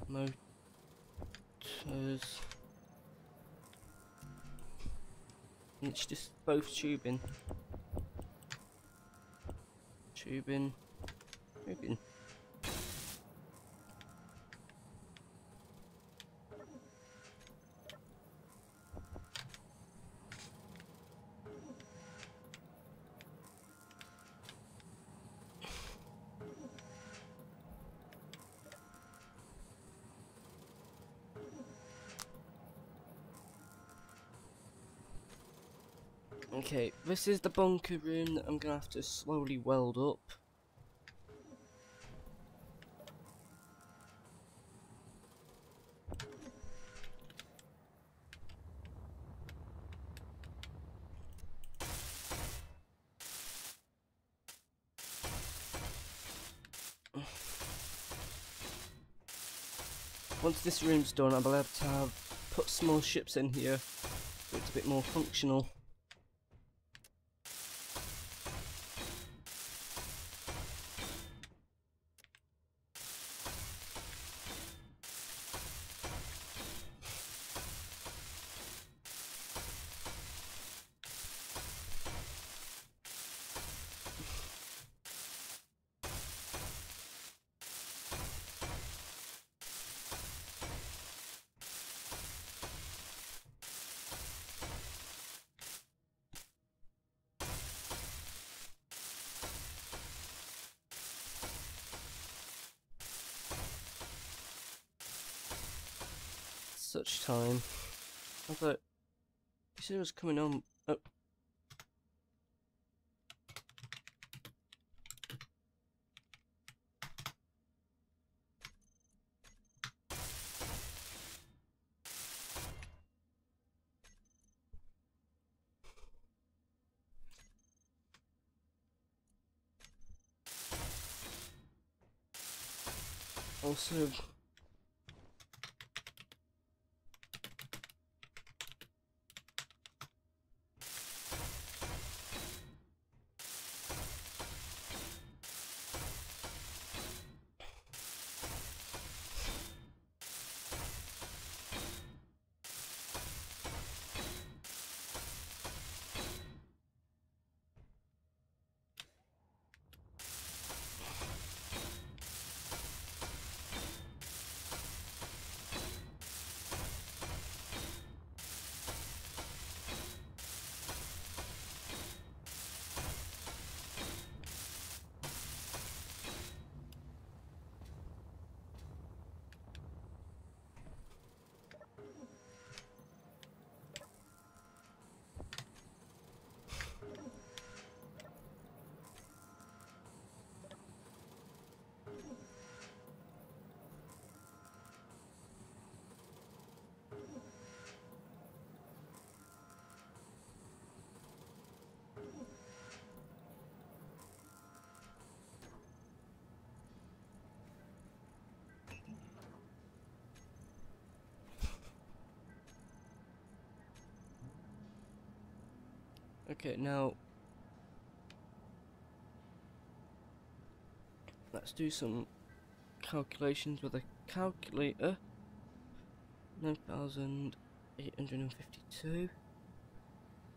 Motors. And it's just both tubing. Tubing. Okay, this is the bunker room that I'm gonna have to slowly weld up. Once this room's done, I'll be able to put small ships in here so it's a bit more functional. Such time. I thought you said it was coming on. Oh. Also. Okay, now let's do some calculations with a calculator. 9,852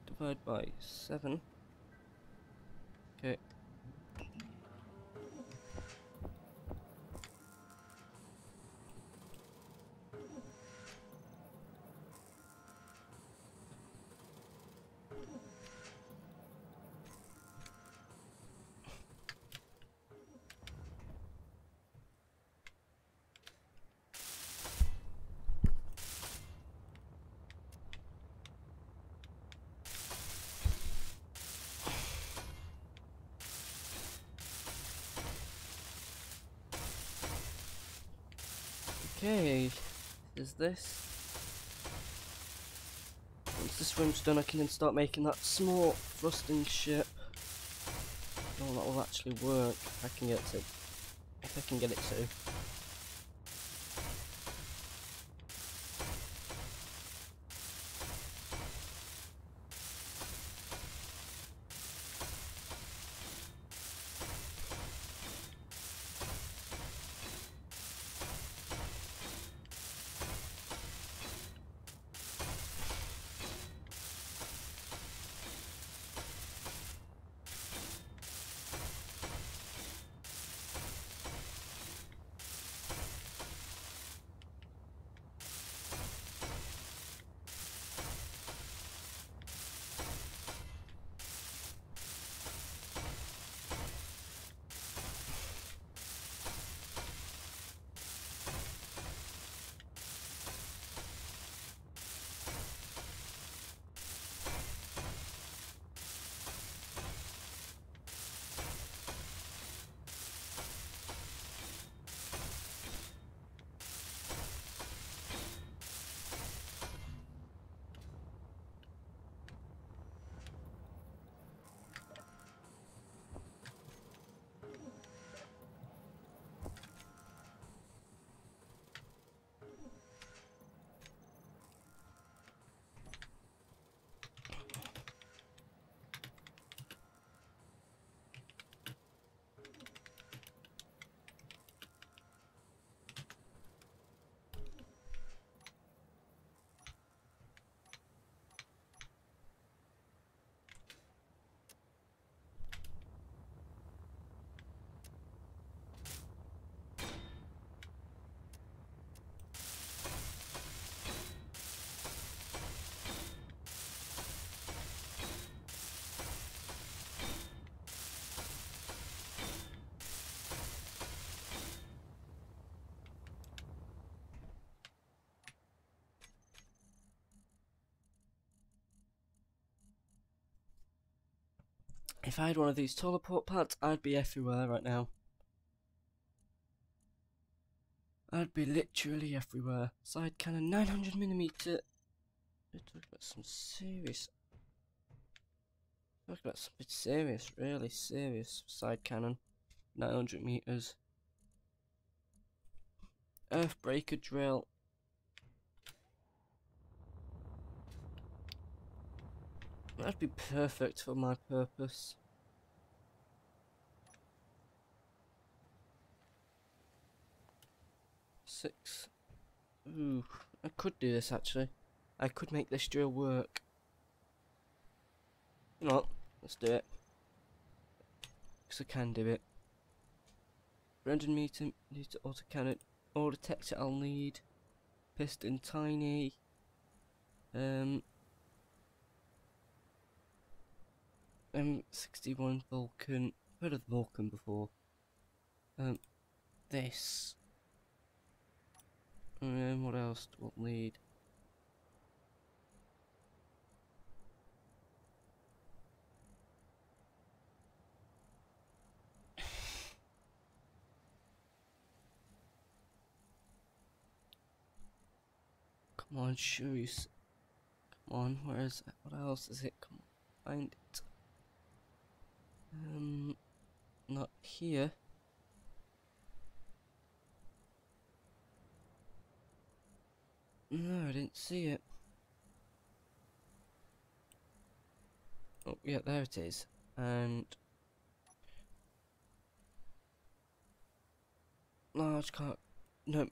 divided by 7. Okay. Okay, is this? Once this room's done, I can then start making that small thrusting ship. Oh, that will actually work if I can get to. If I can get it to. If I had one of these teleport pads, I'd be everywhere right now. I'd be literally everywhere. Side cannon, 900mm. We're talking about some serious. Talking about something serious, really serious. Side cannon, 900 meters. Earthbreaker drill. That'd be perfect for my purpose. Six. Ooh, I could do this actually. I could make this drill work. You know what? Let's do it. Because I can do it. 300 meter autocannon. All the texture I'll need. Piston tiny. 61 Vulcan. Heard of the Vulcan before. This. What else do I need? Come on, shoes. Come on, where is it? What else is it? Come on, find it. Not here. No, I didn't see it. Oh, yeah, there it is. And large car. No,